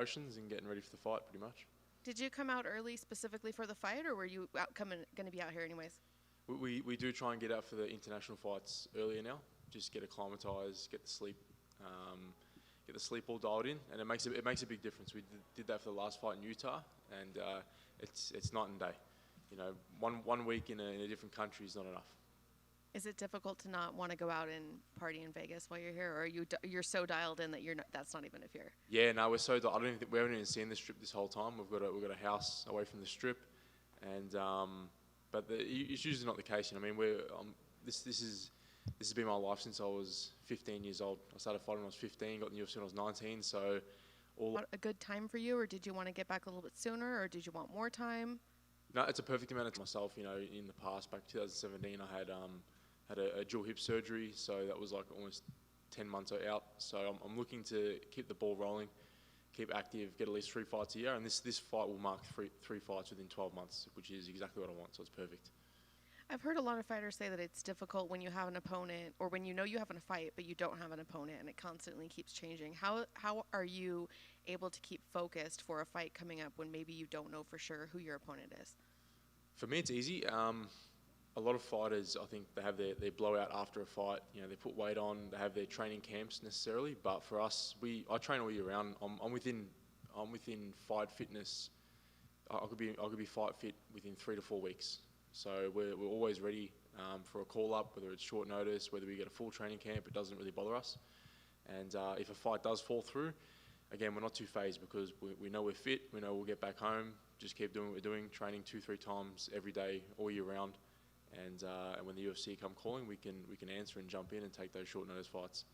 emotions and getting ready for the fight, pretty much. Did you come out early specifically for the fight, or were you going to be out here anyways? We do try and get out for the international fights earlier now. Just get acclimatized, get the sleep all dialed in, and it makes a big difference. We did that for the last fight in Utah, and it's night and day. You know, one week in a different country is not enough. Is it difficult to not want to go out and party in Vegas while you're here, or are you're so dialed in that that's not even a fear? Yeah, no, we're so I don't even think we haven't even seen the strip this whole time. We've got a house away from the strip, and but it's usually not the case. You know, I mean, this has been my life since I was 15 years old. I started fighting when I was 15, got in the UFC when I was 19. So, a good time for you, or did you want to get back a little bit sooner, or did you want more time? No, it's a perfect amount of time. Myself, you know, in the past, back 2017, I had a dual hip surgery, so that was like almost 10 months out. So I'm looking to keep the ball rolling, keep active, get at least 3 fights a year, and this fight will mark three fights within 12 months, which is exactly what I want. So it's perfect. I've heard a lot of fighters say that it's difficult when you have an opponent, or when you know you have a fight but you don't have an opponent, and it constantly keeps changing. How are you able to keep focused for a fight coming up when maybe you don't know for sure who your opponent is? For me, it's easy. A lot of fighters, I think, they have their blowout after a fight. You know, they put weight on, they have their training camps necessarily. But for us, I train all year round. I'm within fight fitness. I could be fight fit within 3 to 4 weeks. So we're always ready for a call up, whether it's short notice, whether we get a full training camp. It doesn't really bother us. And if a fight does fall through, again, we're not too phased because we know we're fit. We know we'll get back home. Just keep doing what we're doing, training 2-3 times every day, all year round. And when the UFC come calling, we can answer and jump in and take those short notice fights.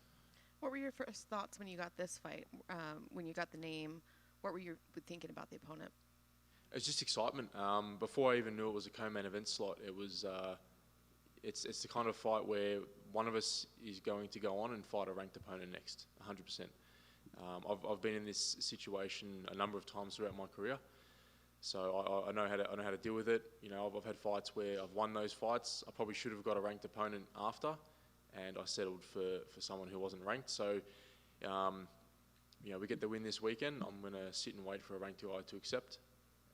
What were your first thoughts when you got this fight? When you got the name, what were you thinking about the opponent? It's just excitement. Before I even knew it was a co-main event slot, it was it's the kind of fight where one of us is going to go on and fight a ranked opponent next, 100%. I've been in this situation a number of times throughout my career. So I know how to deal with it. You know, I've had fights where I've won those fights. I probably should have got a ranked opponent after, and I settled for someone who wasn't ranked. So, you know, we get the win this weekend. I'm going to sit and wait for a ranked guy to accept,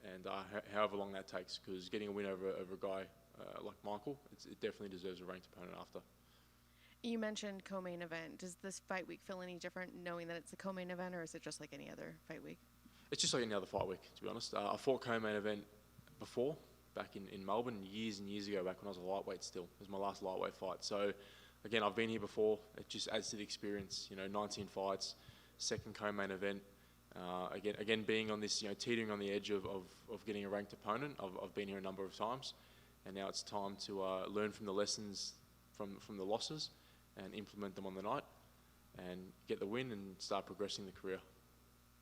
and however long that takes, because getting a win over a guy like Michael, it definitely deserves a ranked opponent after. You mentioned co-main event. Does this fight week feel any different knowing that it's a co-main event, or is it just like any other fight week? It's just like any other fight week, to be honest. I fought co-main event before, back in Melbourne, years and years ago, back when I was a lightweight still. It was my last lightweight fight. So, again, I've been here before. It just adds to the experience. You know, 19 fights, second co-main event. Again, being on this, you know, teetering on the edge of getting a ranked opponent. I've been here a number of times, and now it's time to learn from the lessons from the losses and implement them on the night and get the win and start progressing the career.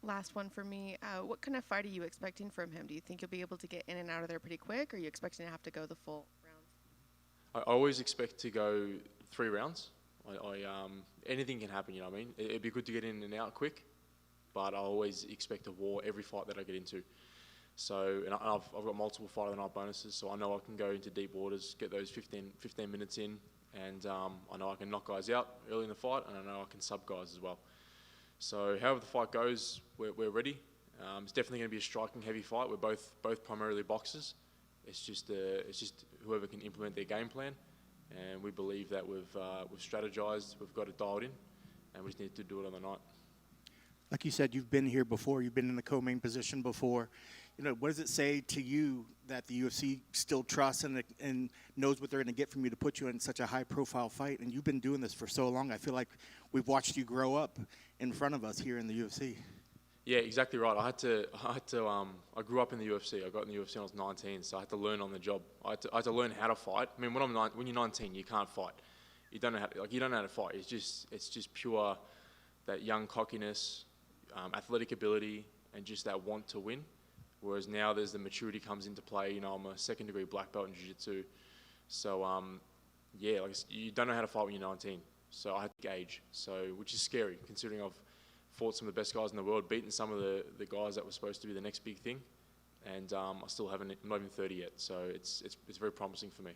Last one for me. What kind of fight are you expecting from him? Do you think you'll be able to get in and out of there pretty quick, or are you expecting to have to go the full rounds? I always expect to go 3 rounds. Anything can happen, you know what I mean? It'd be good to get in and out quick, but I always expect a war every fight that I get into. So, and I've got multiple fight of the night bonuses, so I know I can go into deep waters, get those 15 minutes in, and I know I can knock guys out early in the fight, and I know I can sub guys as well. So however the fight goes, we're ready. It's definitely going to be a striking heavy fight. We're both primarily boxers. It's just whoever can implement their game plan, and we believe that we've strategized, we've got it dialed in, and we just need to do it on the night. Like you said, you've been here before. You've been in the co-main position before. You know, what does it say to you that the UFC still trusts and knows what they're going to get from you to put you in such a high-profile fight? And you've been doing this for so long. I feel like we've watched you grow up in front of us here in the UFC. Yeah, exactly right. I grew up in the UFC. I got in the UFC when I was 19, so I had to learn on the job. I had to learn how to fight. I mean, when you're 19, you can't fight. You don't know how to fight. It's just pure that young cockiness, athletic ability, and just that want to win. Whereas now there's the maturity comes into play. You know, I'm a 2nd degree black belt in jiu-jitsu. So, yeah, you don't know how to fight when you're 19. So I had to gauge, which is scary considering I've fought some of the best guys in the world, beaten some of the guys that were supposed to be the next big thing. And I still I'm not even 30 yet. So it's very promising for me.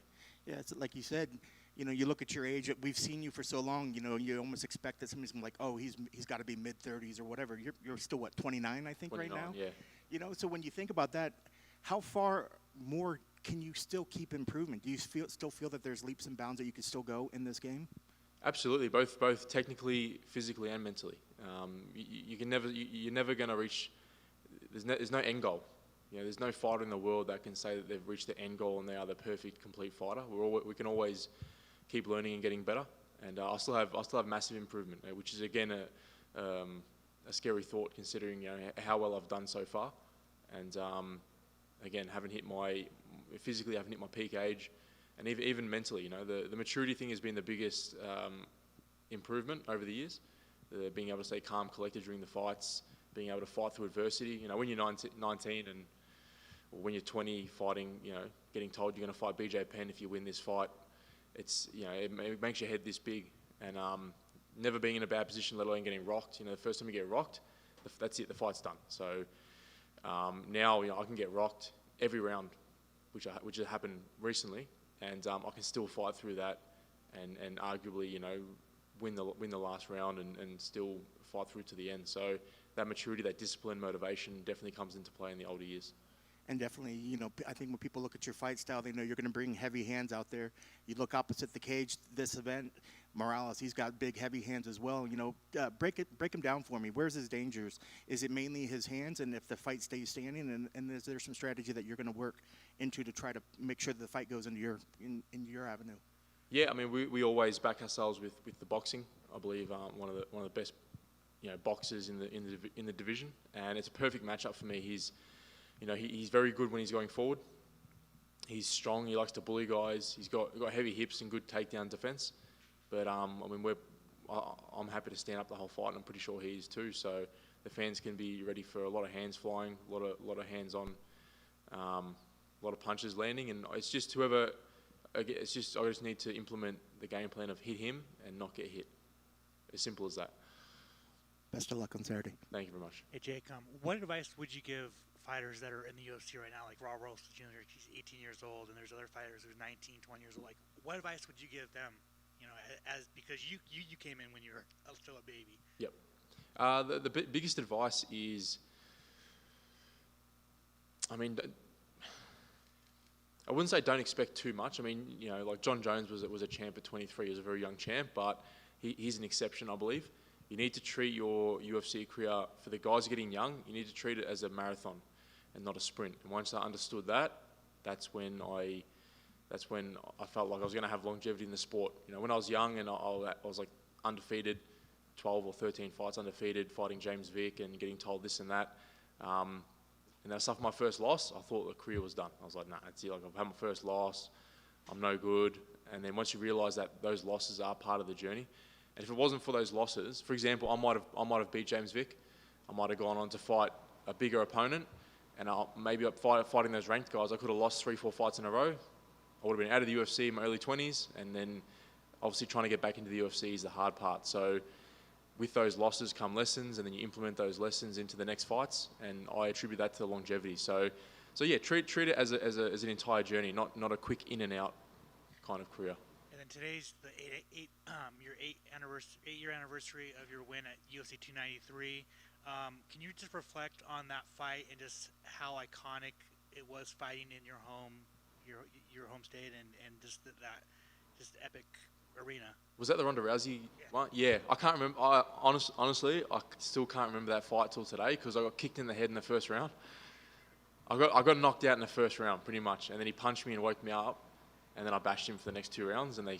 Yeah, it's like you said, You know, you look at your age. We've seen you for so long. You know, you almost expect that somebody's gonna be like, oh, he's got to be mid-30s or whatever. You're still what, 29, I think, 29, right now. Yeah. You know, so when you think about that, how far more can you still keep improvement? Do you still feel that there's leaps and bounds that you can still go in this game? Absolutely, both technically, physically, and mentally. You can never, you're never going to reach. There's no end goal. You know, there's no fighter in the world that can say that they've reached the end goal and they are the perfect, complete fighter. We can always keep learning and getting better. And I still have massive improvement, which is again a scary thought considering, you know, how well I've done so far. And again, haven't hit my peak age, and even mentally, you know, the maturity thing has been the biggest improvement over the years. Being able to stay calm, collected during the fights, being able to fight through adversity. You know, when you're 19 or when you're 20, fighting, you know, getting told you're going to fight BJ Penn if you win this fight, it's, you know, it makes your head this big. And never being in a bad position, let alone getting rocked. You know, the first time you get rocked, that's it. The fight's done. So now, you know, I can get rocked every round, which has happened recently, and I can still fight through that, and arguably, you know, win the last round and still fight through to the end. So that maturity, that discipline, motivation definitely comes into play in the older years. And definitely, you know, I think when people look at your fight style, they know you're going to bring heavy hands out there. You look opposite the cage this event, Morales, he's got big, heavy hands as well. You know, break him down for me. Where's his dangers? Is it mainly his hands, and if the fight stays standing, and is there some strategy that you're going to work into to try to make sure that the fight goes into your avenue? Yeah, I mean, we always back ourselves with the boxing. I believe one of the best, you know, boxers in the division, and it's a perfect matchup for me. He's very good when he's going forward. He's strong. He likes to bully guys. He's got heavy hips and good takedown defense. But I mean, I'm happy to stand up the whole fight, and I'm pretty sure he is too. So the fans can be ready for a lot of hands flying, a lot of hands on, a lot of punches landing, and it's just whoever. I just need to implement the game plan of hit him and not get hit. As simple as that. Best of luck on Saturday. Thank you very much. Hey Jake, what advice would you give fighters that are in the UFC right now, like Raw Roast Jr., he's 18 years old, and there's other fighters who's 19, 20 years old. Like, what advice would you give them? You know, because you came in when you were still a baby. Yep. The biggest advice is, I mean, I wouldn't say don't expect too much. I mean, you know, like John Jones was a champ at 23. He was a very young champ, but he's an exception, I believe. You need to treat your UFC career, for the guys getting young, you need to treat it as a marathon and not a sprint. And once I understood that, that's when I felt like I was going to have longevity in the sport. You know, when I was young and I was like undefeated, 12 or 13 fights undefeated, fighting James Vick and getting told this and that. And that's after my first loss, I thought the career was done. I was like, nah, that's it. Like, I've had my first loss. I'm no good. And then once you realise that those losses are part of the journey, and if it wasn't for those losses, for example, I might have beat James Vick. I might have gone on to fight a bigger opponent, and maybe fighting those ranked guys, I could have lost 3-4 fights in a row. I would have been out of the UFC in my early 20s, and then obviously trying to get back into the UFC is the hard part. So with those losses come lessons, and then you implement those lessons into the next fights, and I attribute that to the longevity. So yeah, treat it as an entire journey, not a quick in and out kind of career. And then today's your 8-year anniversary of your win at UFC 293. Can you just reflect on that fight and just how iconic it was fighting in your home state, and just that epic arena? Was that the Ronda Rousey one? Yeah, I can't remember. Honestly, I still can't remember that fight till today because I got kicked in the head in the first round. I got knocked out in the first round pretty much, and then he punched me and woke me up, and then I bashed him for the next 2 rounds, and I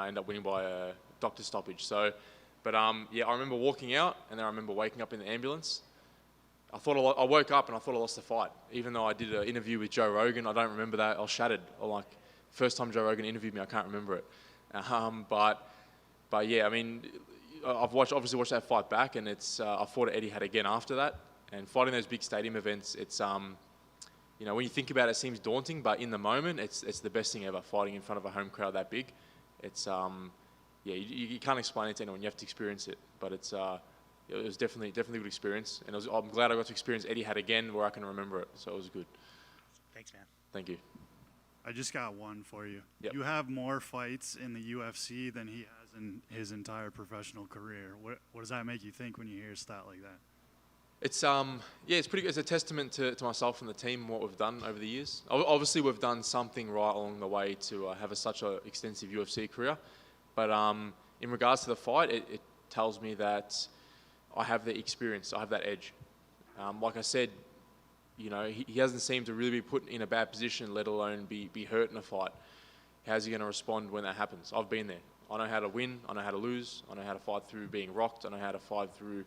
ended up winning by a doctor stoppage. So, but yeah, I remember walking out, and then I remember waking up in the ambulance. I woke up and I thought I lost the fight, even though I did an interview with Joe Rogan. I don't remember that. I was shattered. First time Joe Rogan interviewed me, I can't remember it. But yeah, I mean, I've obviously watched that fight back, and it's I fought Eddie Had again after that, and fighting those big stadium events, it's you know, when you think about it, it seems daunting, but in the moment, it's the best thing ever. Fighting in front of a home crowd that big, it's yeah, you can't explain it to anyone. You have to experience it, but it was definitely a good experience, and I'm glad I got to experience Eddie Had again where I can remember it, so it was good. Thanks, man. Thank you. I just got one for you. Yep. You have more fights in the UFC than he has in his entire professional career. What does that make you think when you hear a stat like that? It's it's pretty good. It's a testament to myself and the team and what we've done over the years. Obviously, we've done something right along the way to have such an extensive UFC career. But in regards to the fight, it tells me that I have the experience. I have that edge. Like I said, you know, he hasn't seemed to really be put in a bad position, let alone be hurt in a fight. How's he going to respond when that happens? I've been there. I know how to win. I know how to lose. I know how to fight through being rocked. I know how to fight through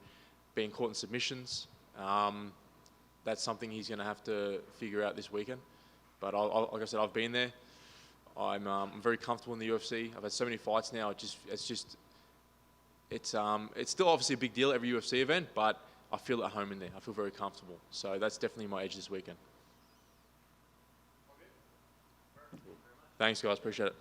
being caught in submissions. That's something he's going to have to figure out this weekend. But like I said, I've been there. I'm very comfortable in the UFC. I've had so many fights now. It's still obviously a big deal every UFC event, but I feel at home in there. I feel very comfortable. So that's definitely my edge this weekend. Thanks, guys. Appreciate it.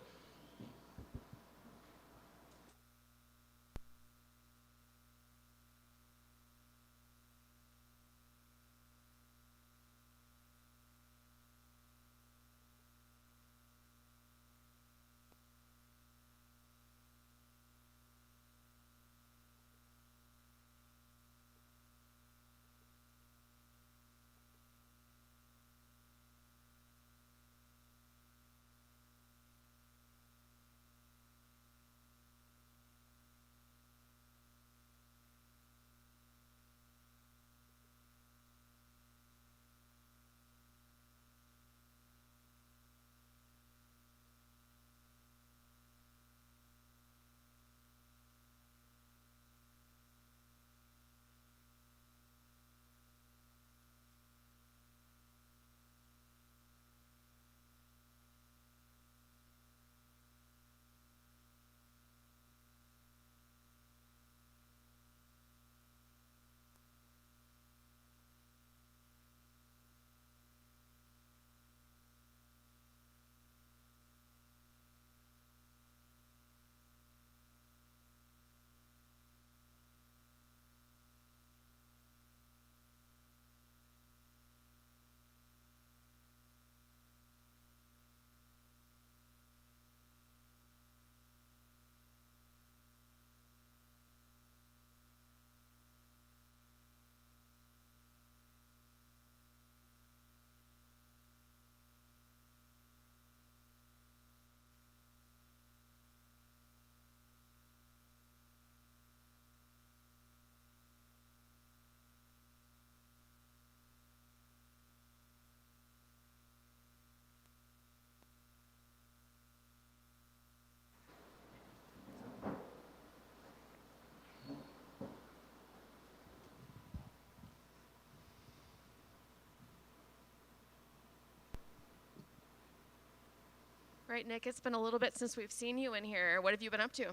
Right, Nick, it's been a little bit since we've seen you in here. What have you been up to?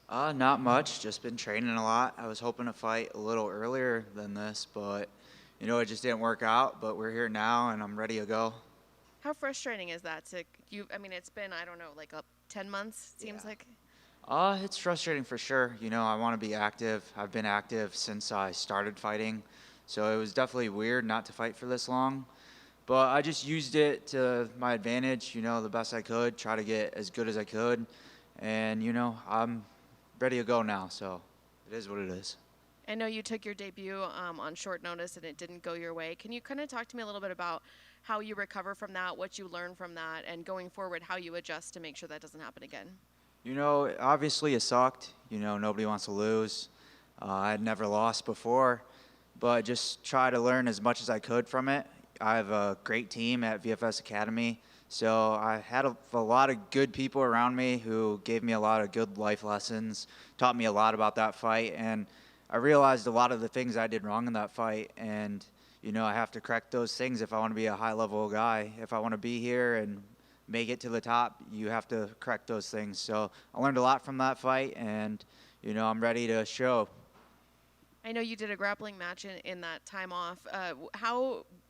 Not much. Just been training a lot. I was hoping to fight a little earlier than this, but, you know, it just didn't work out. But we're here now, and I'm ready to go. How frustrating is that? I mean, it's been, I don't know, like 10 months, seems like. It's frustrating for sure. You know, I want to be active. I've been active since I started fighting. So it was definitely weird not to fight for this long. But I just used it to my advantage, you know, the best I could, try to get as good as I could. And, you know, I'm ready to go now, so it is what it is. I know you took your debut on short notice and it didn't go your way. Can you kind of talk to me a little bit about how you recover from that, what you learn from that, and going forward, how you adjust to make sure that doesn't happen again? You know, obviously it sucked. You know, nobody wants to lose. I had never lost before, but just try to learn as much as I could from it. I have a great team at VFS Academy, so I had a lot of good people around me who gave me a lot of good life lessons, taught me a lot about that fight, and I realized a lot of the things I did wrong in that fight, and, you know, I have to correct those things if I want to be a high-level guy. If I want to be here and make it to the top, you have to correct those things. So I learned a lot from that fight, and, you know, I'm ready to show. I know you did a grappling match in that time off.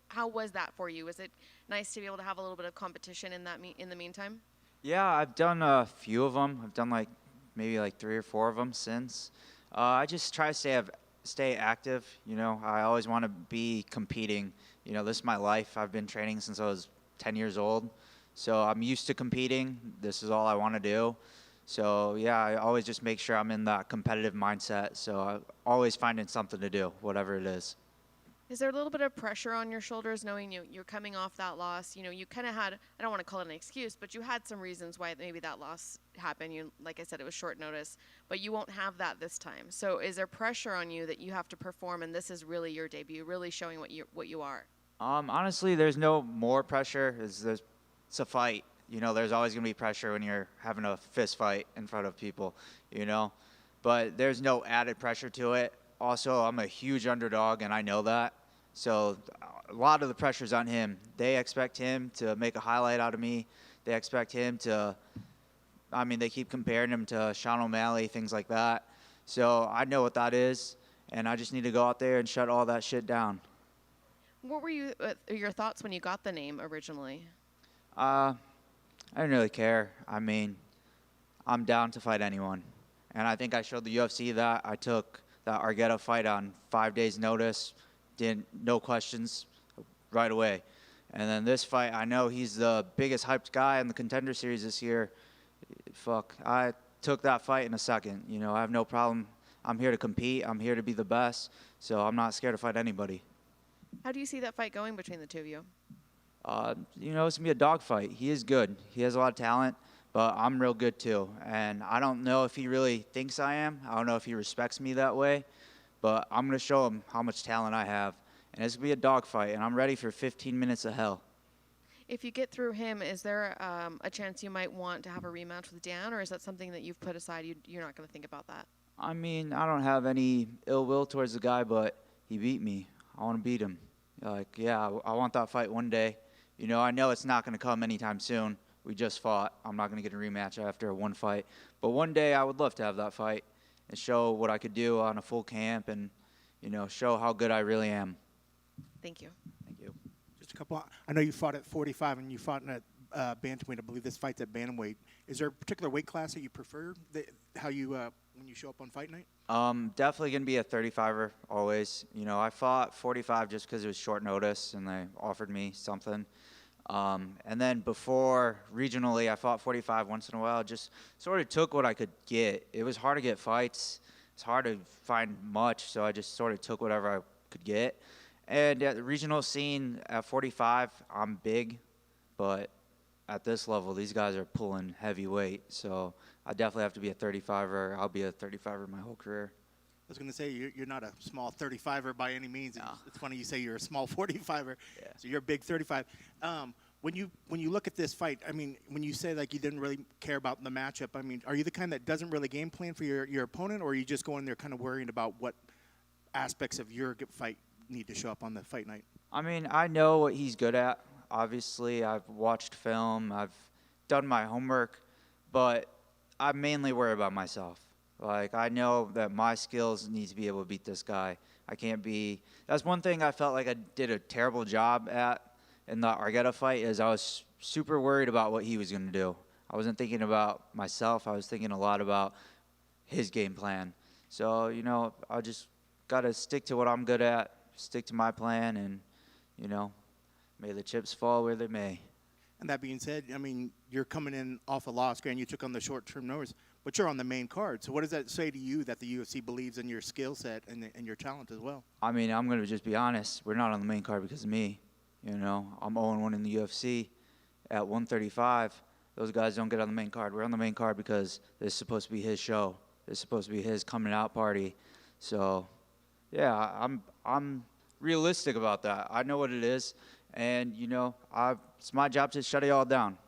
How was that for you? Was it nice to be able to have a little bit of competition in the meantime? Yeah, I've done a few of them. I've done maybe 3 or 4 of them since. I just try to stay active. You know, I always want to be competing. You know, this is my life. I've been training since I was 10 years old. So I'm used to competing. This is all I want to do. So yeah, I always just make sure I'm in that competitive mindset. So I'm always finding something to do, whatever it is. Is there a little bit of pressure on your shoulders knowing you're coming off that loss? You know, you kind of had, I don't want to call it an excuse, but you had some reasons why maybe that loss happened. You, like I said, it was short notice, but you won't have that this time. So is there pressure on you that you have to perform and this is really your debut, really showing what you are? Honestly, there's no more pressure. It's a fight. You know, there's always going to be pressure when you're having a fist fight in front of people, you know. But there's no added pressure to it. Also, I'm a huge underdog, and I know that. So a lot of the pressure's on him. They expect him to make a highlight out of me. They expect him to, I mean, they keep comparing him to Sean O'Malley, things like that. So I know what that is, and I just need to go out there and shut all that shit down. What were your thoughts when you got the name originally? I didn't really care. I mean, I'm down to fight anyone. And I think I showed the UFC that. I took that Argueta fight on 5 days' notice, no questions, right away. And then this fight, I know he's the biggest hyped guy in the Contender Series this year. Fuck, I took that fight in a second. You know, I have no problem. I'm here to compete. I'm here to be the best. So I'm not scared to fight anybody. How do you see that fight going between the two of you? You know, it's going to be a dogfight. He is good. He has a lot of talent, but I'm real good too. And I don't know if he really thinks I am. I don't know if he respects me that way, but I'm going to show him how much talent I have. And it's going to be a dogfight, and I'm ready for 15 minutes of hell. If you get through him, is there a chance you might want to have a rematch with Dan, or is that something that you've put aside? You're not going to think about that? I mean, I don't have any ill will towards the guy, but he beat me. I want to beat him. Like, yeah, I want that fight one day. You know, I know it's not going to come anytime soon. We just fought. I'm not going to get a rematch after one fight. But one day I would love to have that fight and show what I could do on a full camp and, you know, show how good I really am. Thank you. Thank you. Just a couple. I know you fought at 45 and you fought in at bantamweight. I believe this fight's at bantamweight. Is there a particular weight class that you prefer? How you when you show up on fight night? Definitely going to be a 35er always. You know, I fought 45 just because it was short notice and they offered me something. And then before regionally, I fought 45 once in a while. Just sort of took what I could get. It was hard to get fights. It's hard to find much, so I just sort of took whatever I could get. And at the regional scene at 45, I'm big, but at this level, these guys are pulling heavy weight. So I definitely have to be a 35er. I'll be a 35er my whole career. I was going to say, you're not a small 35er by any means. No. It's funny you say you're a small 45er. Yeah. So you're a big 35. When you look at this fight, I mean, when you say like you didn't really care about the matchup, I mean, are you the kind that doesn't really game plan for your opponent, or are you just going there kind of worrying about what aspects of your fight need to show up on the fight night? I mean, I know what he's good at. Obviously, I've watched film. I've done my homework, but I mainly worry about myself. Like, I know that my skills need to be able to beat this guy. I can't be – that's one thing I felt like I did a terrible job at in the Argueta fight is I was super worried about what he was going to do. I wasn't thinking about myself. I was thinking a lot about his game plan. So, you know, I just got to stick to what I'm good at, stick to my plan, and, you know, may the chips fall where they may. And that being said, I mean, you're coming in off a loss, Grant. You took on the short-term notice, but you're on the main card. So what does that say to you that the UFC believes in your skill set and your talent as well? I mean, I'm going to just be honest. We're not on the main card because of me. You know, I'm 0-1 in the UFC at 135. Those guys don't get on the main card. We're on the main card because this is supposed to be his show. It's supposed to be his coming out party. So, yeah, I'm realistic about that. I know what it is. And, you know, it's my job to shut it all down.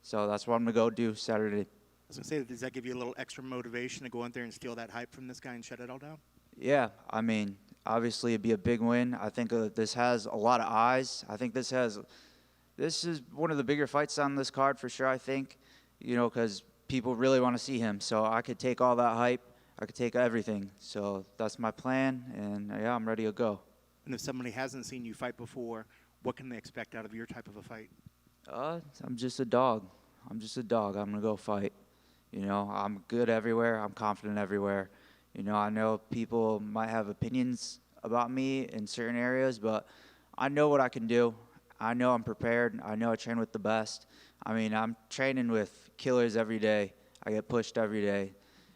So that's what I'm going to go do Saturday. I was going to say, does that give you a little extra motivation to go in there and steal that hype from this guy and shut it all down? Yeah, I mean, obviously it'd be a big win. I think this has a lot of eyes. I think this is one of the bigger fights on this card for sure, I think, you know, because people really want to see him. So I could take all that hype. I could take everything. So that's my plan, and, yeah, I'm ready to go. And if somebody hasn't seen you fight before, what can they expect out of your type of a fight? I'm just a dog. I'm going to go fight. You know, I'm good everywhere. I'm confident everywhere. You know, I know people might have opinions about me in certain areas, but I know what I can do. I know I'm prepared. I know I train with the best. I mean, I'm training with killers every day. I get pushed every day,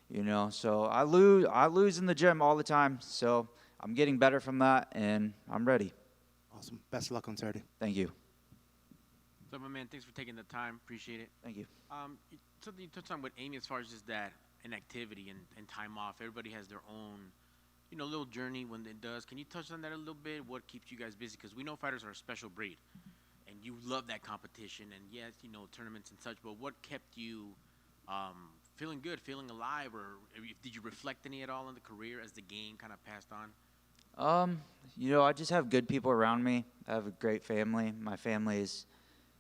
you know. So I lose in the gym all the time. So I'm getting better from that, and I'm ready. Awesome. Best of luck on Saturday. Thank you. So, my man, thanks for taking the time. Appreciate it. Thank you. Something you touched on with Amy as far as just that inactivity and time off. Everybody has their own, you know, little journey when it does. Can you touch on that a little bit? What keeps you guys busy? Because we know fighters are a special breed, and you love that competition. And yes, you know, tournaments and such. But what kept you feeling good, feeling alive, or did you reflect any at all on the career as the game kind of passed on? You know, I just have good people around me. I have a great family. My family is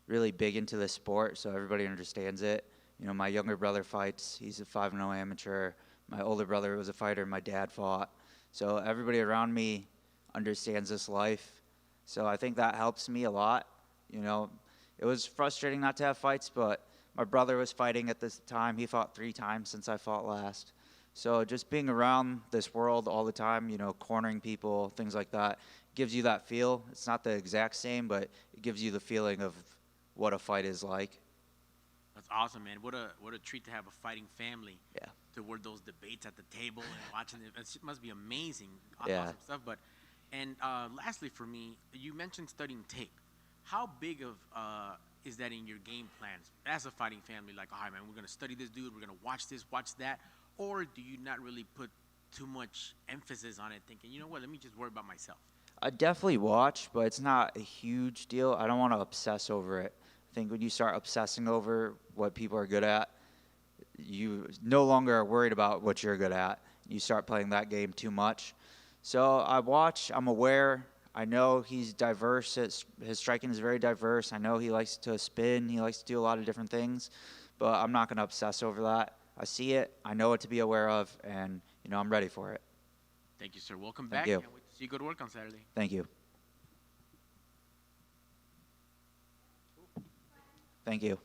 really big into this sport, so everybody understands it. You know, my younger brother fights. He's a 5-0 amateur. My older brother was a fighter. My dad fought. So everybody around me understands this life. So I think that helps me a lot. You know, it was frustrating not to have fights, but my brother was fighting at this time. He fought 3 times since I fought last. So just being around this world all the time, you know, cornering people, things like that, gives you that feel. It's not the exact same, but it gives you the feeling of what a fight is like. That's awesome, man. What a treat to have a fighting family. Yeah. To word those debates at the table and watching it. It must be amazing. Yeah. Awesome stuff. But lastly for me, you mentioned studying tape. How big of is that in your game plans as a fighting family? Like, all right, man, we're gonna study this dude. We're gonna watch this, watch that. Or do you not really put too much emphasis on it, thinking, you know what, let me just worry about myself? I definitely watch, but it's not a huge deal. I don't want to obsess over it. I think when you start obsessing over what people are good at, you no longer are worried about what you're good at. You start playing that game too much. So I watch. I'm aware. I know he's diverse. His striking is very diverse. I know he likes to spin. He likes to do a lot of different things, but I'm not going to obsess over that. I see it. I know what to be aware of, and, you know, I'm ready for it. Thank you, sir. Welcome Thank back. you. Can't wait to see you go to work on Saturday. Thank you. Thank you.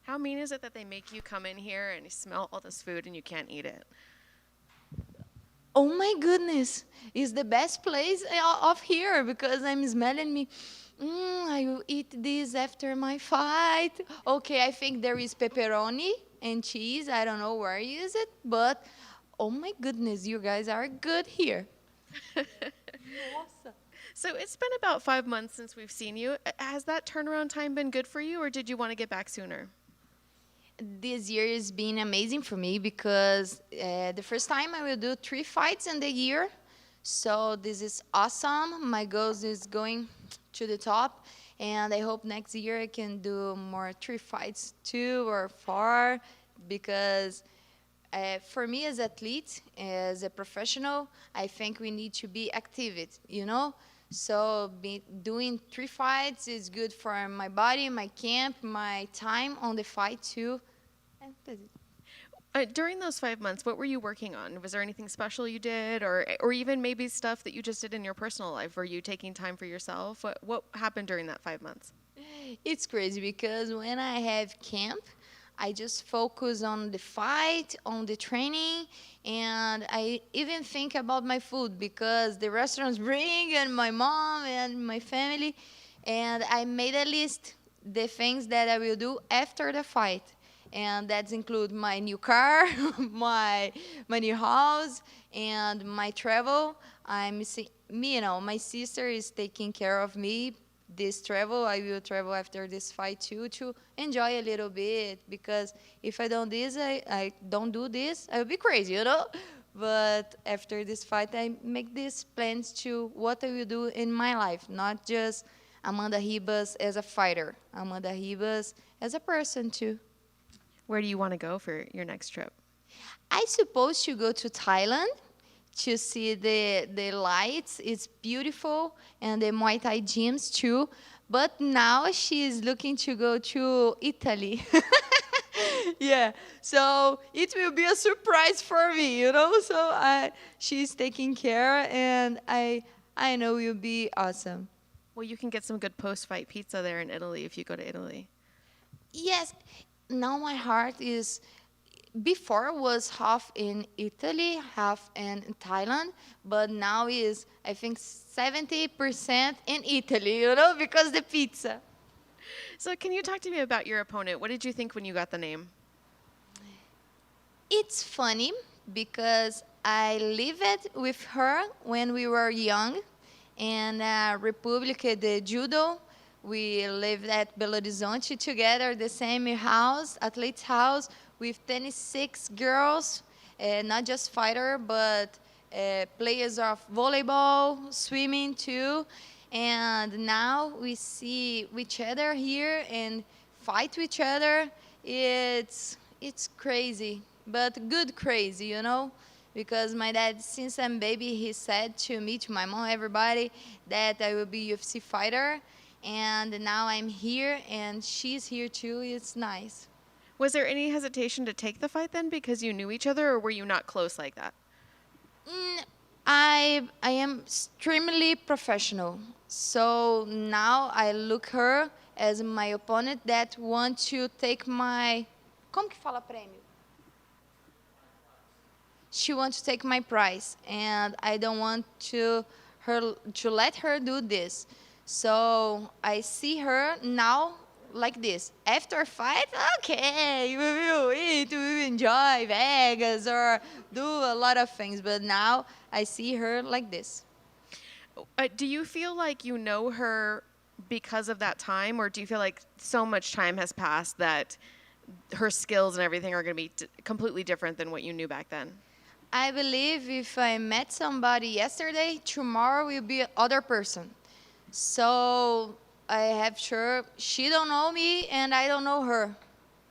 How mean is it that they make you come in here and you smell all this food and you can't eat it? Oh my goodness, it's the best place of here because I'm smelling me. I will eat this after my fight. Okay, I think there is pepperoni and cheese. I don't know where is it, but oh my goodness, you guys are good here. Nossa. So it's been about 5 months since we've seen you. Has that turnaround time been good for you, or did you want to get back sooner? This year has been amazing for me because the first time I will do 3 fights in the year. So this is awesome. My goals is going to the top. And I hope next year I can do more 3 fights, 2 or 4, because for me as athlete, as a professional, I think we need to be active, you know? So doing 3 fights is good for my body, my camp, my time on the fight too. And that's it. During those 5 months, what were you working on? Was there anything special you did, or even maybe stuff that you just did in your personal life? Were you taking time for yourself? What happened during that 5 months? It's crazy because when I have camp, I just focus on the fight, on the training, and I even think about my food because the restaurants bring and my mom and my family, and I made a list the things that I will do after the fight. And that include my new car, my new house, and my travel. My sister is taking care of me. This travel, I will travel after this fight too to enjoy a little bit, because if I don't do this, I will be crazy, you know. But after this fight, I make these plans to what I will do in my life, not just Amanda Ribas as a fighter, Amanda Ribas as a person too. Where do you want to go for your next trip? I supposed to go to Thailand to see the lights. It's beautiful, and the Muay Thai gyms too. But now she's looking to go to Italy. Yeah, so it will be a surprise for me, you know. So she's taking care, and I know it will be awesome. Well, you can get some good post-fight pizza there in Italy if you go to Italy. Yes. Now my heart is, before was half in Italy, half in Thailand, but now is, I think, 70% in Italy, you know, because the pizza. So can you talk to me about your opponent? What did you think when you got the name? It's funny because I lived with her when we were young in República de Judo. We lived at Belo Horizonte together, the same house, athlete's house, with 26 girls, not just fighter, but players of volleyball, swimming too. And now we see each other here and fight with each other. It's crazy, but good crazy, you know? Because my dad, since I'm baby, he said to me, to my mom, everybody, that I will be UFC fighter. And now I'm here, and she's here too. It's nice. Was there any hesitation to take the fight then because you knew each other, or were you not close like that? I am extremely professional. So now I look her as my opponent that want to take my... Como que fala prêmio? She wants to take my prize, and I don't want to let her do this. So I see her now like this. After fight, okay, we will eat, we will enjoy Vegas or do a lot of things. But now I see her like this. Do you feel like you know her because of that time, or do you feel like so much time has passed that her skills and everything are going to be completely different than what you knew back then? I believe if I met somebody yesterday, tomorrow will be other person. So I have sure she don't know me and I don't know her.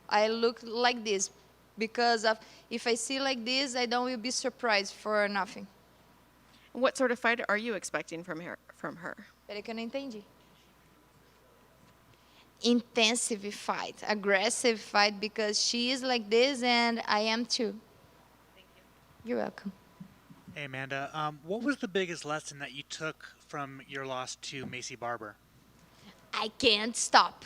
I look like this because of, if I see like this, I don't will be surprised for nothing. What sort of fight are you expecting from her? Peraí que eu não entendi. Intensive fight, aggressive fight, because she is like this and I am too. Thank you. You're welcome. Hey, Amanda, what was the biggest lesson that you took from your loss to Macy Barber? I can't stop.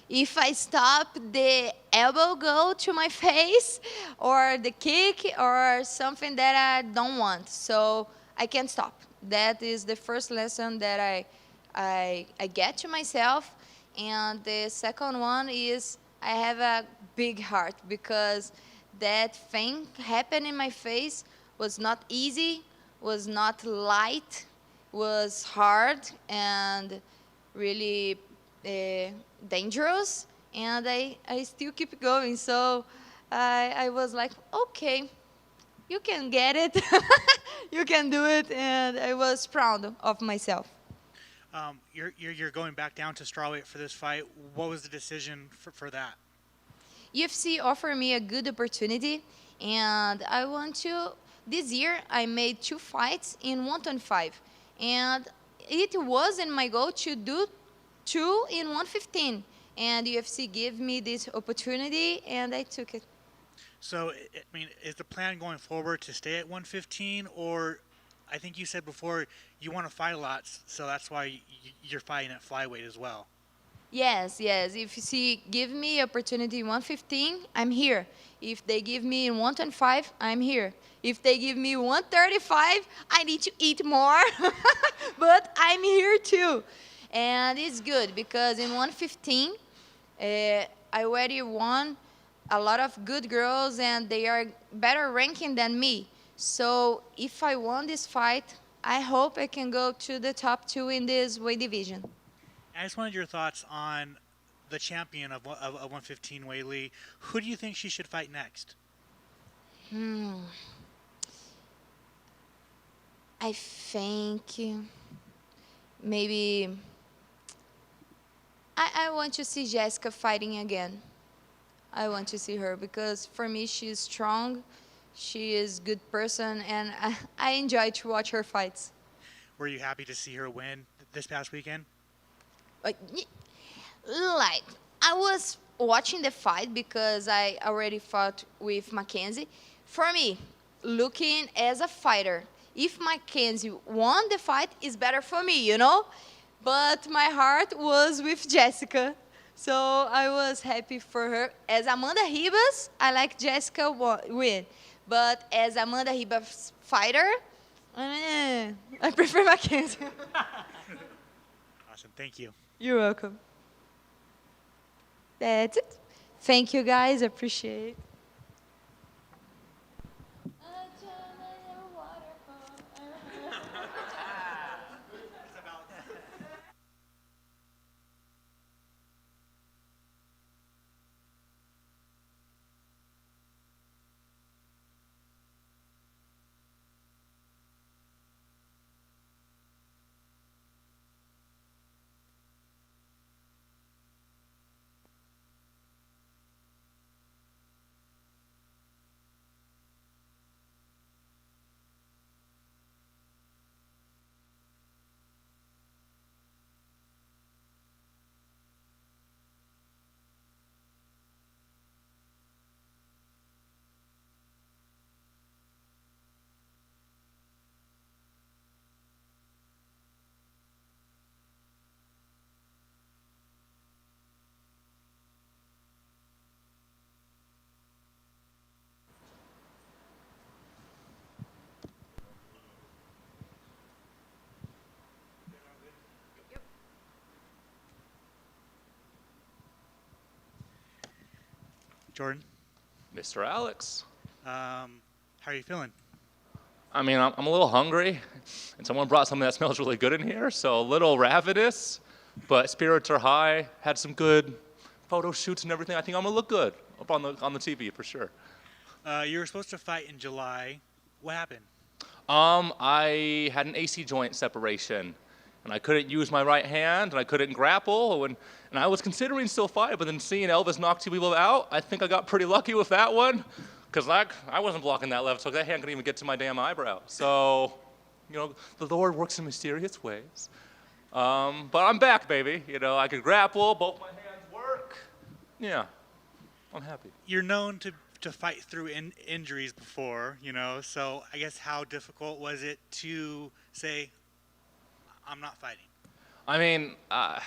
If I stop, the elbow go to my face or the kick or something that I don't want. So I can't stop. That is the first lesson that I get to myself. And the second one is I have a big heart because that thing happened in my face was not easy, was not light. was hard and really dangerous, and I still keep going. So I was like, okay, you can get it, you can do it, and I was proud of myself. You're going back down to strawweight for this fight. What was the decision for that? UFC offered me a good opportunity, and I want to. This year, I made 2 fights in 125, and it wasn't my goal to do 2 in 115. And UFC gave me this opportunity, and I took it. So, I mean, is the plan going forward to stay at 115, or I think you said before you want to fight a lot, so that's why you're fighting at flyweight as well? Yes, yes. If you see, give me opportunity in 115, I'm here. If they give me in 125, I'm here. If they give me 135, I need to eat more, but I'm here too. And it's good because in 115, I already won a lot of good girls, and they are better ranking than me. So if I won this fight, I hope I can go to the top 2 in this weight division. I just wanted your thoughts on the champion of 115, Wei Li. Who do you think she should fight next? I think maybe I want to see Jessica fighting again. I want to see her because for me she's strong, she is a good person, and I enjoy to watch her fights. Were you happy to see her win this past weekend? Like I was watching the fight because I already fought with Mackenzie. For me, looking as a fighter, if Mackenzie won the fight, it's better for me, you know? But my heart was with Jessica. So I was happy for her. As Amanda Ribas, I like Jessica win. But as Amanda Ribas fighter, I prefer Mackenzie. Awesome, thank you. You're welcome. That's it. Thank you, guys. Appreciate it. Jordan, Mr. Alex. how are you feeling? I mean, I'm a little hungry, and someone brought something that smells really good in here, so a little ravenous, but spirits are high. Had some good photo shoots and everything. I think I'm gonna look good up on the TV for sure. You were supposed to fight in July. What happened? I had an AC joint separation, and I couldn't use my right hand, and I couldn't grapple, and I was considering still fight, but then seeing Elvis knock 2 people out, I think I got pretty lucky with that one, because I wasn't blocking that left, so that hand couldn't even get to my damn eyebrow. So, you know, the Lord works in mysterious ways. But I'm back, baby. You know, I could grapple, both my hands work. Yeah, I'm happy. You're known to fight through injuries before, you know, so I guess how difficult was it to say, I'm not fighting? I mean, I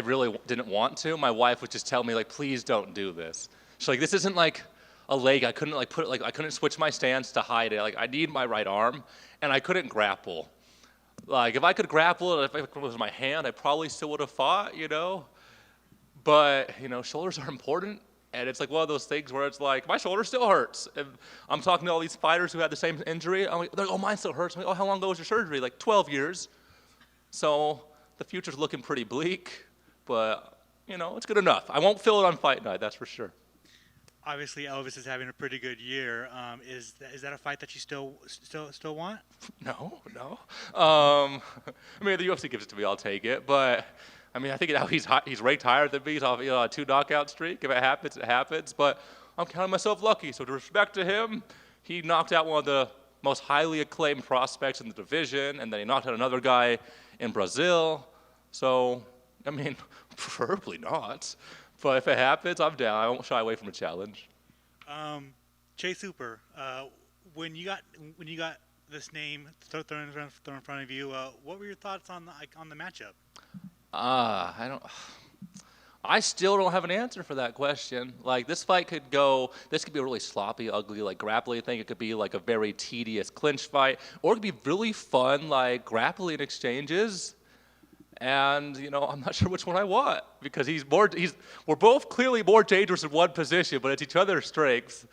really didn't want to. My wife would just tell me, like, please don't do this. She's like, this isn't like a leg. I couldn't like put it, like I couldn't switch my stance to hide it. Like I need my right arm, and I couldn't grapple. Like if I could grapple it, if it was my hand, I probably still would have fought, you know. But you know, shoulders are important. And it's like one of those things where it's like, my shoulder still hurts. And I'm talking to all these fighters who had the same injury. I'm like, they're like, oh, mine still hurts. I'm like, oh, how long ago was your surgery? Like 12 years. So the future's looking pretty bleak, but, you know, it's good enough. I won't feel it on fight night, that's for sure. Obviously, Elvis is having a pretty good year. Is that a fight that you still want? No. I mean, the UFC gives it to me, I'll take it. But, I mean, I think now he's ranked higher than me. He's off a 2 knockout streak. If it happens, it happens. But I'm counting myself lucky. So to respect to him, he knocked out one of the most highly acclaimed prospects in the division, and then he knocked out another guy in Brazil. So, I mean, preferably not. But if it happens, I'm down. I won't shy away from a challenge. Chase Hooper, when you got this name thrown in front of you, what were your thoughts on the matchup? I still don't have an answer for that question. Like, this fight could this could be a really sloppy, ugly, like, grappling thing. It could be, like, a very tedious clinch fight. Or it could be really fun, like, grappling exchanges. And, you know, I'm not sure which one I want. Because we're both clearly more dangerous in one position, but it's each other's strengths.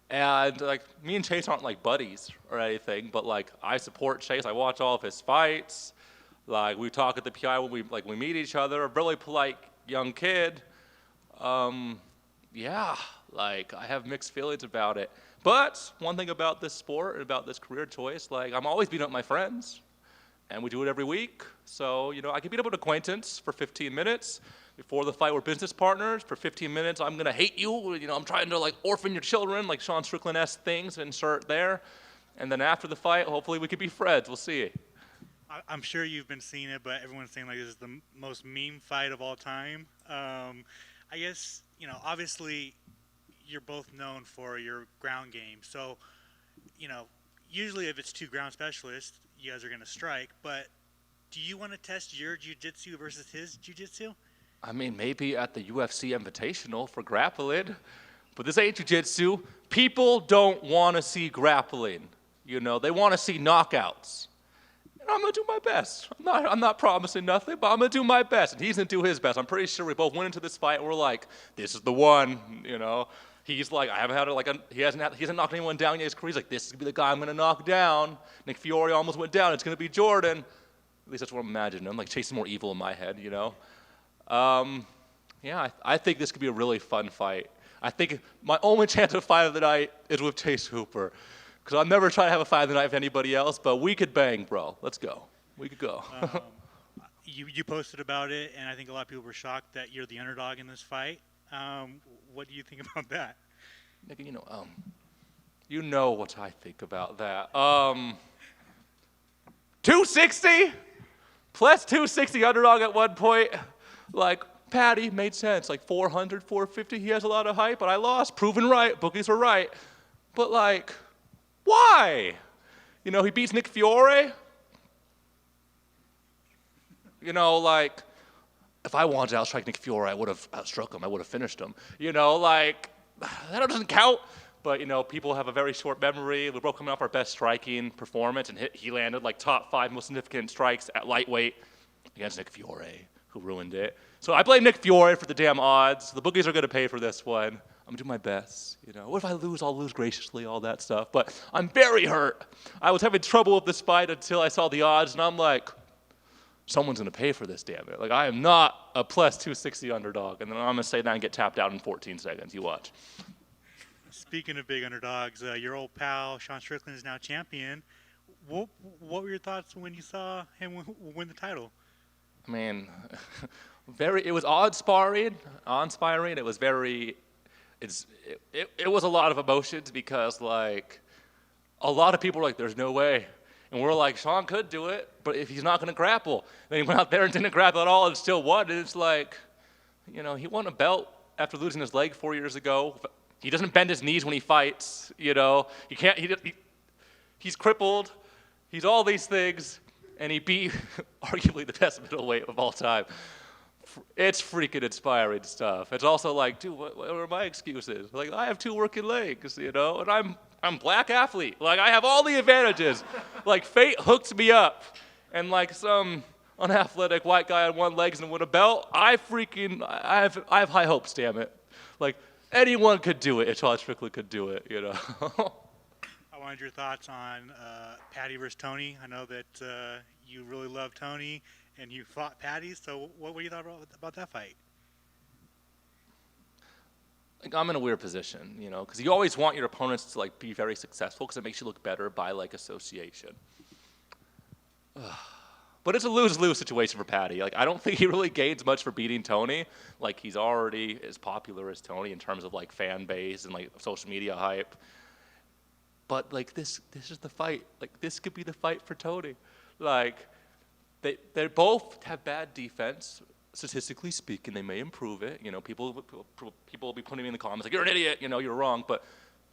And, like, me and Chase aren't, like, buddies or anything. But, like, I support Chase. I watch all of his fights. Like, we talk at the PI when we meet each other. A really polite young kid. Yeah, like, I have mixed feelings about it. But one thing about this sport and about this career choice, like, I'm always beating up my friends. And we do it every week. So, you know, I can beat up an acquaintance for 15 minutes. Before the fight, we're business partners. For 15 minutes, I'm going to hate you. You know, I'm trying to, like, orphan your children, like Sean Strickland-esque things, insert there. And then after the fight, hopefully we could be friends. We'll see. I'm sure you've been seeing it, but everyone's saying, like, this is the most meme fight of all time. I guess, you know, obviously you're both known for your ground game. So, you know, usually if it's 2 ground specialists, you guys are going to strike. But do you want to test your jiu-jitsu versus his jiu-jitsu? I mean, maybe at the UFC Invitational for grappling. But this ain't jiu-jitsu. People don't want to see grappling. You know, they want to see knockouts. I'm going to do my best. I'm not promising nothing, but I'm going to do my best. And he's going to do his best. I'm pretty sure we both went into this fight and we're like, this is the one, you know. He's like, I haven't had he hasn't knocked anyone down yet in his career. He's like, this is going to be the guy I'm going to knock down. Nick Fiore almost went down. It's going to be Jordan. At least that's what I'm imagining. I'm like chasing more evil in my head, you know. Yeah, I think this could be a really fun fight. I think my only chance of fight of the night is with Chase Hooper. Because I'll never try to have a fight of the night with anybody else, but we could bang, bro. Let's go. We could go. You posted about it, and I think a lot of people were shocked that you're the underdog in this fight. What do you think about that? Nigga, you know what I think about that. 260? Plus 260 underdog at one point. Like, Patty made sense. Like 400, 450, he has a lot of hype, but I lost. Proven right. Bookies were right. But, like, why? You know, he beats Nick Fiore. You know, like, if I wanted to outstrike Nick Fiore, I would have outstruck him. I would have finished him. You know, like, that doesn't count. But, you know, people have a very short memory. We broke coming off our best striking performance, and he landed, like, top 5 most significant strikes at lightweight against Nick Fiore, who ruined it. So I blame Nick Fiore for the damn odds. The bookies are going to pay for this one. I'm going to do my best, you know. What if I lose? I'll lose graciously, all that stuff. But I'm very hurt. I was having trouble with this fight until I saw the odds, and I'm like, someone's going to pay for this, damn it. Like, I am not a plus 260 underdog. And then I'm going to say that and get tapped out in 14 seconds. You watch. Speaking of big underdogs, your old pal, Sean Strickland, is now champion. What were your thoughts when you saw him win the title? I mean, it was awe-inspiring. It was very... It was a lot of emotions because, like, a lot of people were like, there's no way. And we're like, Sean could do it, but if he's not going to grapple. Then he went out there and didn't grapple at all and still won. And it's like, you know, he won a belt after losing his leg 4 years ago. He doesn't bend his knees when he fights, you know. He's crippled. He's all these things. And he beat arguably the best middleweight of all time. It's freaking inspiring stuff. It's also like, dude, what are my excuses? Like, I have 2 working legs, you know, and I'm black athlete. Like, I have all the advantages. Like, fate hooked me up, and like some unathletic white guy on one leg and win a belt. I have high hopes, damn it. Like, anyone could do it if Todd Strickland could do it, you know. I wanted your thoughts on Patty versus Tony. I know that you really love Tony and you fought Patty, so what were you thought about that fight? Like, I'm in a weird position, you know, because you always want your opponents to like be very successful because it makes you look better by like association. But it's a lose-lose situation for Patty. Like, I don't think he really gains much for beating Tony. Like, he's already as popular as Tony in terms of like fan base and like social media hype. But like this is the fight. Like, this could be the fight for Tony. Like, they both have bad defense. Statistically speaking, they may improve it. You know, people will be putting me in the comments like, you're an idiot, you know, you're wrong. But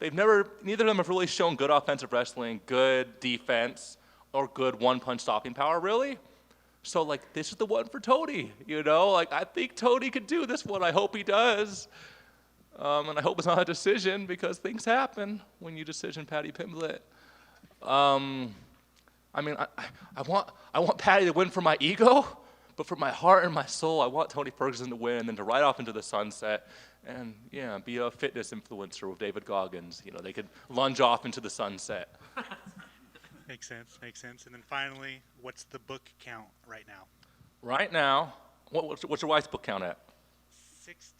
neither of them have really shown good offensive wrestling, good defense, or good one-punch stopping power, really. So, like, this is the one for Tony, you know? Like, I think Tony could do this one. I hope he does. And I hope it's not a decision because things happen when you decision Patty Pimblett. I mean, I want Patty to win for my ego, but for my heart and my soul, I want Tony Ferguson to win and then to ride off into the sunset and, yeah, be a fitness influencer with David Goggins. You know, they could lunge off into the sunset. Makes sense, makes sense. And then finally, what's the book count right now? Right now, what's your wife's book count at? 60,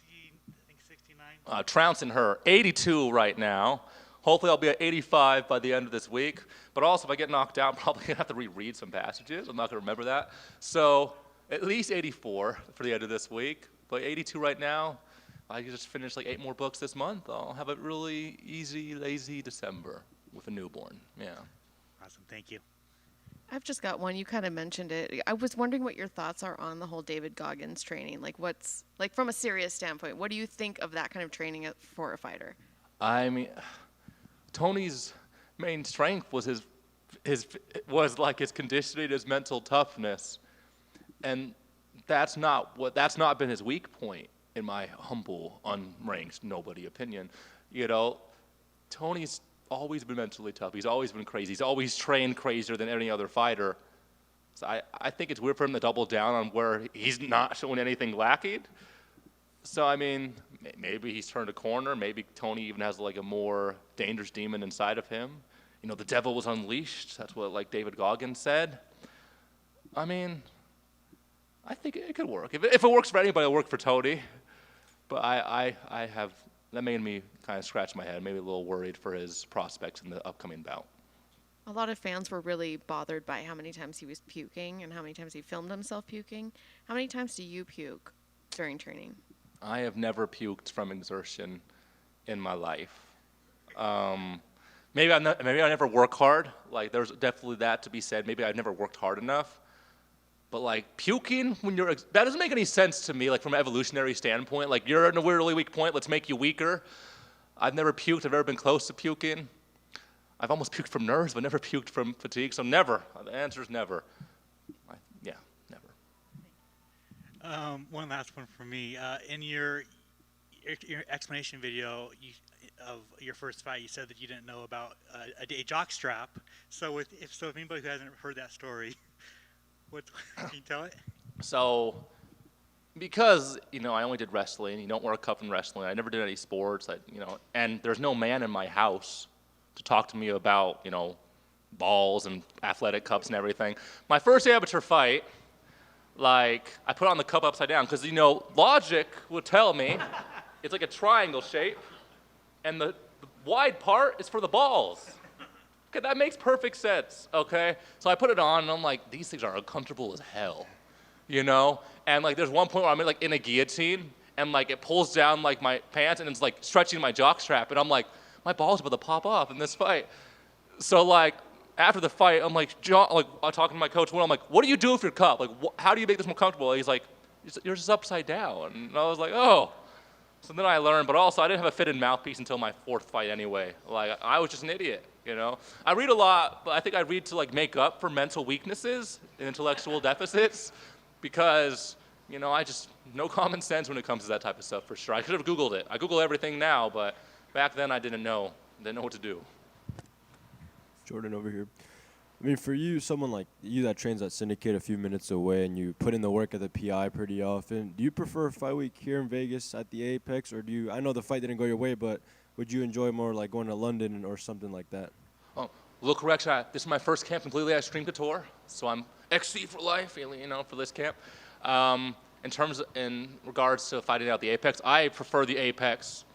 I think 69. Trouncing her, 82 right now. Hopefully I'll be at 85 by the end of this week. But also, if I get knocked out, I'm probably going to have to reread some passages. I'm not going to remember that. So at least 84 for the end of this week. But 82 right now. I just finished like 8 more books this month. I'll have a really easy, lazy December with a newborn. Yeah. Awesome. Thank you. I've just got one. You kind of mentioned it. I was wondering what your thoughts are on the whole David Goggins training. Like, what's, like, from a serious standpoint, what do you think of that kind of training for a fighter? I mean, Tony's main strength was his conditioning, his mental toughness, and that's not been his weak point, in my humble, unranked, nobody opinion. You know, Tony's always been mentally tough. He's always been crazy. He's always trained crazier than any other fighter. So I think it's weird for him to double down on where he's not showing anything lacking. So, I mean, maybe he's turned a corner. Maybe Tony even has like a more dangerous demon inside of him. You know, the devil was unleashed. That's what like David Goggins said. I mean, I think it could work. If it works for anybody, it'll work for Tony. But I have, that made me kind of scratch my head, maybe a little worried for his prospects in the upcoming bout. A lot of fans were really bothered by how many times he was puking and how many times he filmed himself puking. How many times do you puke during training? I have never puked from exertion in my life. Maybe I never work hard. Like, there's definitely that to be said. Maybe I've never worked hard enough. But like puking when that doesn't make any sense to me. Like from an evolutionary standpoint, like you're in a really weak point. Let's make you weaker. I've never puked. I've never been close to puking. I've almost puked from nerves, but never puked from fatigue. So never. The answer is never. Yeah, never. One last one for me. In your explanation video of your first fight, you said that you didn't know about a jock strap. So if anybody who hasn't heard that story, can you tell it? So, because, you know, I only did wrestling, you don't wear a cup in wrestling, I never did any sports, and there's no man in my house to talk to me about, you know, balls and athletic cups and everything. My first amateur fight, like, I put on the cup upside down, because, you know, logic would tell me it's like a triangle shape, and the wide part is for the balls. Okay, that makes perfect sense, okay? So I put it on, and I'm like, these things are uncomfortable as hell, you know? And, like, there's one point where I'm, like, in a guillotine, and, like, it pulls down, like, my pants, and it's, like, stretching my jock strap, and I'm like, my balls are about to pop off in this fight. So, like, after the fight, I'm like, I'm talking to my coach, I'm like, what do you do with your cup? Like, how do you make this more comfortable? And he's like, you're just upside down. And I was like, oh. So then I learned, but also I didn't have a fitted mouthpiece until my 4th fight anyway. Like, I was just an idiot. You know, I read a lot, but I think I read to like make up for mental weaknesses and intellectual deficits because, you know, I just, no common sense when it comes to that type of stuff for sure. I could have Googled it. I Google everything now, but back then I didn't know what to do. Jordan over here. I mean, for you, someone like you that trains at Syndicate a few minutes away and you put in the work at the PI pretty often, do you prefer fight week here in Vegas at the Apex, or do you, I know the fight didn't go your way, but would you enjoy more like going to London or something like that? Oh, a little correction. This is my first camp completely at Stream Couture, so I'm XC for life, you know, for this camp. In regards to fighting out the Apex, I prefer the Apex.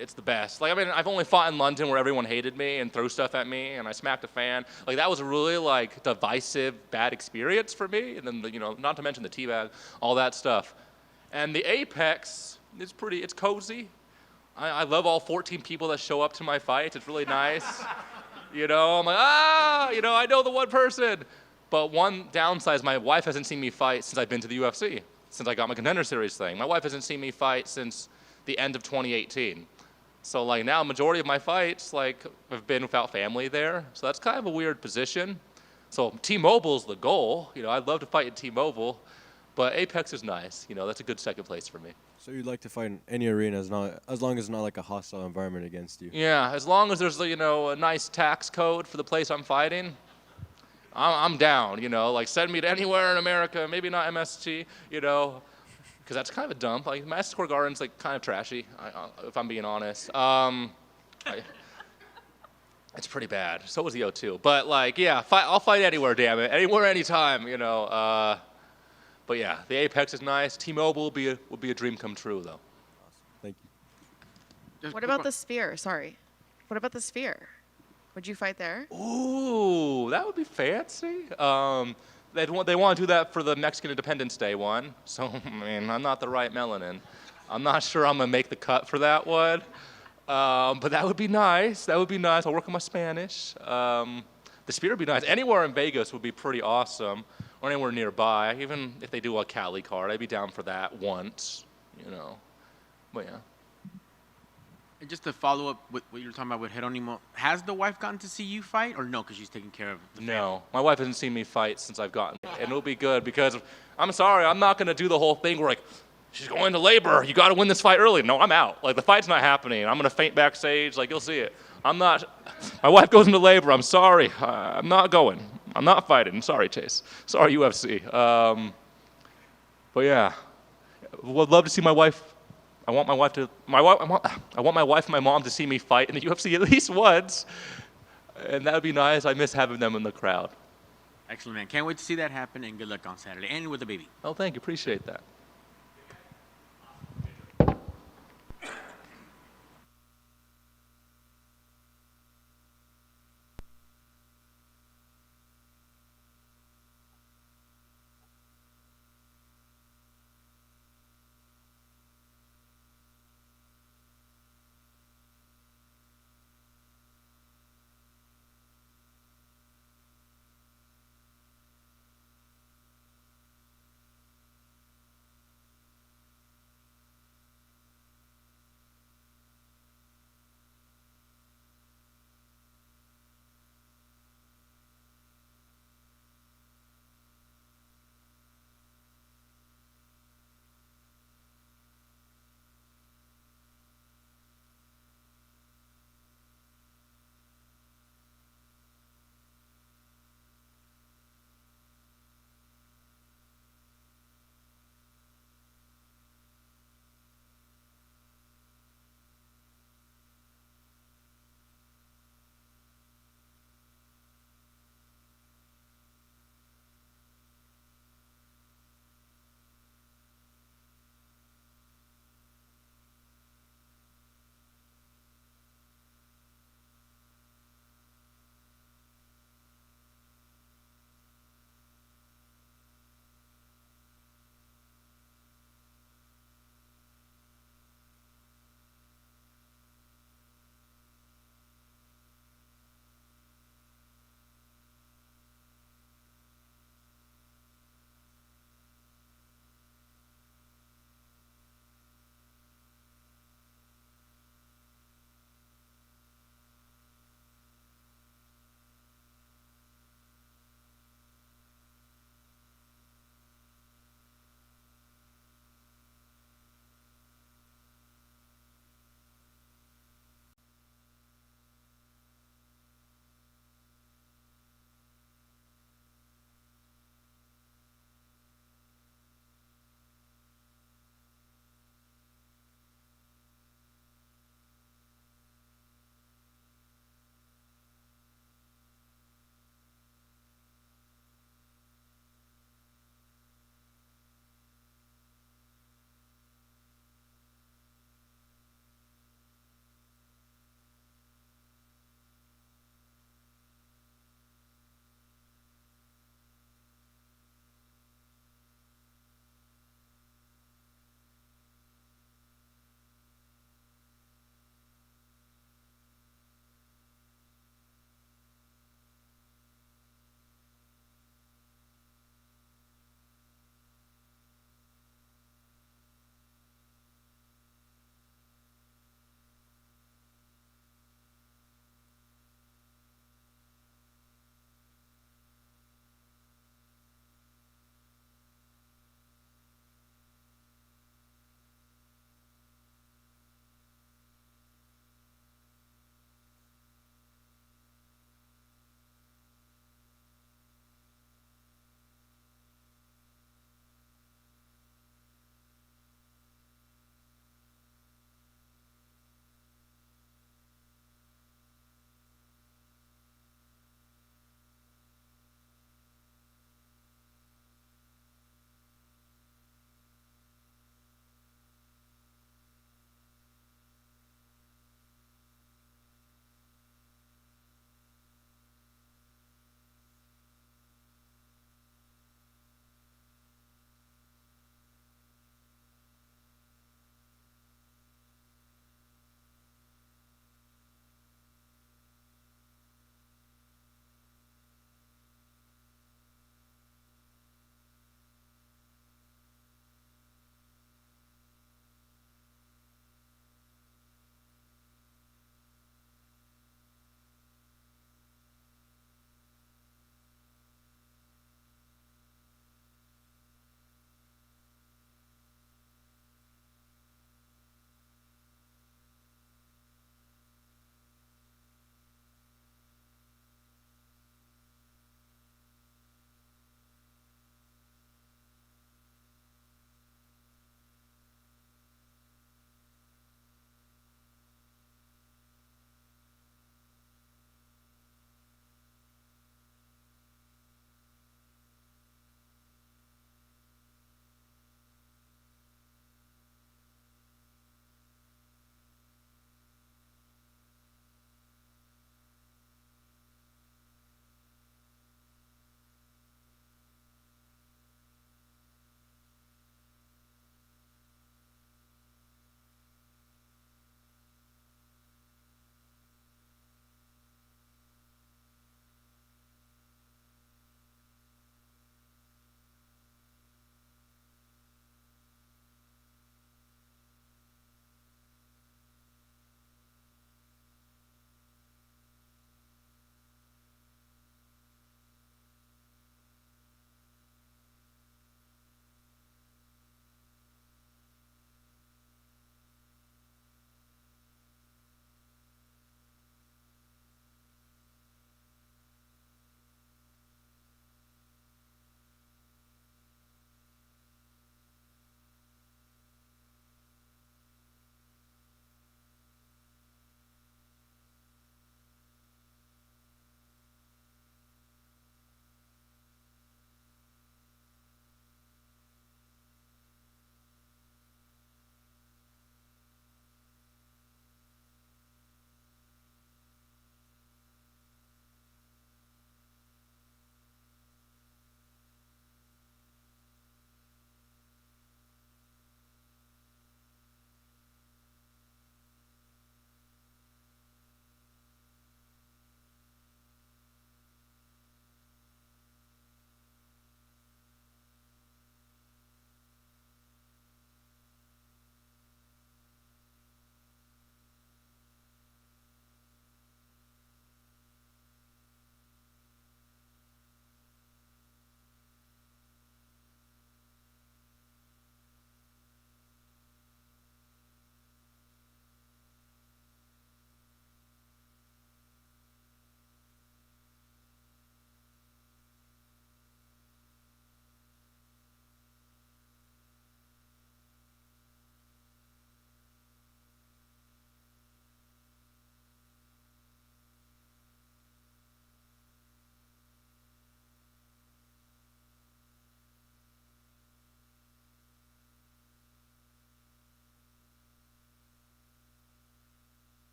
It's the best. Like, I mean, I've only fought in London where everyone hated me and threw stuff at me, and I smacked a fan. Like, that was a really, like, divisive, bad experience for me. And then, you know, not to mention the teabag, all that stuff. And the Apex is it's cozy. I love all 14 people that show up to my fights. It's really nice. You know, I'm like, you know, I know the one person. But one downside is my wife hasn't seen me fight since I've been to the UFC, since I got my Contender Series thing. My wife hasn't seen me fight since the end of 2018. So like now, majority of my fights like have been without family there. So that's kind of a weird position. So T-Mobile's the goal. You know, I'd love to fight in T-Mobile, but Apex is nice. You know, that's a good second place for me. So you'd like to fight in any arena as long as it's not like a hostile environment against you? Yeah, as long as there's, you know, a nice tax code for the place I'm fighting, I'm down. You know, like send me to anywhere in America, maybe not MSG, you know. Because that's kind of a dump. Like Madison Square Garden's like kind of trashy, if I'm being honest. It's pretty bad. So was the O2. But like, yeah, I'll fight anywhere, damn it, anywhere, anytime, you know. But yeah, the Apex is nice. T-Mobile would be a dream come true, though. Thank you. What about the Sphere? Sorry. What about the Sphere? Would you fight there? Ooh, that would be fancy. They want to do that for the Mexican Independence Day one. So, I mean, I'm not the right melanin. I'm not sure I'm going to make the cut for that one. But that would be nice. That would be nice. I'll work on my Spanish. The Sphere would be nice. Anywhere in Vegas would be pretty awesome, or anywhere nearby. Even if they do a Cali card, I'd be down for that once, you know. But, yeah. And just to follow up with what you were talking about with Jeronimo, has the wife gotten to see you fight, or no, because she's taking care of the family? No, my wife hasn't seen me fight since I've gotten it. And it'll be good because, I'm sorry, I'm not going to do the whole thing where, like, she's going to labor. You got to win this fight early. No, I'm out. Like, the fight's not happening. I'm going to faint backstage. Like, you'll see it. My wife goes into labor. I'm sorry. I'm not going. I'm not fighting. I'm sorry, Chase. Sorry, UFC. But, yeah, would love to see my wife. I want my wife and my mom to see me fight in the UFC at least once, and that would be nice. I miss having them in the crowd. Excellent, man. Can't wait to see that happen, and good luck on Saturday, and with the baby. Oh, thank you. Appreciate that.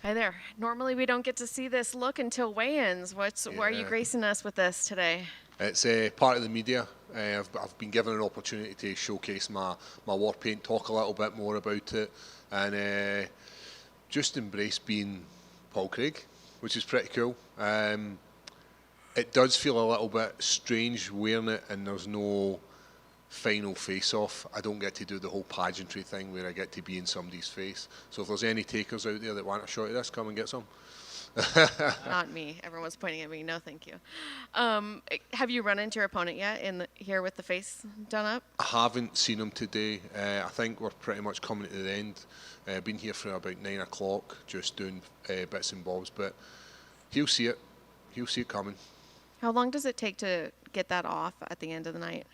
Hi there. Normally we don't get to see this look until weigh-ins. Why are you gracing us with this today? It's part of the media. I've been given an opportunity to showcase my war paint, talk a little bit more about it, and just embrace being Paul Craig, which is pretty cool. It does feel a little bit strange wearing it, and there's no final face-off. I don't get to do the whole pageantry thing where I get to be in somebody's face. So if there's any takers out there that want a shot of this, come and get some. Not me. Everyone's pointing at me. No, thank you. Have you run into your opponent yet here with the face done up? I haven't seen him today. I think we're pretty much coming to the end. Been here for about 9 o'clock, just doing bits and bobs, but he'll see it. He'll see it coming. How long does it take to get that off at the end of the night?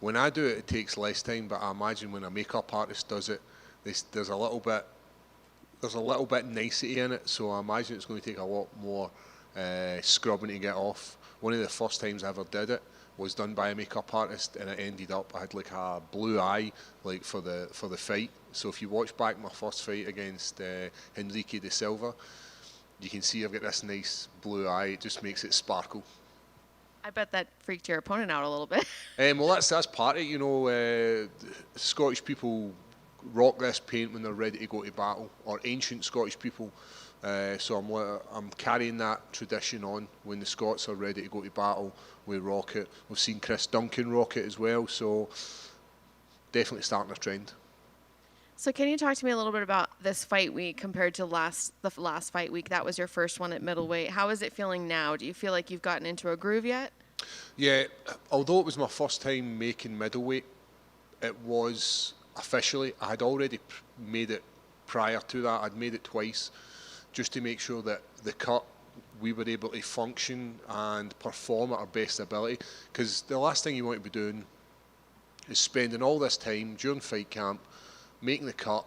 When I do it, it takes less time, but I imagine when a makeup artist does it, there's a little bit nicety in it, so I imagine it's going to take a lot more scrubbing to get off. One of the first times I ever did it was done by a makeup artist, and it ended up I had like a blue eye like for the fight. So if you watch back my first fight against Henrique de Silva, you can see I've got this nice blue eye. It just makes it sparkle. I bet that freaked your opponent out a little bit. Well, that's part of it, you know. Scottish people rock this paint when they're ready to go to battle, or ancient Scottish people. So I'm carrying that tradition on. When the Scots are ready to go to battle, we rock it. We've seen Chris Duncan rock it as well, so definitely starting a trend. So can you talk to me a little bit about this fight week compared to the last fight week? That was your first one at middleweight. How is it feeling now? Do you feel like you've gotten into a groove yet? Yeah, although it was my first time making middleweight, it was officially. I had already made it prior to that. I'd made it twice just to make sure that the cut, we were able to function and perform at our best ability. Because the last thing you want to be doing is spending all this time during fight camp making the cut,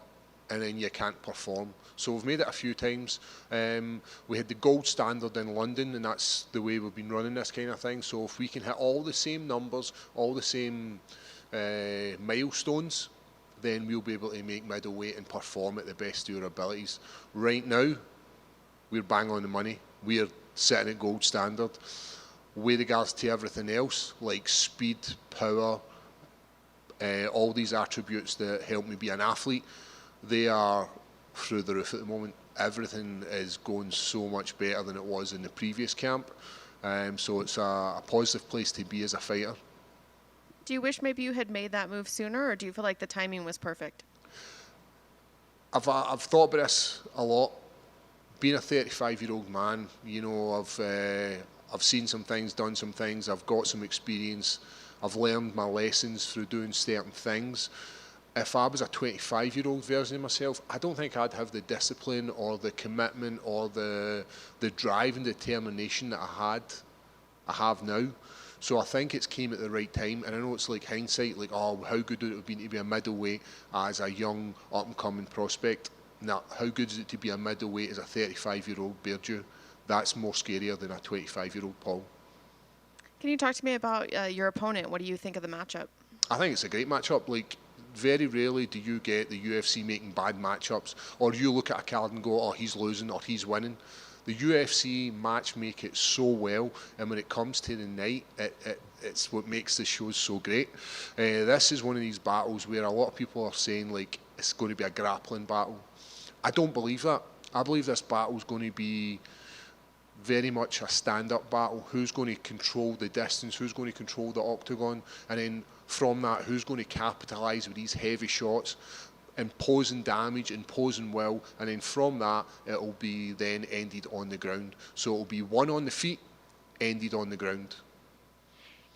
and then you can't perform. So we've made it a few times. We had the gold standard in London, and that's the way we've been running this kind of thing. So if we can hit all the same numbers, all the same milestones, then we'll be able to make middleweight and perform at the best of our abilities. Right now, we're bang on the money. We're sitting at gold standard. With regards to everything else, like speed, power, all these attributes that help me be an athlete, they are through the roof at the moment. Everything is going so much better than it was in the previous camp. So it's a positive place to be as a fighter. Do you wish maybe you had made that move sooner, or do you feel like the timing was perfect? I've thought about this a lot. Being a 35-year-old man, you know, I've seen some things, done some things, I've got some experience. I've learned my lessons through doing certain things. If I was a 25-year-old version of myself, I don't think I'd have the discipline or the commitment or the drive and determination that I have now. So I think it's came at the right time. And I know it's like hindsight, like, oh, how good would it have been to be a middleweight as a young up-and-coming prospect? Now, how good is it to be a middleweight as a 35-year-old Beardew? That's more scarier than a 25-year-old Paul. Can you talk to me about your opponent? What do you think of the matchup? I think it's a great matchup. Like, very rarely do you get the UFC making bad matchups, or you look at a card and go, oh, he's losing or he's winning. The UFC matchmake it so well, and when it comes to the night, it's what makes the shows so great. This is one of these battles where a lot of people are saying, like, it's going to be a grappling battle. I don't believe that. I believe this battle is going to be very much a stand-up battle. Who's going to control the distance, who's going to control the octagon, and then from that, who's going to capitalise with these heavy shots, imposing damage, imposing will, and then from that, it'll be then ended on the ground. So it'll be one on the feet, ended on the ground.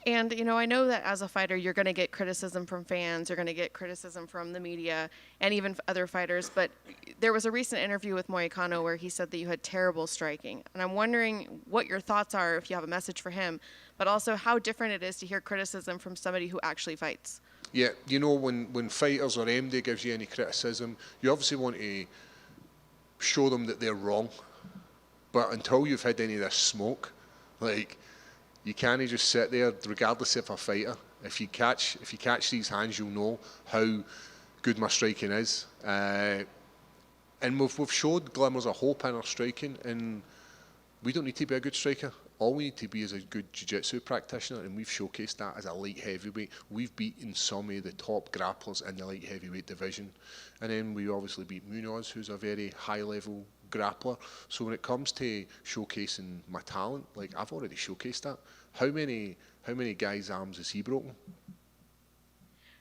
And, you know, I know that as a fighter, you're going to get criticism from fans, you're going to get criticism from the media, and even other fighters. But there was a recent interview with Moicano where he said that you had terrible striking. And I'm wondering what your thoughts are, if you have a message for him, but also how different it is to hear criticism from somebody who actually fights. Yeah, you know, when fighters or MD gives you any criticism, you obviously want to show them that they're wrong. But until you've had any of this smoke, like, you can't just sit there, regardless of a fighter. If you catch, these hands, you'll know how good my striking is. When it comes to the night, it's going to be a grappling battle. I don't believe that. I believe this battle is going to be very rarely do you get the UFC making bad matchups, or you look at a card and go, oh, he's losing or he's winning. The UFC matchmake it so well, and then from that, it'll be then ended on the ground. So it'll be one on the feet, ended on the ground. And, you know, I know that as a fighter, you're going to get criticism from fans, you're going to get criticism from the media, and even other fighters. But there was a recent interview with Moicano where he said that you had terrible striking. And I'm wondering what your thoughts are, if you have a message for him, but also how different it is to hear criticism from somebody who actually fights. Yeah, And we've showed glimmers of hope in our striking, and we don't need to be a good striker. All we need to be is a good jiu-jitsu practitioner, and we've showcased that as a light heavyweight. We've beaten some of the top grapplers in the light heavyweight division, and then we obviously beat Munoz, who's a very high-level grappler. So when it comes to showcasing my talent, like, I've already showcased that. How many guys' arms has he broken?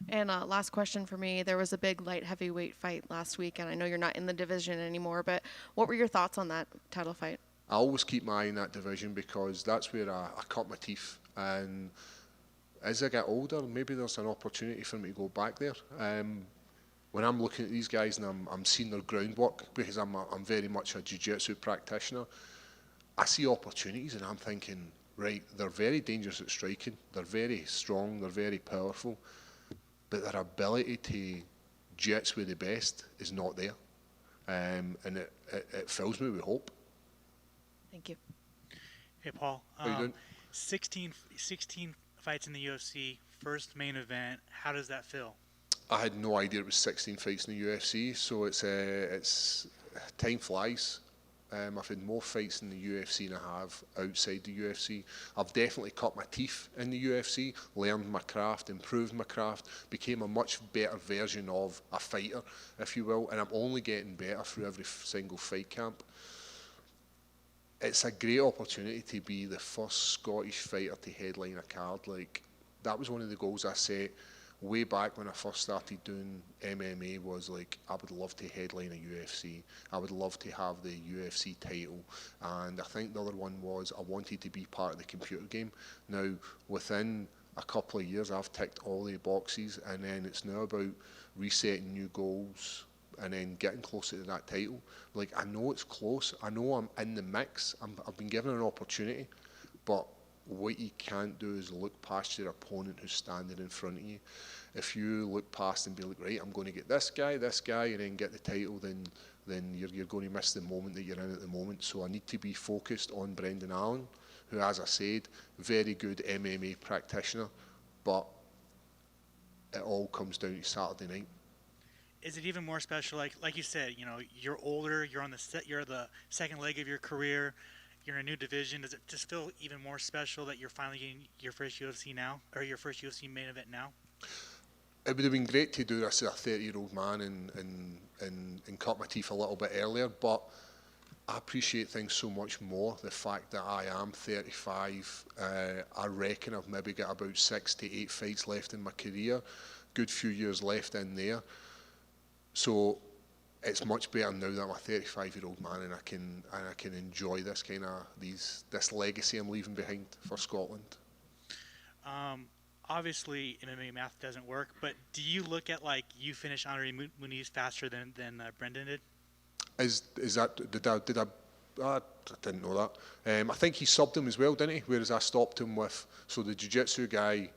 And last question for me. There was a big light heavyweight fight last week, and I know you're not in the division anymore, but what were your thoughts on that title fight? I always keep my eye in that division because that's where I cut my teeth. And as I get older, maybe there's an opportunity for me to go back there. When I'm looking at these guys and I'm seeing their groundwork, because I'm very much a jiu-jitsu practitioner, I see opportunities and I'm thinking, right, they're very dangerous at striking, they're very strong, they're very powerful, but their ability to jits with the best is not there. And it fills me with hope. Thank you. Hey, Paul. How you doing? 16 fights in the UFC, first main event. How does that feel? I had no idea it was 16 fights in the UFC, so it's time flies. I've had more fights in the UFC than I have outside the UFC. I've definitely cut my teeth in the UFC, learned my craft, improved my craft, became a much better version of a fighter, if you will, and I'm only getting better through every single fight camp. It's a great opportunity to be the first Scottish fighter to headline a card. Like, that was one of the goals I set way back when I first started doing MMA, was like, I would love to headline a UFC. I would love to have the UFC title. And I think the other one was I wanted to be part of the computer game. Now, within a couple of years, I've ticked all the boxes, and then it's now about resetting new goals and then getting closer to that title. Like, I know it's close. I know I'm in the mix. I've been given an opportunity, but what you can't do is look past your opponent who's standing in front of you. If you look past and be like, right, I'm going to get this guy, and then get the title, then you're going to miss the moment that you're in at the moment. So I need to be focused on Brendan Allen, who, as I said, very good MMA practitioner, but it all comes down to Saturday night. Is it even more special? Like you said, you know, you're older. You're the second leg of your career. You're in a new division. Does it just feel even more special that you're finally getting your first UFC now, or your first UFC main event now? It would have been great to do this as a 30-year-old man and cut my teeth a little bit earlier, but I appreciate things so much more. The fact that I am 35, I reckon I've maybe got about 6 to 8 fights left in my career, good few years left in there. So it's much better now that I'm a 35-year-old man and I can enjoy this this legacy I'm leaving behind for Scotland. Obviously, MMA math doesn't work, but do you look at, like, you finish Andre Muniz faster than Brendan did? Did I didn't know that. I think he subbed him as well, didn't he? Whereas I stopped him with, so the jiu-jitsu guy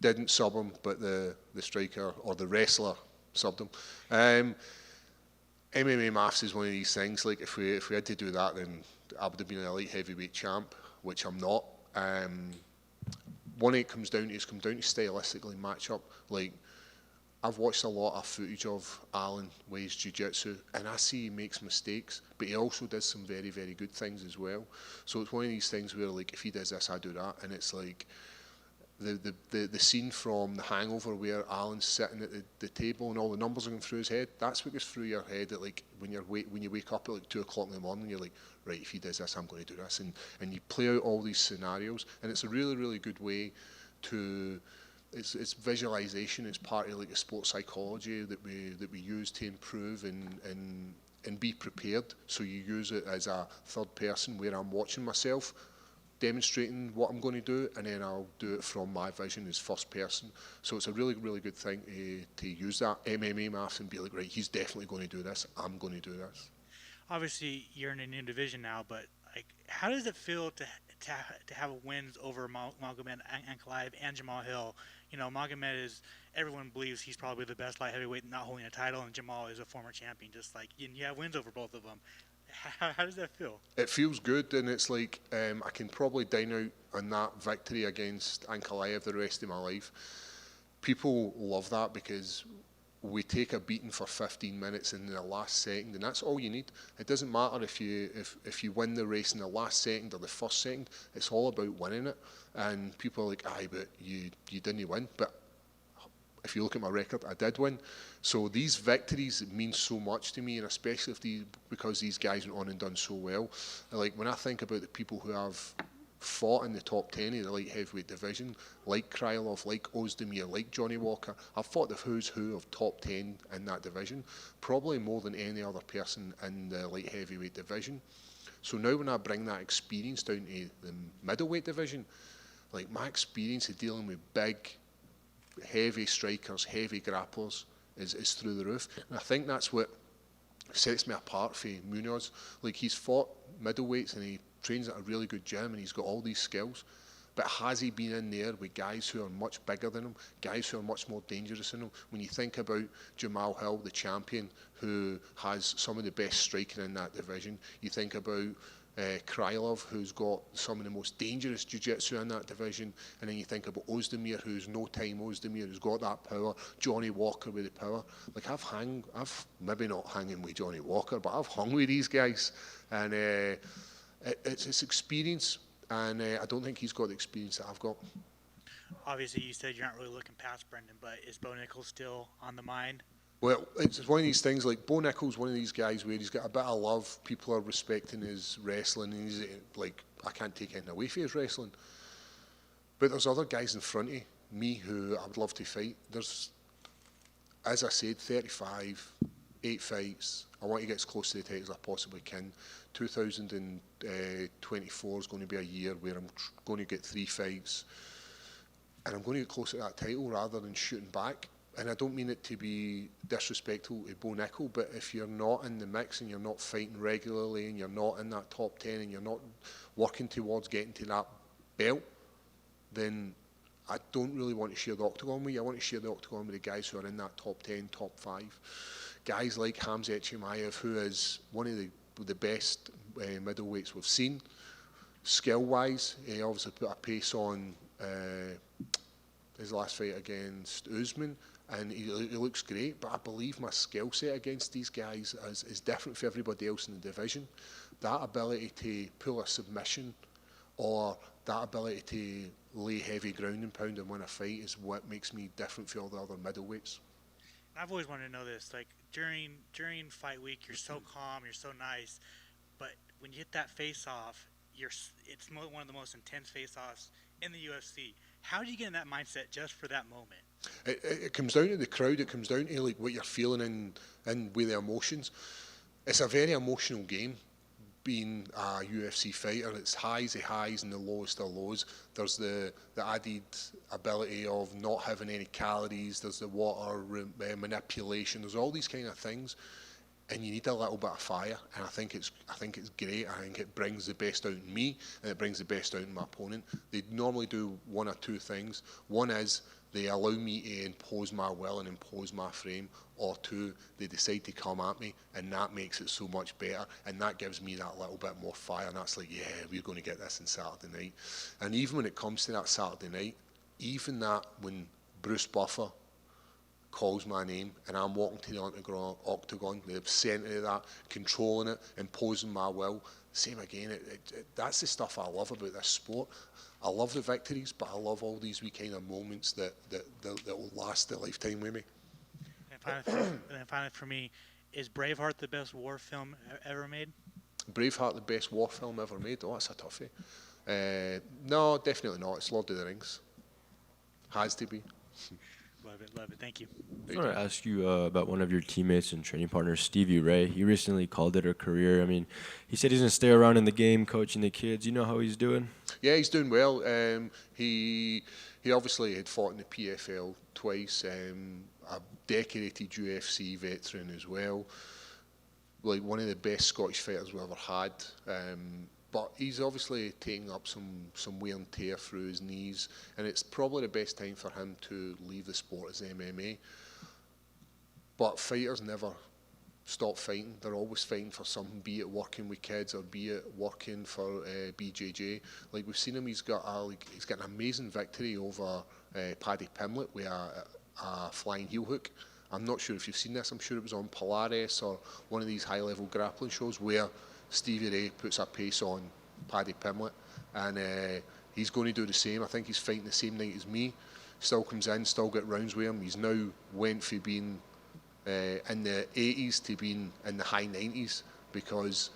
didn't sub him, but the striker or the wrestler subbed him. MMA maths is one of these things. Like, if we had to do that, then I would have been an elite heavyweight champ, which I'm not. One, it comes down to stylistically match up. Like, I've watched a lot of footage of Alan Way's jiu-jitsu, and I see he makes mistakes, but he also does some very, very good things as well. So it's one of these things where, like, if he does this, I do that, and it's like the scene from The Hangover where Alan's sitting at the table and all the numbers are going through his head. That's what goes through your head at, like, when you wake up at like 2 o'clock in the morning. You're like, right, if he does this, I'm going to do this, and you play out all these scenarios, and it's a really, really good way to. It's visualization. It's part of, like, a sports psychology that we use to improve and be prepared. So you use it as a third person where I'm watching myself demonstrating what I'm going to do, and then I'll do it from my vision as first person. So it's a really, really good thing to use that MMA math and be like, right, he's definitely going to do this, I'm going to do this. Obviously, you're in a new division now, but, like, how does it feel to have wins over Magomed Ankalaev and Jamal Hill? You know, Magomed everyone believes he's probably the best light heavyweight not holding a title, and Jamal is a former champion. Just like, you have wins over both of them. How does that feel? It feels good, and it's like I can probably dine out on that victory against Ankalaev the rest of my life. People love that because we take a beating for 15 minutes in the last second, and that's all you need. It doesn't matter if you win the race in the last second or the first second. It's all about winning it. And people are like, aye, but you didn't win. But if you look at my record, I did win. So these victories mean so much to me, and especially because these guys went on and done so well. Like, when I think about the people who have fought in the top 10 of the light heavyweight division, like Krylov, like Ozdemir, like Johnny Walker, I've fought the who's who of top 10 in that division, probably more than any other person in the light heavyweight division. So now when I bring that experience down to the middleweight division, like, my experience of dealing with big, heavy strikers, heavy grapplers is through the roof. And I think that's what sets me apart from Munoz. Like, he's fought middleweights and he trains at a really good gym and he's got all these skills, but has he been in there with guys who are much bigger than him, guys who are much more dangerous than him? When you think about Jamal Hill, the champion, who has some of the best striking in that division, you think about Krylov, who's got some of the most dangerous jiu-jitsu in that division, and then you think about Ozdemir, who's no time Ozdemir, who's got that power, Johnny Walker with the power. Like, I've maybe not hanging with Johnny Walker, but I've hung with these guys, and it's experience, and I don't think he's got the experience that I've got. Obviously, you said you're not really looking past Brendan, but is Bo Nickal still on the mind? Well, it's one of these things, like, Bo Nickal's one of these guys where he's got a bit of love, people are respecting his wrestling, and he's like, I can't take anything away from his wrestling. But there's other guys in front of me who I would love to fight. There's, as I said, 35, 8 fights. I want to get as close to the title as I possibly can. 2024 is going to be a year where I'm going to get 3 fights, and I'm going to get close to that title rather than shooting back. And I don't mean it to be disrespectful to Bo Nickal, but if you're not in the mix and you're not fighting regularly and you're not in that top 10 and you're not working towards getting to that belt, then I don't really want to share the octagon with you. I want to share the octagon with the guys who are in that top 10, top 5. Guys like Hamzat Chimaev, who is one of the best middleweights we've seen. Skill-wise, he obviously put a pace on his last fight against Usman, and he looks great, but I believe my skill set against these guys is different for everybody else in the division. That ability to pull a submission or that ability to lay heavy ground and pound and win a fight is what makes me different from all the other middleweights. I've always wanted to know this, like, during fight week, you're so calm, you're so nice, but when you hit that face-off, it's one of the most intense face-offs in the UFC. How do you get in that mindset just for that moment? It comes down to the crowd. It comes down to, like, what you're feeling and with the emotions. It's a very emotional game, being a UFC fighter. It's highs of highs and the lowest of lows. There's the added ability of not having any calories. There's the water manipulation. There's all these kind of things, and you need a little bit of fire. And I think it's great. I think it brings the best out in me, and it brings the best out in my opponent. They normally do one or two things. One is they allow me to impose my will and impose my frame, or two, they decide to come at me, and that makes it so much better, and that gives me that little bit more fire, and that's like, yeah, we're going to get this on Saturday night. And even when it comes to that Saturday night, even that when Bruce Buffer calls my name and I'm walking to the octagon, the centre of that, controlling it, imposing my will, same again, that's the stuff I love about this sport. I love the victories, but I love all these wee kind of moments that will last a lifetime with me. And finally for me, is Braveheart the best war film ever made? Braveheart the best war film ever made? Oh, that's a toughie. No, definitely not. It's Lord of the Rings. Has to be. Love it. Thank you. I want to ask you about one of your teammates and training partner, Stevie Ray. He recently called it a career. I mean, he said he's going to stay around in the game, coaching the kids. You know how he's doing? Yeah, he's doing well. He obviously had fought in the PFL twice, a decorated UFC veteran as well. Like, one of the best Scottish fighters we ever had. But he's obviously taking up some wear and tear through his knees, and it's probably the best time for him to leave the sport as MMA. But fighters never stop fighting. They're always fighting for something, be it working with kids or be it working for BJJ. Like, we've seen him, he's got an amazing victory over Paddy Pimblett with a flying heel hook. I'm not sure if you've seen this. I'm sure it was on Polaris or one of these high-level grappling shows where Stevie Ray puts a pace on Paddy Pimblett, and he's going to do the same. I think he's fighting the same night as me. Still comes in, still get rounds with him. He's now went from being in the 80s to being in the high 90s, because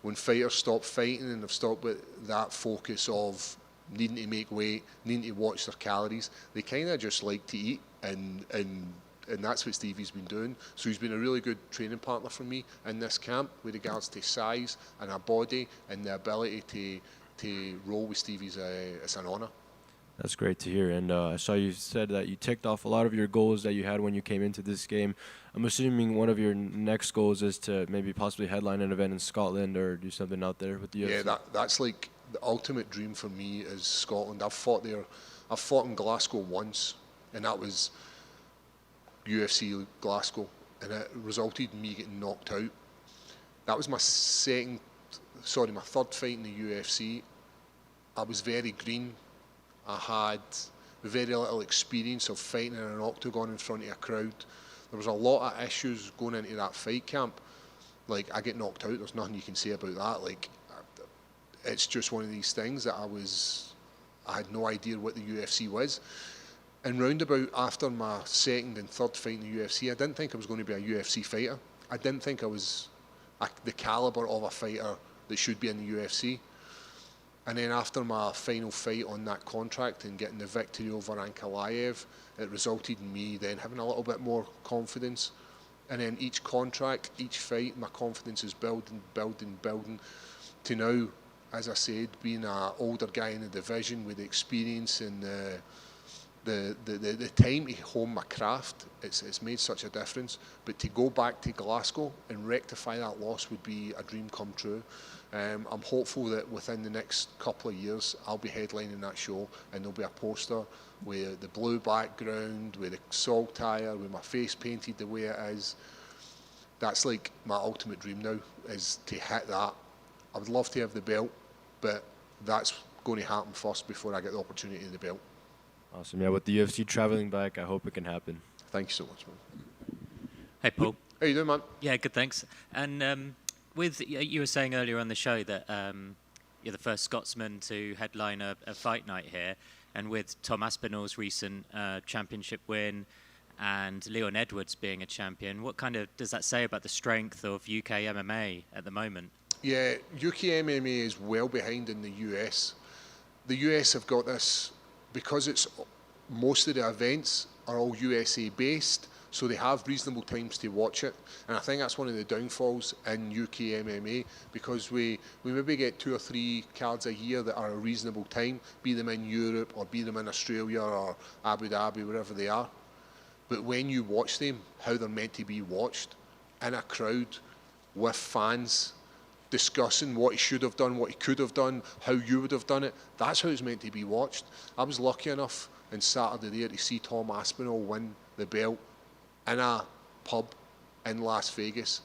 when fighters stop fighting and have stopped with that focus of needing to make weight, needing to watch their calories, they kind of just like to eat, and that's what Stevie's been doing. So he's been a really good training partner for me in this camp with regards to size and our body and the ability to roll with Stevie's. It's an honour. That's great to hear. And I saw you said that you ticked off a lot of your goals that you had when you came into this game. I'm assuming one of your next goals is to maybe possibly headline an event in Scotland or do something out there with the UFC. Yeah, that's like the ultimate dream for me is Scotland. I've fought there. I've fought in Glasgow once, and that was UFC Glasgow, and it resulted in me getting knocked out. That was my third fight in the UFC. I was very green. I had very little experience of fighting in an octagon in front of a crowd. There was a lot of issues going into that fight camp. Like, I get knocked out, there's nothing you can say about that. Like, it's just one of these things that I had no idea what the UFC was. And roundabout after my second and third fight in the UFC, I didn't think I was going to be a UFC fighter. I didn't think I was the caliber of a fighter that should be in the UFC. And then after my final fight on that contract and getting the victory over Ankalaev, it resulted in me then having a little bit more confidence. And then each contract, each fight, my confidence is building to now, as I said, being an older guy in the division with the experience and the time to hone my craft. It's made such a difference. But to go back to Glasgow and rectify that loss would be a dream come true. I'm hopeful that within the next couple of years I'll be headlining that show, and there'll be a poster with the blue background, with the salt tire, with my face painted the way it is. That's like my ultimate dream now, is to hit that. I would love to have the belt, but that's going to happen first before I get the opportunity of the belt. Awesome. Yeah, with the UFC traveling back, I hope it can happen. Thank you so much, man. Hey, Paul. How you doing, man? Yeah, good, thanks. And you were saying earlier on the show that you're the first Scotsman to headline a fight night here, and with Tom Aspinall's recent championship win and Leon Edwards being a champion, what kind of does that say about the strength of UK MMA at the moment? Yeah, UK MMA is well behind in the US. The US have got this, because most of the events are all USA based, so they have reasonable times to watch it. And I think that's one of the downfalls in UK MMA, because we maybe get 2 or 3 cards a year that are a reasonable time, be them in Europe or be them in Australia or Abu Dhabi, wherever they are. But when you watch them, how they're meant to be watched, in a crowd with fans discussing what he should have done, what he could have done, how you would have done it, that's how it's meant to be watched. I was lucky enough on Saturday there to see Tom Aspinall win the belt in a pub in Las Vegas,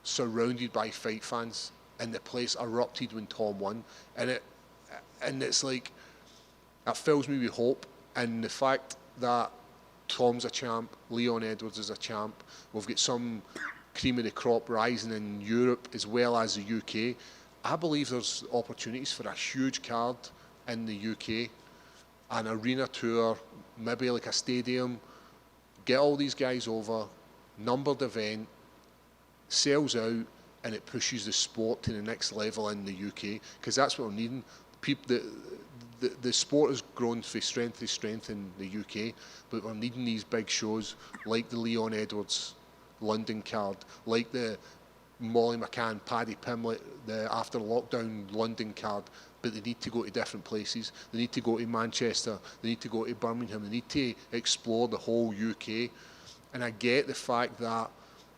surrounded by fight fans, and the place erupted when Tom won. And it's like, it fills me with hope. And the fact that Tom's a champ, Leon Edwards is a champ, we've got some cream of the crop rising in Europe as well as the UK. I believe there's opportunities for a huge card in the UK, an arena tour, maybe like a stadium, get all these guys over, numbered event, sells out, and it pushes the sport to the next level in the UK, because that's what we're needing. The sport has grown from strength to strength in the UK, but we're needing these big shows like the Leon Edwards London card, like the Molly McCann, Paddy Pimblett, the after lockdown London card. But they need to go to different places. They need to go to Manchester. They need to go to Birmingham. They need to explore the whole UK. And I get the fact that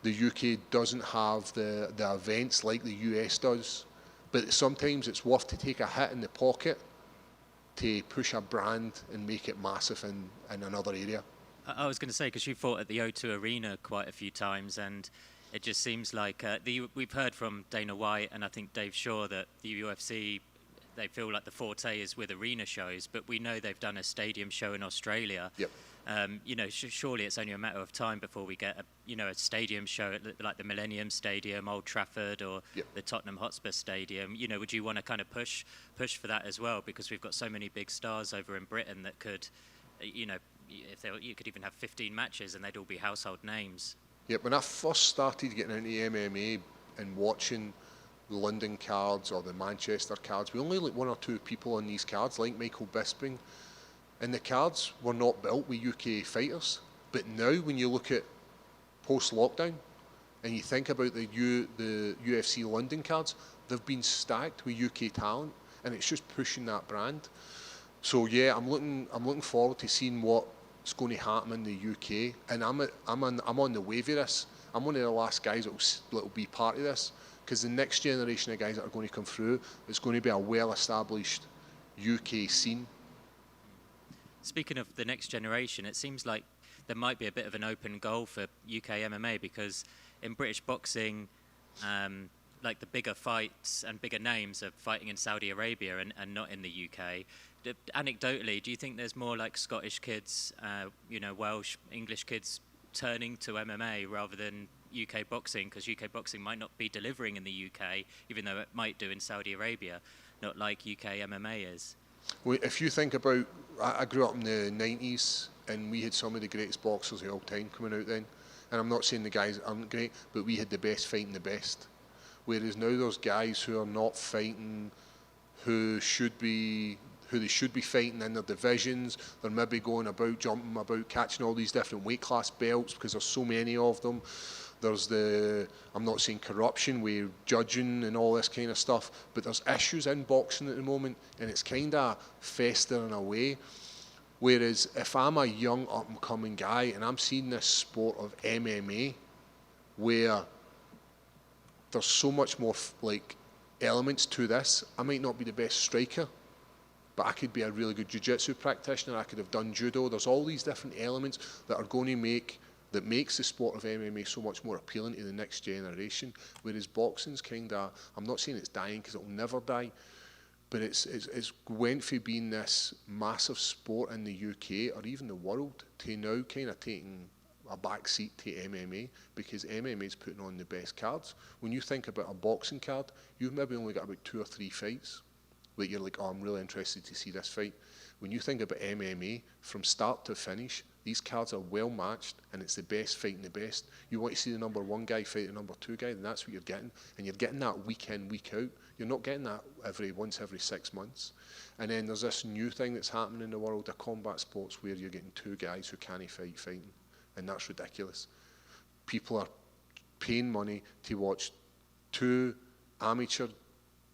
the UK doesn't have the events like the US does, but sometimes it's worth to take a hit in the pocket to push a brand and make it massive in another area. I was going to say, because you fought at the O2 Arena quite a few times, and it just seems like we've heard from Dana White and I think Dave Shaw that the UFC, they feel like the forte is with arena shows, but we know they've done a stadium show in Australia. Yep. Surely it's only a matter of time before we get a stadium show like the Millennium Stadium, Old Trafford, or the Tottenham Hotspur Stadium. Would you want to kind of push for that as well? Because we've got so many big stars over in Britain that could, you could even have 15 matches and they'd all be household names. Yeah, when I first started getting into MMA and watching the London cards or the Manchester cards, we only like 1 or 2 people on these cards, like Michael Bisping, and the cards were not built with UK fighters. But now, when you look at post-lockdown and you think about the UFC London cards, they've been stacked with UK talent, and it's just pushing that brand. So yeah, I'm looking forward to seeing what's going to happen in the UK, and I'm on the wave of this. I'm one of the last guys that'll be part of this, because the next generation of guys that are going to come through is going to be a well-established UK scene. Speaking of the next generation, it seems like there might be a bit of an open goal for UK MMA, because in British boxing, like the bigger fights and bigger names are fighting in Saudi Arabia and not in the UK. Anecdotally, do you think there's more like Scottish kids, Welsh, English kids turning to MMA rather than UK boxing, because UK boxing might not be delivering in the UK, even though it might do in Saudi Arabia, not like UK MMA is? Well, if you think about, I grew up in the 90s, and we had some of the greatest boxers of all time coming out then. And I'm not saying the guys aren't great, but we had the best fighting the best. Whereas now there's guys who are not fighting who they should be fighting in their divisions. They're maybe going about, jumping about, catching all these different weight class belts because there's so many of them. There's I'm not saying corruption with judging and all this kind of stuff, but there's issues in boxing at the moment, and it's kind of festering away. Whereas if I'm a young up-and-coming guy and I'm seeing this sport of MMA, where there's so much more elements to this, I might not be the best striker, but I could be a really good jiu-jitsu practitioner. I could have done judo. There's all these different elements that are going to makes the sport of MMA so much more appealing to the next generation. Whereas boxing's kind of, I'm not saying it's dying because it'll never die, but it's went from being this massive sport in the UK or even the world to now kind of taking a back seat to MMA, because MMA is putting on the best cards. When you think about a boxing card, you've maybe only got about 2 or 3 fights that you're like, oh, I'm really interested to see this fight. When you think about MMA, from start to finish, these cards are well matched, and it's the best fighting the best. You want to see the number 1 guy fight the number 2 guy, then that's what you're getting. And you're getting that week in, week out. You're not getting that once every 6 months. And then there's this new thing that's happening in the world of combat sports where you're getting 2 guys who can't fighting. And that's ridiculous. People are paying money to watch 2 amateur,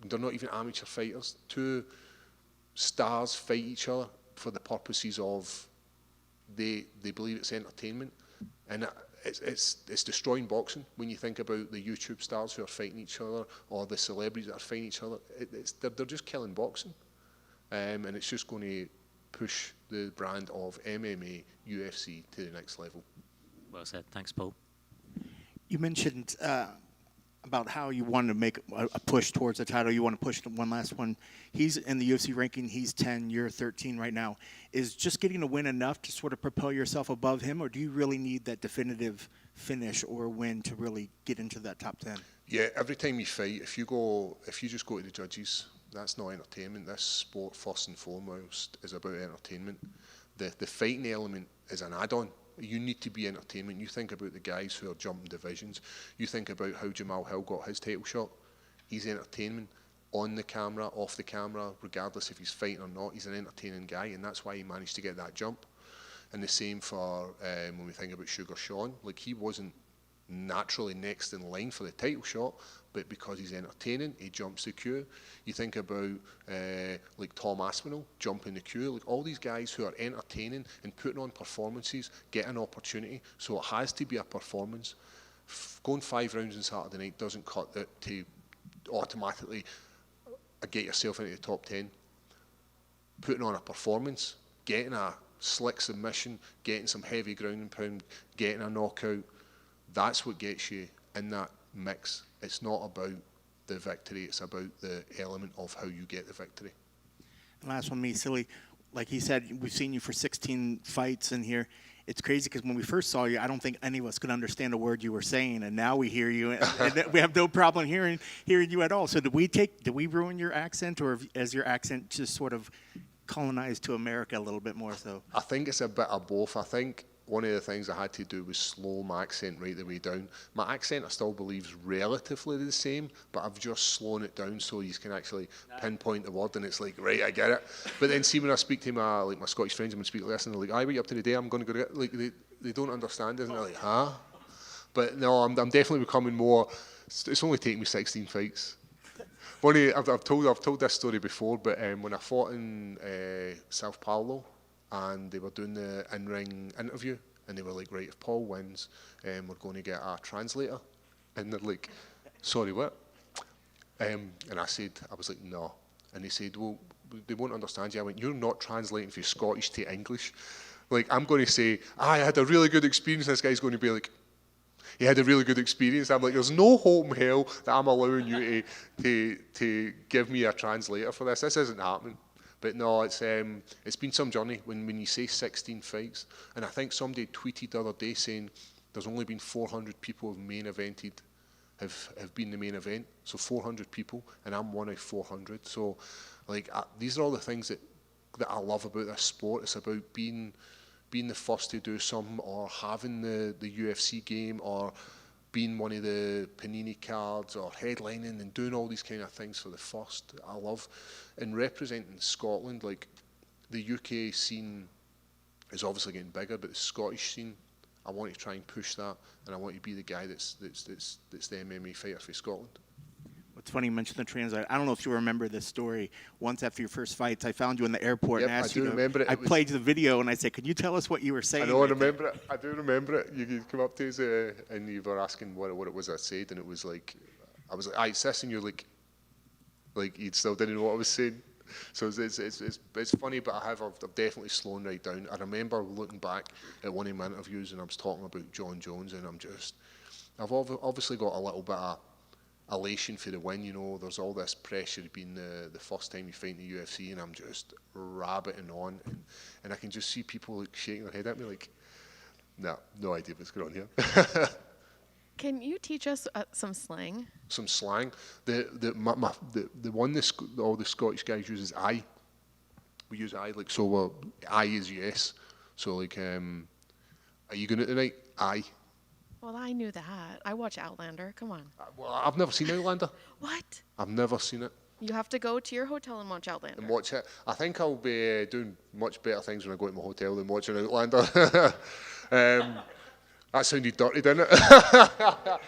they're not even amateur fighters, 2 stars fight each other for the purposes of they believe it's entertainment, and it's destroying boxing. When you think about the YouTube stars who are fighting each other or the celebrities that are fighting each other, they're just killing boxing, and it's just going to push the brand of MMA, UFC to the next level. Well said. Thanks, Paul. You mentioned about how you wanted to make a push towards the title. You want to push one last one. He's in the UFC ranking. He's 10. You're 13 right now. Is just getting a win enough to sort of propel yourself above him, or do you really need that definitive finish or win to really get into that top 10? Yeah, every time you fight, if you just go to the judges, that's not entertainment. This sport, first and foremost, is about entertainment. The fighting element is an add-on. You need to be entertainment. You think about the guys who are jumping divisions. You think about how Jamal Hill got his title shot. He's entertainment on the camera, off the camera, regardless if he's fighting or not. He's an entertaining guy, and that's why he managed to get that jump. And the same for when we think about Sugar Sean. Like, he wasn't naturally next in line for the title shot, but because he's entertaining, he jumps the queue. You think about like Tom Aspinall jumping the queue. Like, all these guys who are entertaining and putting on performances get an opportunity. So it has to be a performance. Going 5 rounds on Saturday night doesn't cut it to automatically get yourself into the top 10. Putting on a performance, getting a slick submission, getting some heavy ground and pound, getting a knockout, that's what gets you in that mix. It's not about the victory, it's about the element of how you get the victory. And last one, me, Silly. like he said, we've seen you for 16 fights in here. It's crazy because when we first saw you, I don't think any of us could understand a word you were saying, and now we hear you, and we have no problem hearing you at all. So did we ruin your accent, or has your accent just sort of colonized to America a little bit more so? I think it's a bit of both. I think one of the things I had to do was slow my accent right the way down. My accent I still believe is relatively the same, but I've just slowed it down so you can actually pinpoint the word, and it's like, right, I get it. But then see, when I speak to my Scottish friends, I'm going to speak less, and they're like, aye, what you up to today? I'm going to go to, like, they don't understand it, and they're like, huh? But no, I'm definitely becoming more, it's only taken me 16 fights. I've told this story before, but when I fought in Sao Paulo, and they were doing the in-ring interview, and they were like, right, if Paul wins, we're going to get a translator. And they're like, sorry, what? And I was like, no. And they said, well, they won't understand you. I went, you're not translating from Scottish to English. Like, I'm going to say, I had a really good experience. This guy's going to be like, he had a really good experience. I'm like, there's no hope in hell that I'm allowing you to give me a translator for this. This isn't happening. But no, it's been some journey when you say 16 fights. And I think somebody tweeted the other day saying there's only been 400 people who've main evented, have been the main event. So 400 people, and I'm one of 400. So like these are all the things that I love about this sport. It's about being the first to do something, or having the UFC game, or being one of the Panini cards, or headlining and doing all these kind of things for the first. I love, and representing Scotland, like the UK scene is obviously getting bigger, but the Scottish scene, I want to try and push that, and I want to be the guy that's the MMA fighter for Scotland. It's funny you mentioned the translator. I don't know if you remember this story. Once after your first fights, I found you in the airport and asked you. Remember it. I played the video and I said, "Can you tell us what you were saying?" I know, I remember it. I do remember it. You come up to us and you were asking what it was I said, and it was like, I was like, "Aye, it's this," and you're like you still didn't know what I was saying. So it's funny, but I've definitely slowed right down. I remember looking back at one of my interviews, and I was talking about John Jones, and I've obviously got a little bit of elation for the win, you know. There's all this pressure being the first time you fight in the UFC, and I'm just rabbiting on, and I can just see people like shaking their head at me like, no idea what's going on here. Can you teach us some slang? Some slang. The one all the Scottish guys use is aye. We use aye, like, so aye is yes. So like, are you going out tonight? Aye. Well, I knew that. I watch Outlander. Come on. Well, I've never seen Outlander. What? I've never seen it. You have to go to your hotel and watch Outlander. And watch it. I think I'll be doing much better things when I go to my hotel than watching Outlander. That sounded dirty, didn't it?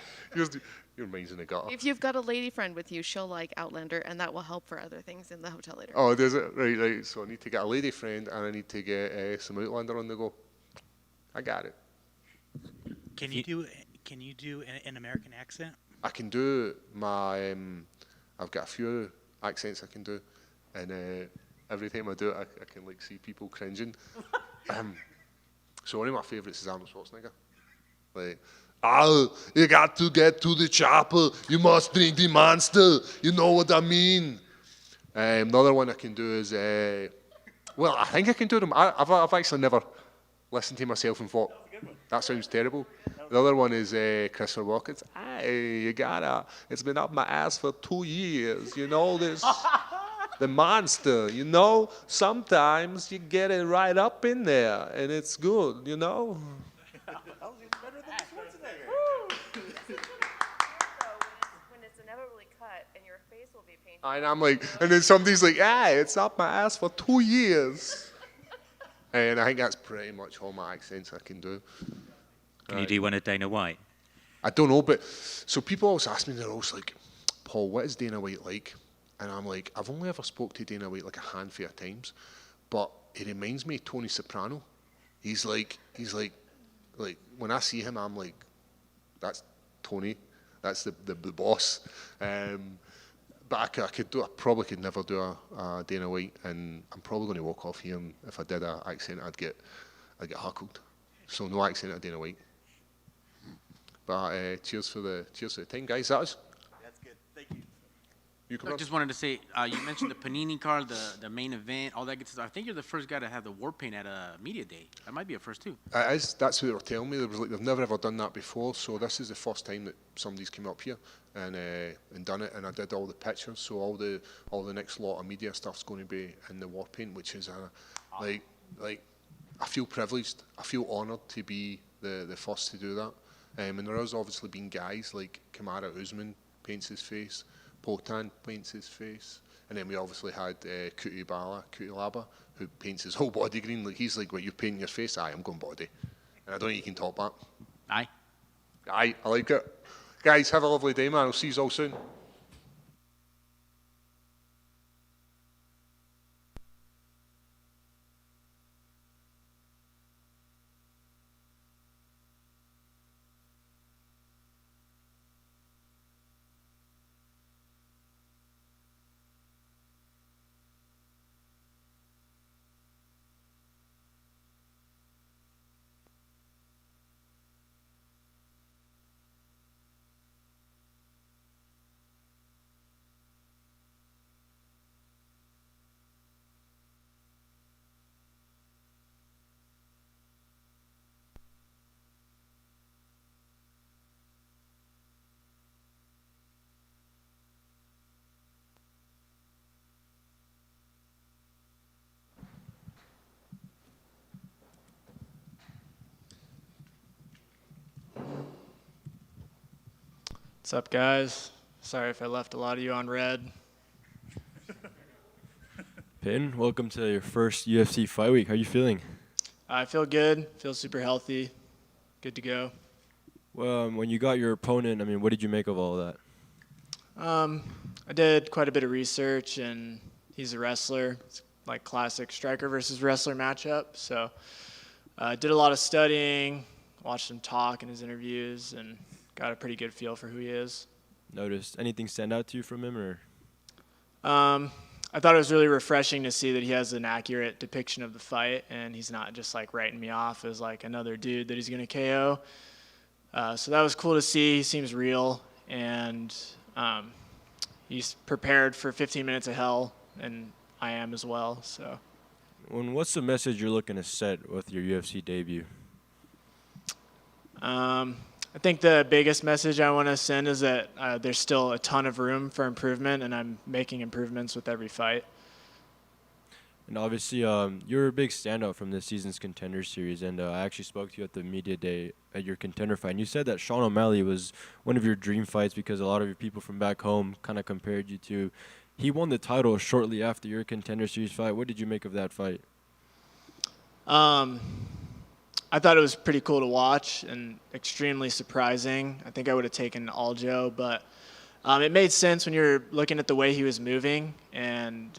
Your mind's in the gutter. If you've got a lady friend with you, she'll like Outlander, and that will help for other things in the hotel later. Oh, does it? Right. So I need to get a lady friend, and I need to get some Outlander on the go. I got it. Can you do an American accent? I can do my. I've got a few accents I can do, and every time I do it, I can like see people cringing. So one of my favourites is Arnold Schwarzenegger. Like, you got to get to the chopper. You must drink the monster. You know what I mean. Another one I can do is, well, I think I can do them. I've actually never listened to myself and thought, that sounds terrible. The other one is Christopher Walken's. Hey, you gotta, it's been up my ass for 2 years. You know this, the monster, you know. Sometimes you get it right up in there, and it's good, you know. When it's inevitably cut and your face will be painted. And I'm like, and then somebody's like, hey, it's up my ass for 2 years. And I think that's pretty much all my accents I can do. Can you do one of Dana White? I don't know, but so people always ask me, they're always like, Paul, what is Dana White like? And I'm like, I've only ever spoke to Dana White like a handful of times, but he reminds me of Tony Soprano. He's like when I see him, I'm like, that's Tony, that's the boss. But I probably could never do a Dana White, and I'm probably going to walk off here, and if I did an accent, I'd get heckled. So no accent of Dana White. But cheers for the time, guys. That was. That's good. Thank you. You I just wanted to say, you mentioned the Panini card, the main event, all that good stuff. I think you're the first guy to have the war paint at a media day. That might be a first too. It is. That's what they were telling me. They was like, they've never ever done that before. So this is the first time that somebody's come up here and done it. And I did all the pictures. So all the next lot of media stuff's going to be in the war paint, which is like I feel privileged. I feel honoured to be the first to do that. And there has obviously been guys like Kamara Usman paints his face. Potan paints his face, and then we obviously had Kutilaba, who paints his whole body green. Like he's like, "What, you're painting your face?" Aye, I'm going body, and I don't think you can top that. Aye, I like it. Guys, have a lovely day, man. I'll see you all soon. What's up, guys? Sorry if I left a lot of you on red. Payton, welcome to your first UFC Fight Week. How are you feeling? I feel good. Feel super healthy. Good to go. Well, when you got your opponent, I mean, what did you make of all of that? I did quite a bit of research, and he's a wrestler. It's like classic striker versus wrestler matchup. So I did a lot of studying, watched him talk in his interviews, and got a pretty good feel for who he is. Noticed anything stand out to you from him, or? I thought it was really refreshing to see that he has an accurate depiction of the fight, and he's not just like writing me off as like another dude that he's going to KO. So that was cool to see. He seems real, and he's prepared for 15 minutes of hell, and I am as well. So, What's the message you're looking to set with your UFC debut? I think the biggest message I want to send is that there's still a ton of room for improvement, and I'm making improvements with every fight. And obviously, you're a big standout from this season's Contender Series, and I actually spoke to you at the media day at your Contender fight, and you said that Sean O'Malley was one of your dream fights because a lot of your people from back home kind of compared you to. He won the title shortly after your Contender Series fight. What did you make of that fight? I thought it was pretty cool to watch and extremely surprising. I think I would have taken Aljo, but it made sense when you're looking at the way he was moving, and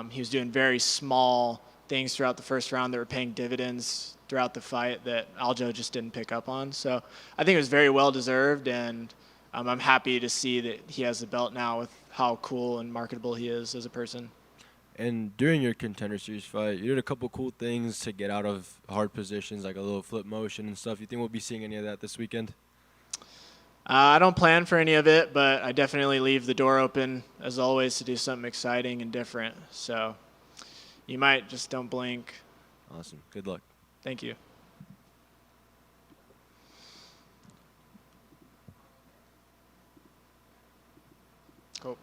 he was doing very small things throughout the first round that were paying dividends throughout the fight that Aljo just didn't pick up on. So I think it was very well deserved, and I'm happy to see that he has the belt now with how cool and marketable he is as a person. And during your Contender Series fight, you did a couple cool things to get out of hard positions, like a little flip motion and stuff. You think we'll be seeing any of that this weekend? I don't plan for any of it, but I definitely leave the door open, as always, to do something exciting and different. So you might, just don't blink. Awesome. Good luck. Thank you. Cool.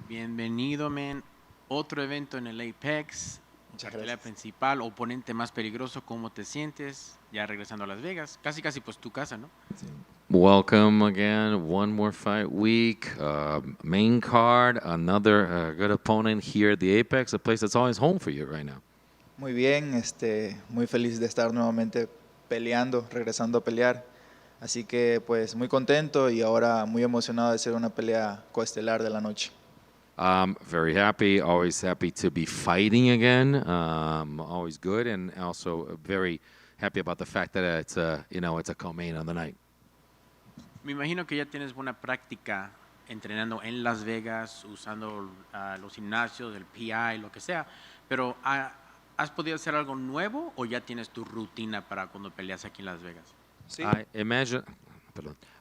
Bienvenido, man. Otro evento en el Apex. Muchas Cartelera gracias. principal, oponente más peligroso, ¿cómo te sientes? Ya regresando a Las Vegas. Casi, pues tu casa, ¿no? Welcome again. One more fight week. Main card. Another good opponent here at the Apex, a place that's always home for you right now. Muy bien, muy feliz de estar nuevamente peleando, regresando a pelear. Así que pues muy contento y ahora muy emocionado de ser una pelea coestelar de la noche. Very happy. Always happy to be fighting again. Always good, and also very happy about the fact that it's a co-main on the night. Me imagino que ya tienes buena práctica entrenando en Las Vegas, usando los gimnasios, el PI, lo que sea, pero ¿has podido hacer algo nuevo o ya tienes tu rutina para cuando peleas aquí en Las Vegas? Sí.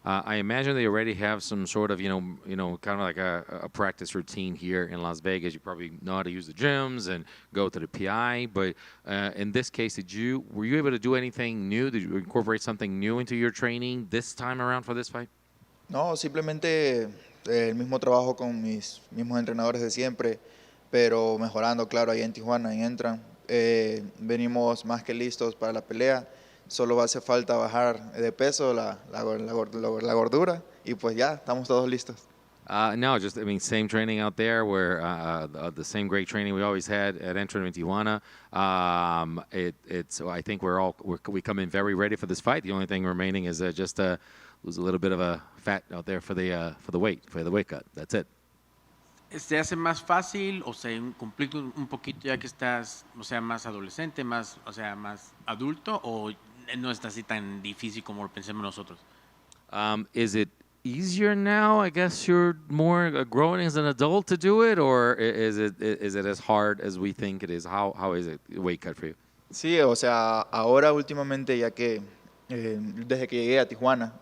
I imagine they already have some sort of, kind of like a practice routine here in Las Vegas. You probably know how to use the gyms and go to the PI. But in this case, were you able to do anything new? Did you incorporate something new into your training this time around for this fight? No, simplemente el mismo trabajo con mis mismos entrenadores de siempre, pero mejorando, claro, ahí en Tijuana, en Entran. Venimos más que listos para la pelea. Solo hace falta bajar de peso la gordura y pues ya, estamos todos listos. No, same training out there where the same great training we always had at Entran in Tijuana. I think we come in very ready for this fight. The only thing remaining is just lose a little bit of a fat out there for the weight cut. That's it. ¿Se hace más fácil o se complica un poquito ya que estás, más adolescente, más adulto, o no está así tan difícil como lo pensamos nosotros? Is it easier now? I guess you're more growing as an adult to do it, or is it as hard as we think it is? How is it weight cut for you? Sí, ahora últimamente, ya que desde que llegué a Tijuana,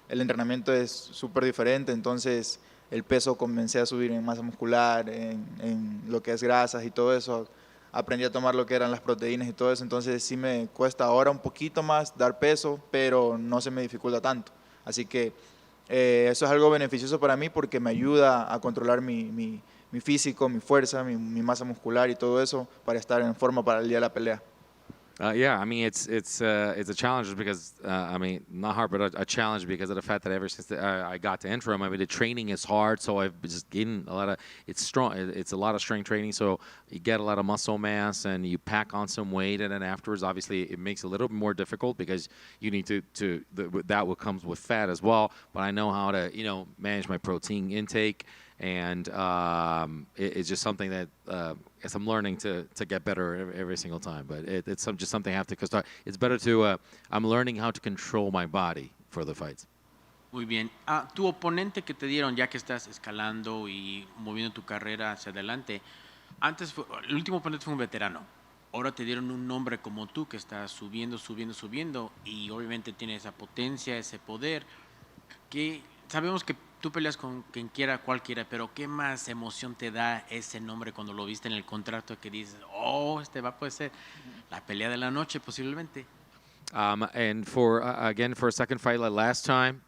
el entrenamiento es súper diferente, entonces el peso comencé a subir en masa muscular, en lo que es grasas y todo eso. Aprendí a tomar lo que eran las proteínas y todo eso, entonces sí me cuesta ahora un poquito más dar peso, pero no se me dificulta tanto. Así que eso es algo beneficioso para mí porque me ayuda a controlar mi físico, mi fuerza, mi masa muscular y todo eso para estar en forma para el día de la pelea. Yeah, it's a challenge because not hard, but a challenge because of the fact that ever since I got to Entram, the training is hard, so I've just gained a lot of. It's strong. It's a lot of strength training, so you get a lot of muscle mass and you pack on some weight, and then afterwards, obviously, it makes it a little bit more difficult because you need that will comes with fat as well. But I know how to manage my protein intake. And it's just something that as I'm learning to get better every single time. But it's just something I have to start. It's better to, I'm learning how to control my body for the fights. Muy bien. Tu oponente que te dieron, ya que estás escalando y moviendo tu carrera hacia adelante, el último oponente fue un veterano. Ahora te dieron un nombre como tú que está subiendo y obviamente tiene esa potencia, ese poder, que sabemos que tú peleas con quien quiera, cualquiera, pero ¿qué más emoción te da ese nombre cuando lo viste en el contrato que dices, puede ser la pelea de la noche posiblemente? And for a second fight like last time,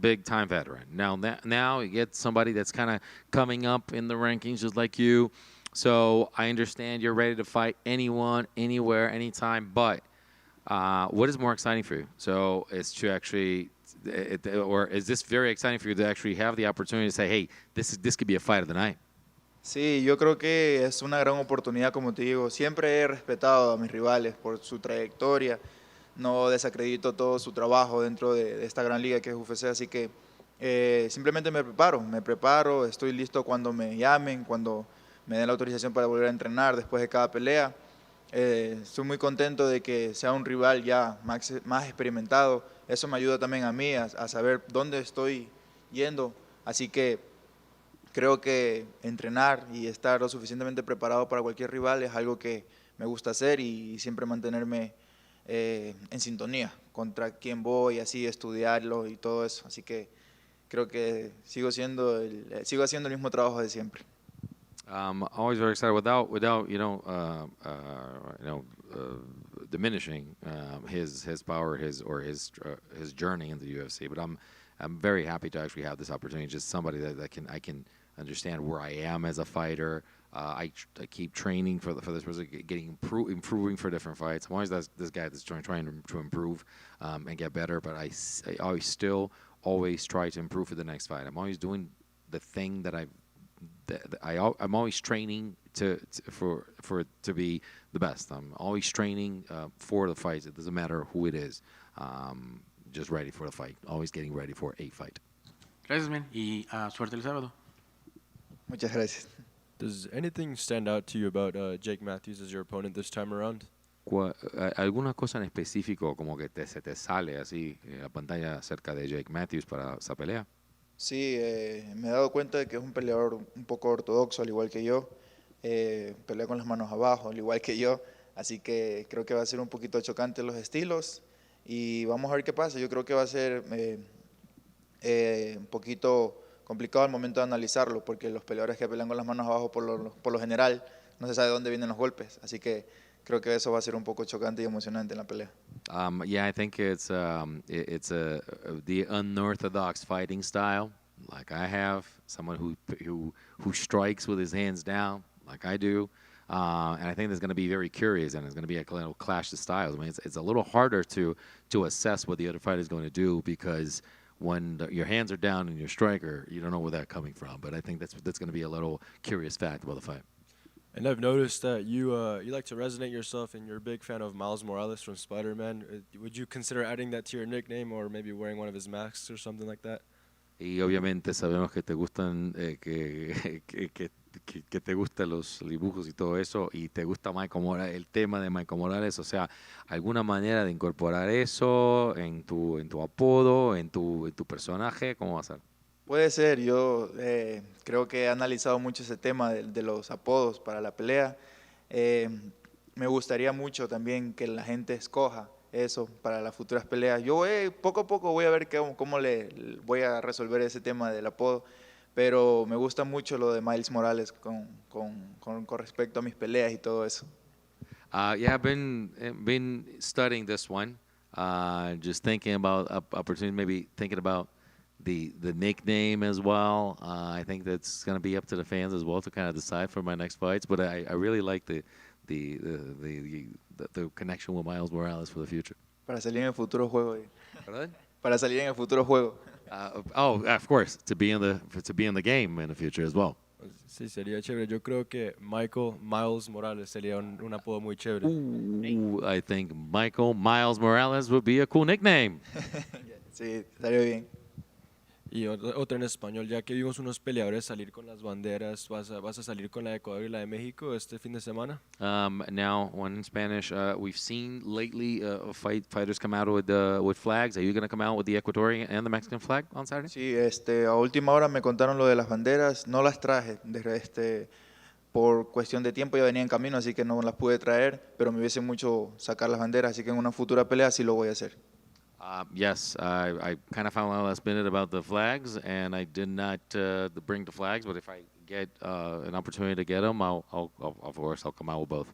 big time veteran. Now you get somebody that's kind of coming up in the rankings just like you. So I understand you're ready to fight anyone, anywhere, anytime. But what is more exciting for you? So it's to actually. Or is this very exciting for you to actually have the opportunity to say, hey, this could be a fight of the night? Sí, yo creo que es una gran oportunidad, como te digo. Siempre he respetado a mis rivales por su trayectoria. No desacredito todo su trabajo dentro de esta gran liga que es UFC, así que simplemente me preparo, estoy listo cuando me llamen, cuando me den la autorización para volver a entrenar después de cada pelea. Estoy muy contento de que sea un rival ya más experimentado. Eso me ayuda también a mí a saber dónde estoy yendo. Así que creo que entrenar y estar lo suficientemente preparado para cualquier rival es algo que me gusta hacer y siempre mantenerme en sintonía contra quién voy, así estudiarlo y todo eso. Así que creo que sigo haciendo el mismo trabajo de siempre. Always very excited without diminishing his power, his journey in the UFC. But I'm very happy to actually have this opportunity. Just somebody that understand where I am as a fighter. I keep training for this person, improving for different fights. I'm always this guy that's trying to improve and get better, but I always try to improve for the next fight. I'm always doing the thing that I'm always training to be the best. I'm always training for the fights. It doesn't matter who it is. Just ready for the fight. Always getting ready for a fight. Gracias, man. Y suerte el sábado. Muchas gracias. Does anything stand out to you about Jake Matthews as your opponent this time around? ¿Alguna cosa en específico como que se te sale así en la pantalla acerca de Jake Matthews para esa pelea? Sí, me he dado cuenta de que es un peleador un poco ortodoxo, al igual que yo. Pelea con las manos abajo, al igual que yo. Así que creo que va a ser un poquito chocante los estilos. Y vamos a ver qué pasa. Yo creo que va a ser un poquito complicado al momento de analizarlo, porque los peleadores que pelean con las manos abajo por lo general no se sabe de dónde vienen los golpes. Así que creo que eso va a ser un poco chocante y emocionante en la pelea. Yeah, I think it's the unorthodox fighting style, like I have, someone who strikes with his hands down, like I do, and I think it's going to be very curious, and it's going to be a little clash of styles. I mean, it's a little harder to assess what the other fighter is going to do, because when your hands are down and you're a striker, you don't know where that's coming from. But I think that's going to be a little curious fact about the fight. And I've noticed that you like to resonate yourself, and you're a big fan of Miles Morales from Spider-Man. Would you consider adding that to your nickname, or maybe wearing one of his masks or something like that? Y obviamente sabemos que te gustan que te gustan los dibujos y todo eso, y te gusta Michael Morales, el tema de Michael Morales. O sea, alguna manera de incorporar eso en tu apodo, en tu personaje, ¿cómo va a ser? Puede ser, yo creo que he analizado mucho ese tema de los apodos para la pelea. Me gustaría mucho también que la gente escoja eso para las futuras peleas. Yo poco a poco voy a ver cómo le voy a resolver ese tema del apodo, pero me gusta mucho lo de Miles Morales con respecto a mis peleas y todo eso. Yeah, I've been studying this one, just thinking about opportunity, maybe thinking about the nickname as well. I think that's going to be up to the fans as well to kind of decide for my next fights. But I really like the connection with Miles Morales for the future. Para salir en el futuro juego. ¿Perdón? Para salir en el futuro juego. Of course, to be in the game in the future as well. Sí, sería chévere. Yo creo que Miles Morales sería un apodo muy chévere. Ooh, I think Miles Morales would be a cool nickname. Sí, estaría bien. Y otra en español, ya que vimos unos peleadores salir con las banderas, ¿vas a salir con la de Ecuador y la de México este fin de semana? Now, one in Spanish, we've seen lately fighters come out with flags. Are you going to come out with the Ecuadorian and the Mexican flag on Saturday? Sí, a última hora me contaron lo de las banderas, no las traje, por cuestión de tiempo ya venía en camino, así que no las pude traer, pero me hubiese mucho sacar las banderas, así que en una futura pelea sí lo voy a hacer. Yes, I kind of found out last minute about the flags, and I did not bring the flags. But if I get an opportunity to get them, of course I'll come out with both.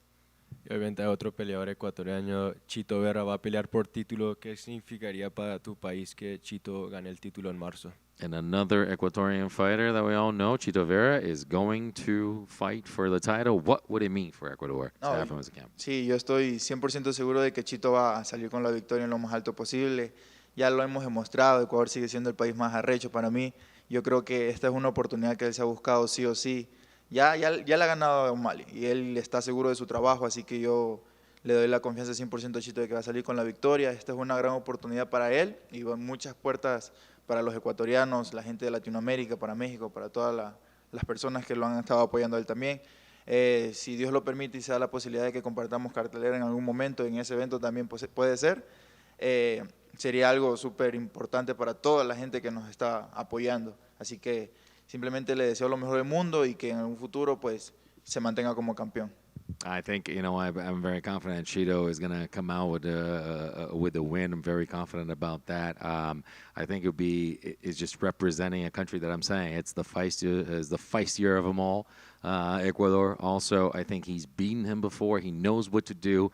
Y obviamente hay otro peleador ecuatoriano, Chito Vera, va a pelear por título. ¿Qué significaría para tu país que Chito gane el título en marzo? And another Ecuadorian fighter that we all know, Chito Vera, is going to fight for the title. What would it mean for Ecuador to have him as a camp? Sí, yo estoy 100% seguro de que Chito va a salir con la victoria en lo más alto posible. Ya lo hemos demostrado, Ecuador sigue siendo el país más arrecho para mí. Yo creo que esta es una oportunidad que él se ha buscado sí o sí. Ya le ha ganado a O'Malley y él está seguro de su trabajo, así que yo le doy la confianza 100% a Chito de que va a salir con la victoria. Esta es una gran oportunidad para él y muchas puertas para los ecuatorianos, la gente de Latinoamérica, para México, para todas las personas que lo han estado apoyando a él también. Si Dios lo permite y se da la posibilidad de que compartamos cartelera en algún momento en ese evento también puede ser, sería algo súper importante para toda la gente que nos está apoyando. Así que simplemente le deseo lo mejor del mundo y que en un futuro pues se mantenga como campeón. I think, I'm very confident Chito is going to come out with a win. I'm very confident about that. I think it's just representing a country that I'm saying it's the feistier of them all. Ecuador also, I think he's beaten him before. He knows what to do.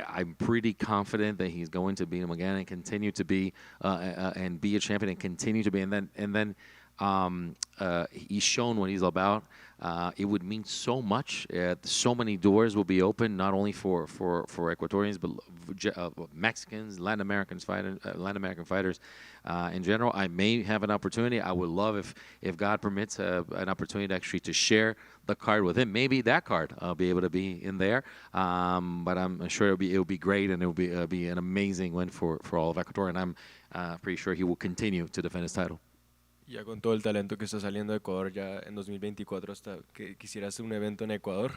I'm pretty confident that he's going to beat him again and continue to be and be a champion and continue to be. And then He's shown what he's about. It would mean so much. So many doors will be open, not only for Ecuadorians, but Mexicans, Latin American fighters in general. I may have an opportunity. I would love if God permits an opportunity actually to share the card with him. Maybe that card I'll be able to be in there. But I'm sure it'll be great, and it'll be an amazing win for all of Ecuador. And I'm pretty sure he will continue to defend his title. Ya con todo el talento que está saliendo de Ecuador, ya en 2024 hasta que quisiera hacer un evento en Ecuador.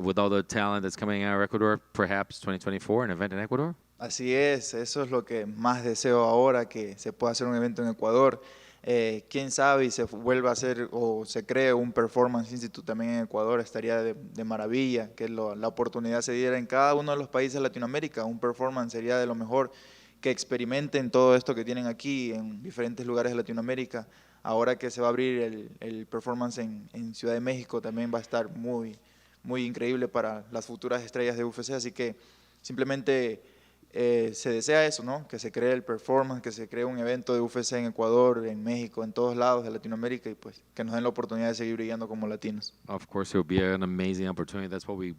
With all the talent that's coming out of Ecuador, perhaps 2024, an event in Ecuador? Así es, eso es lo que más deseo ahora, que se pueda hacer un evento en Ecuador. Quién sabe y se vuelva a hacer o se cree un Performance Institute también en Ecuador, estaría de maravilla, que la oportunidad se diera en cada uno de los países de Latinoamérica. Un Performance sería de lo mejor, que experimenten todo esto que tienen aquí en diferentes lugares de Latinoamérica. Ahora que se va a abrir el Performance en Ciudad de México, también va a estar muy, muy increíble para las futuras estrellas de UFC, así que simplemente se desea eso, ¿no? Que se cree el Performance, que se cree un evento de UFC en Ecuador, en México, en todos lados de Latinoamérica, y pues que nos den la oportunidad de seguir brillando como latinos. Of course, it will be an amazing opportunity. That's what we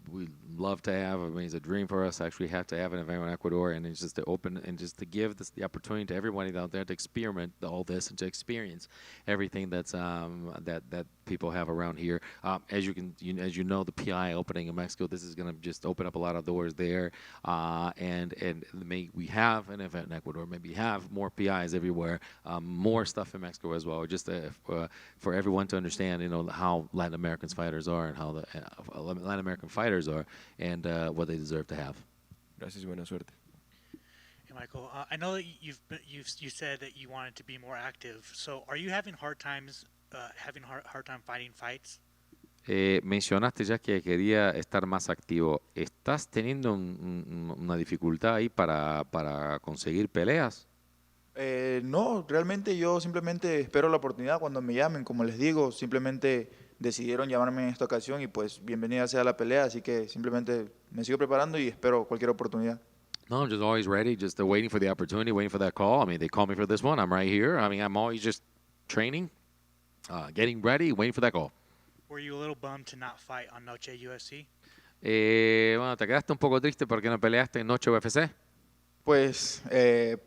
love to have. I mean, it's a dream for us to actually have to have an event in Ecuador, and it's just to open and just to give the opportunity to everybody out there to experiment all this and to experience everything that's that people have around here. As you know, the PI opening in Mexico, this is going to just open up a lot of doors there, and we have an event in Ecuador, maybe have more PIs everywhere, more stuff in Mexico as well, just for everyone to understand, how Latin American fighters are and how the Latin American fighters are and what they deserve to have. Gracias y buena suerte. Hey, Michael, I know that you said that you wanted to be more active. So, are you having hard time fighting fights? Mencionaste ya que quería estar más activo. ¿Estás teniendo una dificultad ahí para conseguir peleas? No, realmente yo simplemente espero la oportunidad cuando me llamen. Como les digo, simplemente decidieron llamarme en esta ocasión y pues bienvenida sea la pelea. Así que simplemente me sigo preparando y espero cualquier oportunidad. No, I'm just always ready, just waiting for the opportunity, waiting for that call. I mean, they called me for this one. I'm right here. I mean, I'm always just training, getting ready, waiting for that call. Were you a little bummed to not fight on Noche UFC? Bueno, ¿te quedaste un poco triste porque no peleaste en Noche UFC? Pues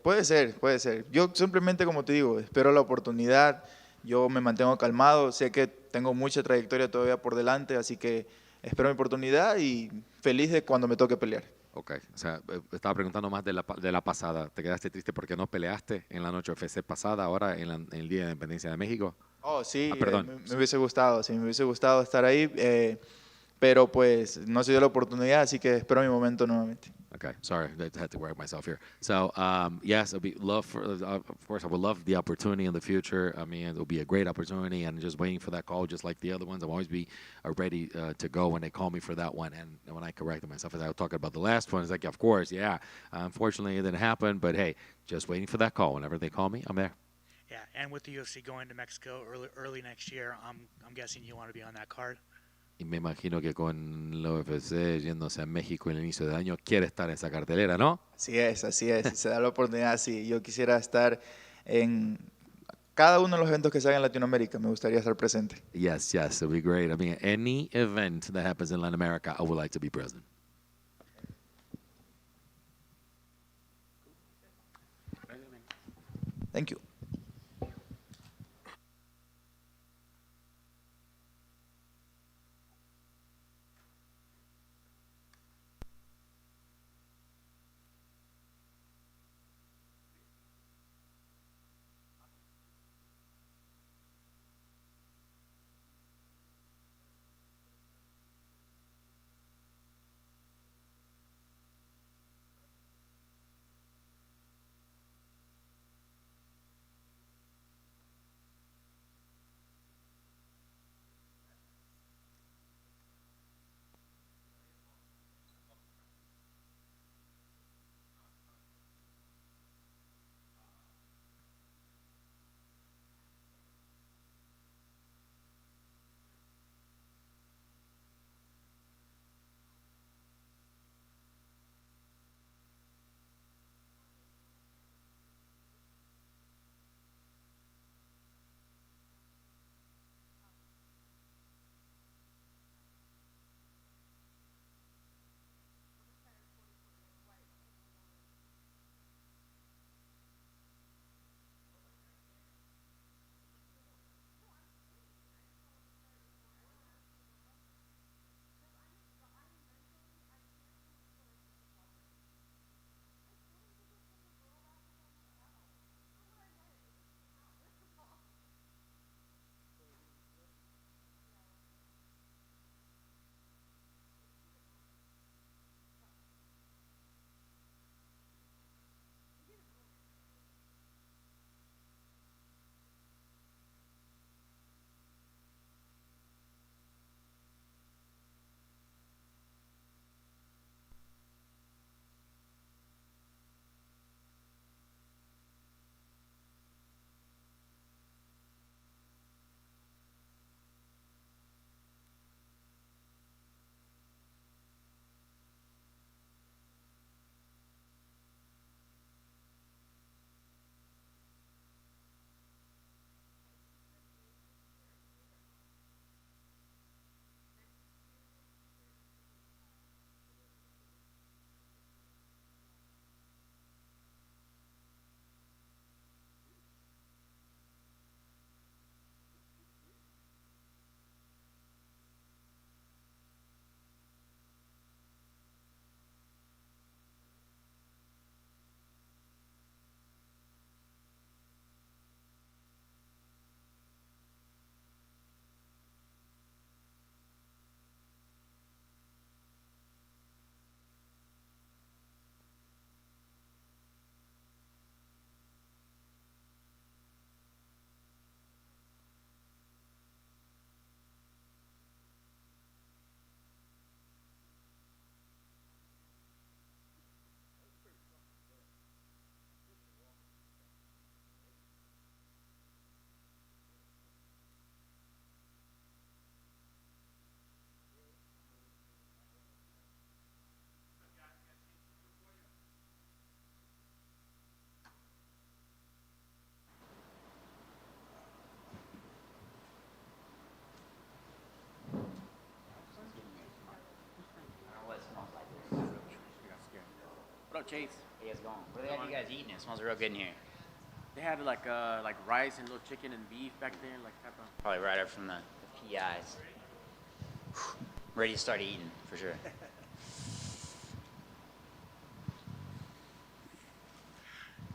puede ser. Yo simplemente, como te digo, espero la oportunidad. Yo me mantengo calmado. Sé que tengo mucha trayectoria todavía por delante, así que espero mi oportunidad y feliz de cuando me toque pelear. Ok, o sea, estaba preguntando más de la pasada. ¿Te quedaste triste porque no peleaste en la Noche UFC pasada, ahora en el Día de Independencia de México? Oh, sí, perdón. me hubiese gustado, sí, me hubiese gustado estar ahí, pero pues no se dio la oportunidad, así que espero mi momento nuevamente. Okay, sorry, I had to correct myself here. So, yes, of course, I would love the opportunity in the future. I mean, it'll be a great opportunity, and just waiting for that call, just like the other ones. I'll always be ready to go when they call me for that one. And when I corrected myself, as I was talking about the last one, it's like, of course, yeah. Unfortunately, it didn't happen, but hey, just waiting for that call. Whenever they call me, I'm there. Yeah, and with the UFC going to Mexico early next year, I'm guessing you want to be on that card. Y me imagino que con la UFC yéndose a México en el inicio del año, quiere estar en esa cartelera, ¿no? Así es. Si se da la oportunidad, sí. Yo quisiera estar en cada uno de los eventos que se hagan en Latinoamérica. Me gustaría estar presente. Yes, it'd be great. I mean, any event that happens in Latin America, I would like to be present. Thank you. Chase. Hey, how's it going? What do they have you guys eating? It smells real good in here. They had like rice and little chicken and beef back there, like type of. Probably right up from the PIs. Ready to start eating, for sure.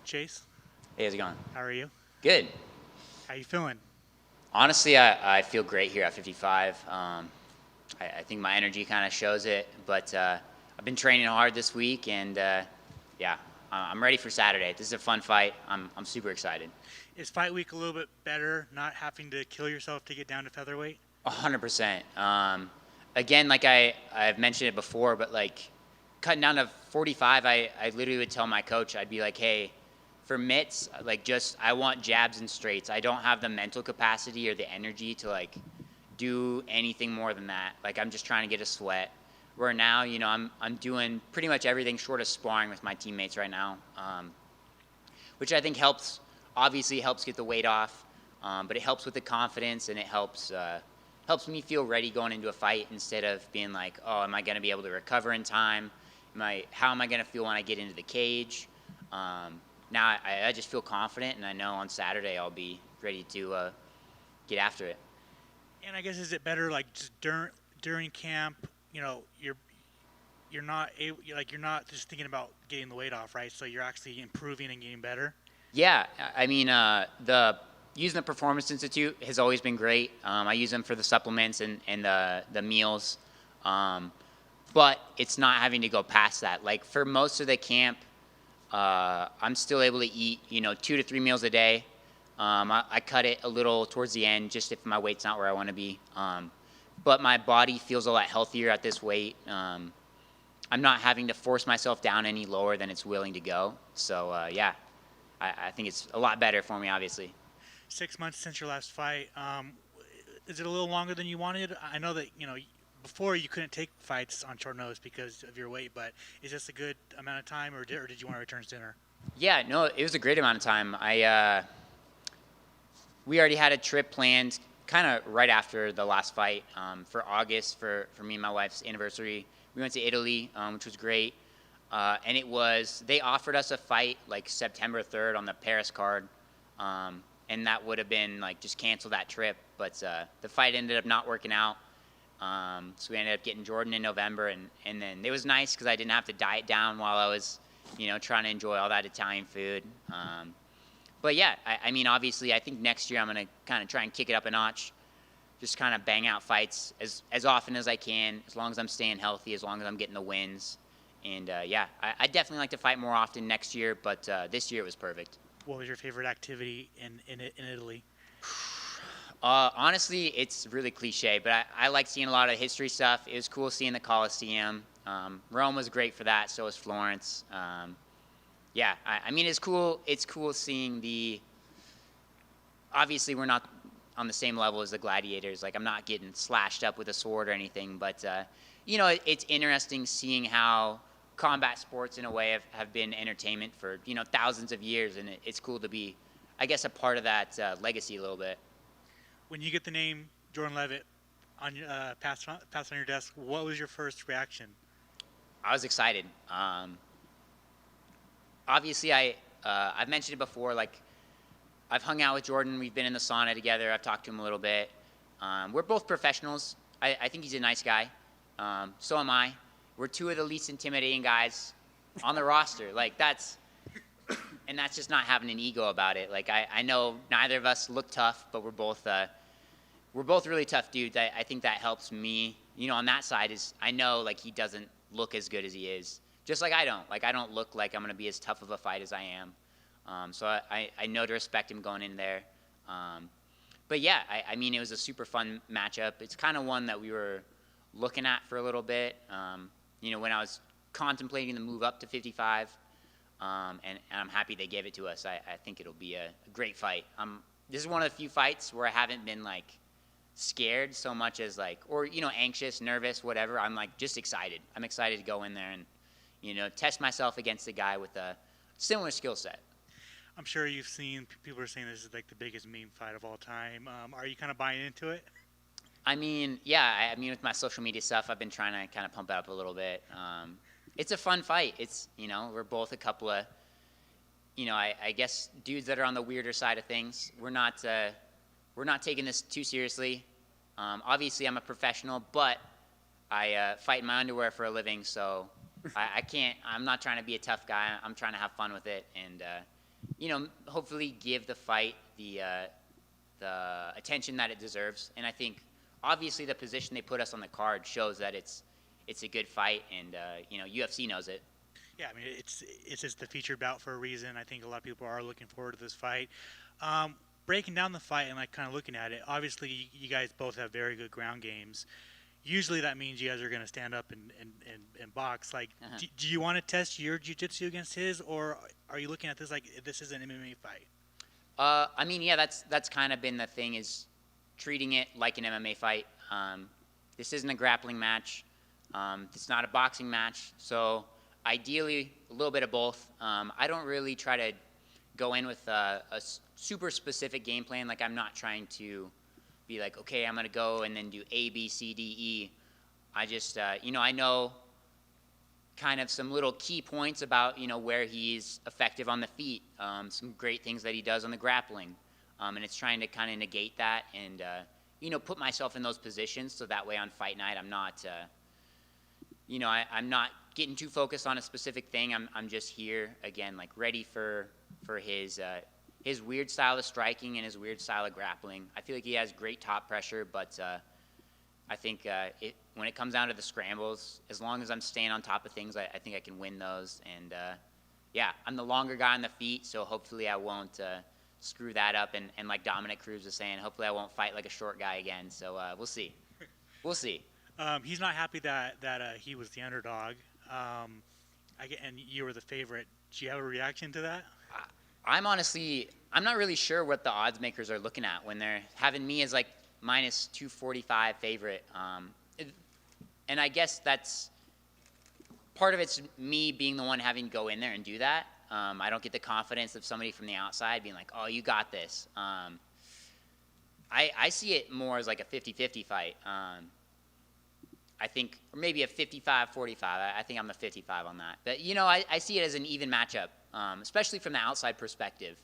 Chase, Hey, how's it going? how are you? Good. How you feeling? Honestly, I feel great here at 55. I think my energy kind of shows it, but I've been training hard this week, and yeah, I'm ready for Saturday. This is a fun fight. I'm super excited. Is fight week a little bit better, not having to kill yourself to get down to featherweight? 100%. Again, like I've mentioned it before, but like cutting down to 45, I literally would tell my coach, I'd be like, hey, for mitts, like I want jabs and straights. I don't have the mental capacity or the energy to like do anything more than that. Like I'm just trying to get a sweat. Where now, I'm doing pretty much everything short of sparring with my teammates right now, which I think helps. Obviously, helps get the weight off, but it helps with the confidence, and it helps me feel ready going into a fight instead of being like, oh, am I going to be able to recover in time? How am I going to feel when I get into the cage? Now I just feel confident, and I know on Saturday I'll be ready to get after it. And I guess is it better like just during camp? You're not just thinking about getting the weight off, right? So you're actually improving and getting better. Yeah, I mean, using the Performance Institute has always been great. I use them for the supplements and the meals, but it's not having to go past that. Like for most of the camp, I'm still able to eat, 2 to 3 meals a day. I cut it a little towards the end, just if my weight's not where I want to be. But my body feels a lot healthier at this weight. I'm not having to force myself down any lower than it's willing to go. So yeah, I think it's a lot better for me, obviously. 6 months since your last fight. Is it a little longer than you wanted? I know that, before you couldn't take fights on short notice because of your weight, but is this a good amount of time, or did you want to return sooner? Yeah, no, it was a great amount of time. We already had a trip planned kind of right after the last fight for August for me and my wife's anniversary. We went to Italy, which was great. And they offered us a fight like September 3rd on the Paris card. And that would have been like just cancel that trip. But the fight ended up not working out. So we ended up getting Jordan in November. And then it was nice because I didn't have to diet down while I was, trying to enjoy all that Italian food. But yeah, I mean, obviously, I think next year I'm going to kind of try and kick it up a notch. Just kind of bang out fights as often as I can, as long as I'm staying healthy, as long as I'm getting the wins. And yeah, I definitely like to fight more often next year, but this year it was perfect. What was your favorite activity in Italy? Honestly, it's really cliche, but I like seeing a lot of history stuff. It was cool seeing the Colosseum. Rome was great for that, so was Florence. Yeah, I mean, it's cool. It's cool seeing obviously, we're not on the same level as the gladiators. Like, I'm not getting slashed up with a sword or anything, but, it's interesting seeing how combat sports, in a way, have been entertainment for, thousands of years, and it's cool to be, I guess, a part of that legacy a little bit. When you get the name Jordan Leavitt on passed on your desk, what was your first reaction? I was excited. Obviously, I've mentioned it before, like, I've hung out with Jordan. We've been in the sauna together. I've talked to him a little bit. We're both professionals. I think he's a nice guy. So am I. We're two of the least intimidating guys on the roster. Like, that's just not having an ego about it. Like, I know neither of us look tough, but we're both really tough dudes. I think that helps me. On that side is I know, like, he doesn't look as good as he is. Just like I don't. Like, I don't look like I'm going to be as tough of a fight as I am. So I know to respect him going in there. But yeah, I mean, it was a super fun matchup. It's kind of one that we were looking at for a little bit. When I was contemplating the move up to 55, and I'm happy they gave it to us. I think it'll be a great fight. This is one of the few fights where I haven't been like scared so much as like, or anxious, nervous, whatever. I'm like just excited. I'm excited to go in there and test myself against a guy with a similar skill set. I'm sure you've seen people are saying this is like the biggest meme fight of all time. Are you kind of buying into it? I mean, yeah. I mean, with my social media stuff, I've been trying to kind of pump it up a little bit. it's a fun fight. It's, we're both a couple of, I guess dudes that are on the weirder side of things. We're not taking this too seriously. Obviously, I'm a professional, but I fight in my underwear for a living, so I'm not trying to be a tough guy. I'm trying to have fun with it and, hopefully give the fight the attention that it deserves. And I think, obviously, the position they put us on the card shows that it's a good fight, and, UFC knows it. Yeah, I mean, it's just the featured bout for a reason. I think a lot of people are looking forward to this fight. Breaking down the fight and kind of looking at it, obviously you guys both have very good ground games. Usually that means you guys are going to stand up and box. Do you want to test your jiu-jitsu against his, or are you looking at this like this is an MMA fight? I mean, yeah, that's kind of been the thing, is treating it like an MMA fight. This isn't a grappling match. It's not a boxing match. So ideally, a little bit of both. I don't really try to go in with a super specific game plan. Like, I'm not trying to be like, okay, I'm going to go and then do A, B, C, D, E. I just, I know kind of some little key points about, where he's effective on the feet, some great things that he does on the grappling. And it's trying to kind of negate that and, put myself in those positions so that way on fight night I'm not, I'm not getting too focused on a specific thing. I'm just here, again, like ready for his weird style of striking and his weird style of grappling. I feel like he has great top pressure, but I think when it comes down to the scrambles, as long as I'm staying on top of things, I think I can win those. And, I'm the longer guy on the feet, so hopefully I won't screw that up. And like Dominic Cruz was saying, hopefully I won't fight like a short guy again. So we'll see. We'll see. He's not happy that he was the underdog, and you were the favorite. Do you have a reaction to that? I'm not really sure what the odds makers are looking at when they're having me as like minus 245 favorite. And I guess that's part of it's me being the one having to go in there and do that. I don't get the confidence of somebody from the outside being like, oh, you got this. I see it more as like a 50-50 fight. I think, or maybe a 55-45. I think I'm the 55 on that. But, I see it as an even matchup, especially from the outside perspective.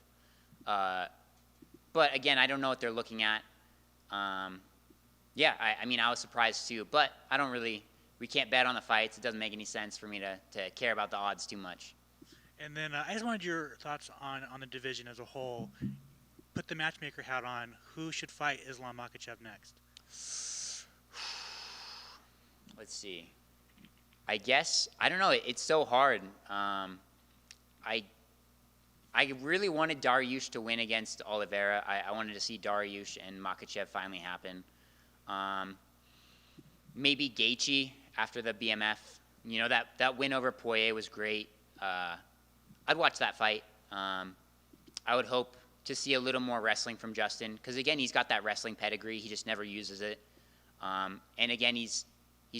But, again, I don't know what they're looking at. I mean, I was surprised too. But we can't bet on the fights. It doesn't make any sense for me to care about the odds too much. And then I just wanted your thoughts on the division as a whole. Put the matchmaker hat on. Who should fight Islam Makhachev next? Let's see. I guess, I don't know. It's so hard. I really wanted Dariush to win against Oliveira. I wanted to see Dariush and Makhachev finally happen. Maybe Gaethje after the BMF. That win over Poirier was great. I'd watch that fight. I would hope to see a little more wrestling from Justin because, again, he's got that wrestling pedigree. He just never uses it. And, again, he's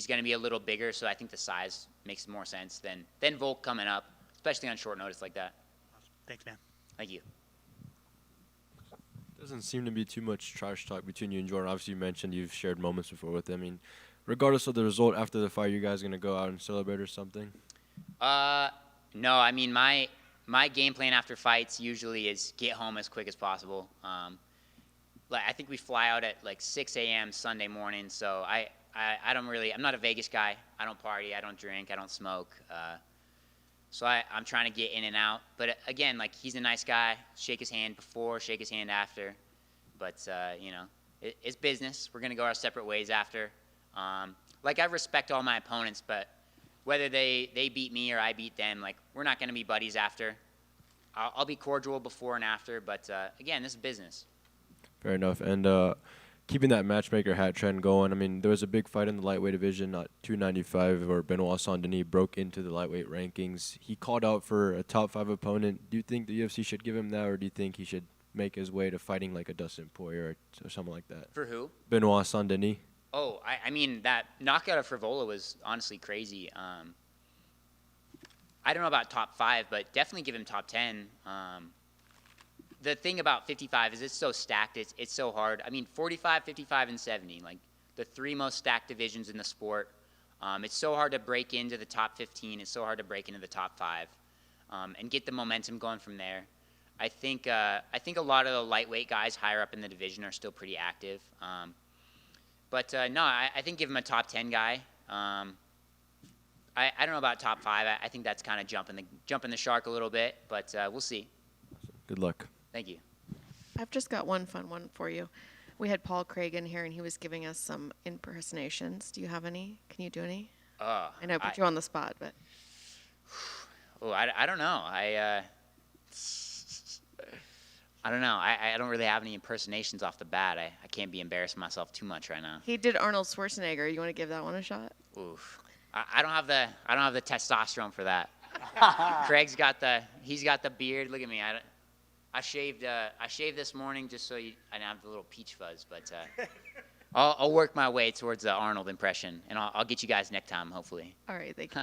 going to be a little bigger, so I think the size makes more sense than Volk coming up, especially on short notice like that. Awesome. Thanks, man. Thank you. Doesn't seem to be too much trash talk between you and Jordan. Obviously, you mentioned you've shared moments before with him. I mean, regardless of the result after the fight, you guys going to go out and celebrate or something? No, I mean, my game plan after fights usually is get home as quick as possible. I think we fly out at like 6 a.m. Sunday morning, so I'm not a Vegas guy. I don't party, I don't drink, I don't smoke. So I'm trying to get in and out. But again, like, he's a nice guy. Shake his hand before, shake his hand after. But, it's business. We're going to go our separate ways after. I respect all my opponents, but whether they beat me or I beat them, like, we're not going to be buddies after. I'll be cordial before and after, but, again, this is business. Fair enough. And keeping that matchmaker hat trend going, I mean, there was a big fight in the lightweight division at 295 where Benoit Saint-Denis broke into the lightweight rankings. He called out for a top 5 opponent. Do you think the UFC should give him that, or do you think he should make his way to fighting like a Dustin Poirier or something like that? For who? Benoit Saint-Denis. Oh, I mean, that knockout of Frivola was honestly crazy. I don't know about top 5, but definitely give him top 10. The thing about 55 is it's so stacked. It's so hard. I mean, 45, 55, and 70, like the 3 most stacked divisions in the sport. It's so hard to break into the top 15. It's so hard to break into the top 5 and get the momentum going from there. I think a lot of the lightweight guys higher up in the division are still pretty active. But no, I think give him a top 10 guy. I don't know about top 5. I think that's kind of jumping the shark a little bit, but we'll see. Good luck. Thank you. I've just got one fun one for you. We had Paul Craig in here, and he was giving us some impersonations. Do you have any? Can you do any? I know I put you on the spot, but. Oh, I don't know. I don't know. I don't really have any impersonations off the bat. I can't be embarrassing myself too much right now. He did Arnold Schwarzenegger. You want to give that one a shot? Oof. I don't have the testosterone for that. Craig's got the beard. Look at me. I shaved this morning just so I didn't have the little peach fuzz, but I'll work my way towards the Arnold impression, and I'll get you guys next time, hopefully. All right, thank you.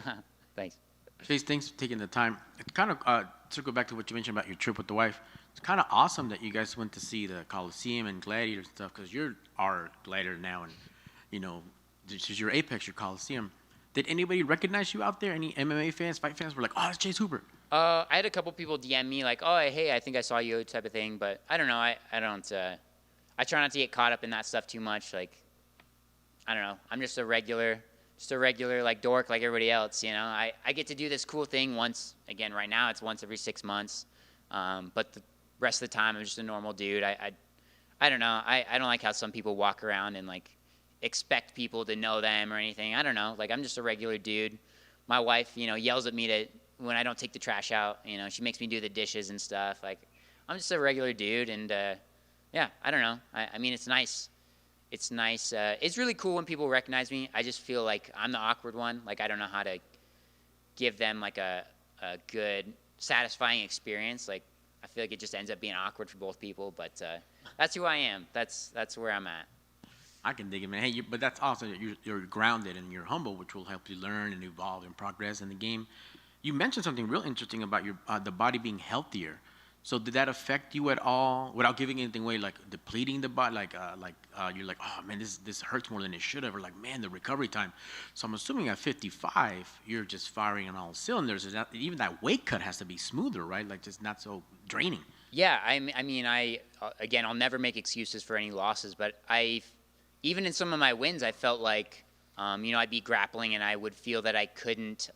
Thanks. Chase, thanks for taking the time. It's kind of circle back to what you mentioned about your trip with the wife. It's kind of awesome that you guys went to see the Coliseum and Gladiator and stuff, because you're our Gladiator now, and you know, this is your Apex, your Coliseum. Did anybody recognize you out there? Any MMA fans, fight fans were like, "Oh, that's Chase Hooper." I had a couple people DM me like, "Oh, hey, I think I saw you," type of thing. But I don't know. I try not to get caught up in that stuff too much. Like, I don't know. I'm just a regular like dork like everybody else. You know, I get to do this cool thing once. Again, right now it's once every 6 months. But the rest of the time I'm just a normal dude. I don't know. I don't like how some people walk around and like expect people to know them or anything. I don't know. Like, I'm just a regular dude. My wife, you know, yells at me when I don't take the trash out. You know, she makes me do the dishes and stuff. Like, I'm just a regular dude, and yeah, I don't know. I mean, it's nice. It's nice. It's really cool when people recognize me. I just feel like I'm the awkward one. Like, I don't know how to give them like a good, satisfying experience. Like, I feel like it just ends up being awkward for both people. But that's who I am. That's where I'm at. I can dig it, man. Hey, but that's awesome that you're grounded and you're humble, which will help you learn and evolve and progress in the game. You mentioned something real interesting about your the body being healthier. So did that affect you at all, without giving anything away, like depleting the body, like you're like, oh man, this hurts more than it should have, or like, man, the recovery time. So I'm assuming at 55, you're just firing on all cylinders. Even that weight cut has to be smoother, right? Like, just not so draining. Yeah, I mean, again, I'll never make excuses for any losses, but even in some of my wins, I felt like, you know, I'd be grappling and I would feel that I couldn't,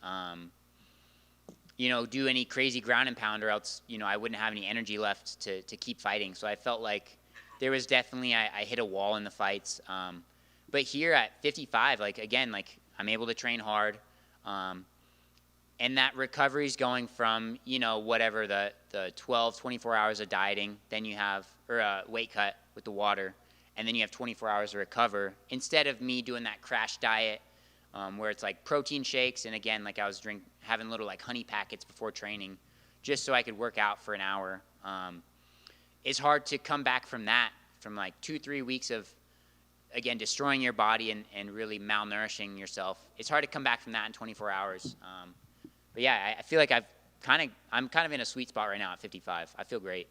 you know, do any crazy ground and pound, or else, you know, I wouldn't have any energy left to keep fighting. So I felt like there was definitely, I hit a wall in the fights. But here at 55, like, again, like, I'm able to train hard. And that recovery is going from, you know, whatever, the 12, 24 hours of dieting, then you have, or weight cut with the water, and then you have 24 hours to recover, instead of me doing that crash diet where it's like protein shakes, and again, like I was having little like honey packets before training just so I could work out for an hour. It's hard to come back from that, from like 2-3 weeks of, again, destroying your body and really malnourishing yourself. It's hard to come back from that in 24 hours. But yeah, I feel like I'm kind of in a sweet spot right now at 55. I feel great.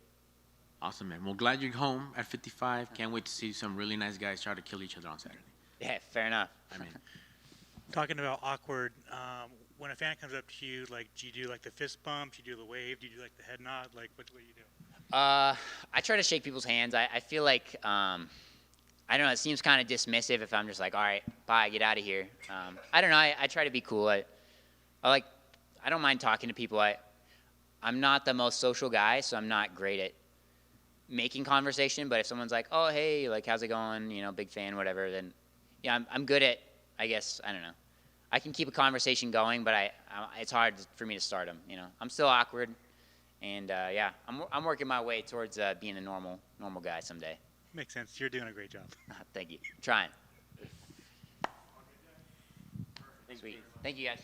Awesome, man. Well, glad you're home at 55. Can't wait to see some really nice guys try to kill each other on Saturday. Yeah, fair enough. I mean, talking about awkward, when a fan comes up to you, like, do you do like the fist bump? Do you do the wave? Do you do like the head nod? Like, what do you do? I try to shake people's hands. I feel like, I don't know, it seems kind of dismissive if I'm just like, all right, bye, get out of here. I don't know. I try to be cool. I don't mind talking to people. I'm not the most social guy, so I'm not great at making conversation. But if someone's like, oh, hey, like, how's it going? You know, big fan, whatever, then yeah, I'm good at, I guess, I don't know. I can keep a conversation going, but it's hard for me to start them, you know. I'm still awkward, and yeah, I'm working my way towards being a normal guy someday. Makes sense. You're doing a great job. Thank you. I'm trying. Sweet. Thank you, guys.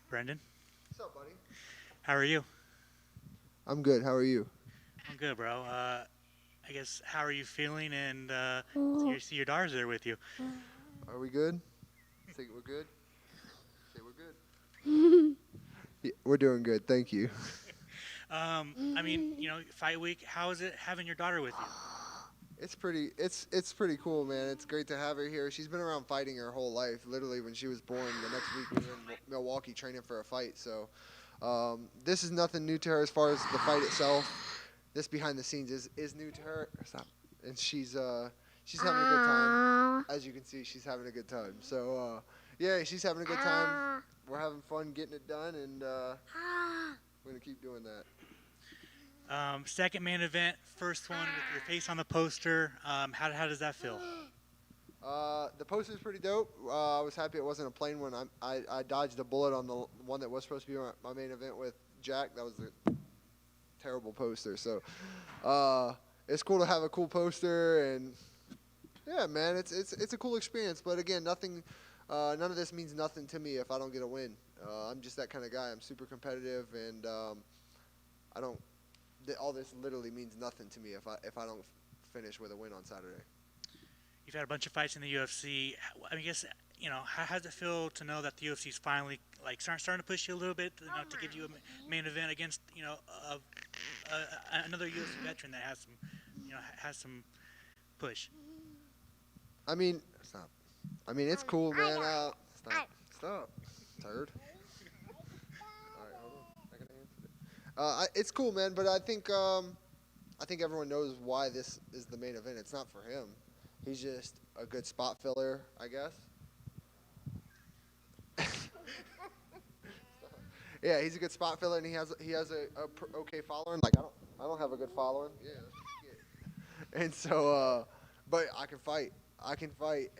Brendan. What's up, buddy? How are you? I'm good. How are you? I'm good, bro. I guess, how are you feeling? And you see your daughter's there with you. Are we good? Think we're good? Say we're good. Yeah, we're doing good. Thank you. I mean, fight week. How is it having your daughter with you? It's pretty cool, man. It's great to have her here. She's been around fighting her whole life. Literally, when she was born, the next week we were in Milwaukee training for a fight. So this is nothing new to her as far as the fight itself. This behind the scenes is new to her. Stop. And she's having a good time. As you can see, she's having a good time. So yeah, she's having a good time. We're having fun getting it done, and we're gonna keep doing that. Second main event, first one with your face on the poster. How does that feel? The poster's pretty dope. I was happy it wasn't a plain one. I dodged a bullet on the one that was supposed to be my main event with Jack. That was a terrible poster. So it's cool to have a cool poster, and yeah, man, it's a cool experience. But again, none of this means nothing to me if I don't get a win. I'm just that kind of guy. I'm super competitive, and all this literally means nothing to me if I don't finish with a win on Saturday. You've had a bunch of fights in the UFC. I guess, how does it feel to know that the UFC is finally starting to push you a little bit, to give you a main event against, another UFC veteran that has some push? I mean, stop. I mean, it's cool, man. Stop, turd. It's cool, man, but I think everyone knows why this is the main event. It's not for him. He's just a good spot filler, I guess. Yeah, he's a good spot filler, and he has a okay following. Like I don't have a good following. Yeah. And so, but I can fight.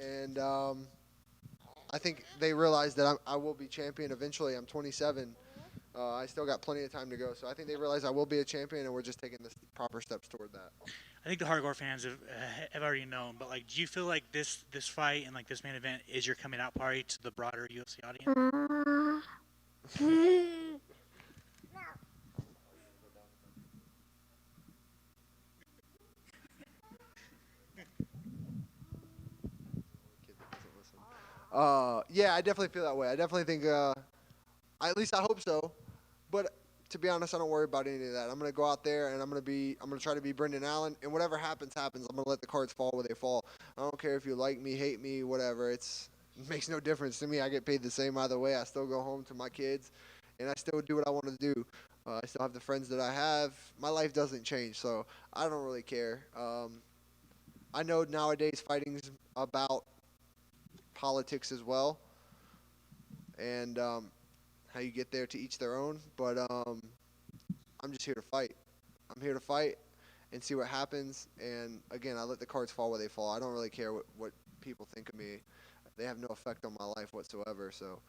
And I think they realize that I will be champion eventually. I'm 27. I still got plenty of time to go, so I think they realize I will be a champion, and we're just taking the proper steps toward that. I think the hardcore fans have already known, but do you feel like this fight and this main event is your coming out party to the broader UFC audience? Yeah, I definitely feel that way. I definitely think, at least I hope so. But to be honest, I don't worry about any of that. I'm gonna go out there and I'm gonna try to be Brendan Allen, and whatever happens. I'm gonna let the cards fall where they fall. I don't care if you like me, hate me, whatever. It makes no difference to me. I get paid the same either way. I still go home to my kids, and I still do what I want to do. I still have the friends that I have. My life doesn't change, so I don't really care. I know nowadays fighting's about politics as well, and how you get there, to each their own. But I'm just here to fight. I'm here to fight and see what happens. And again, I let the cards fall where they fall. I don't really care what people think of me. They have no effect on my life whatsoever. So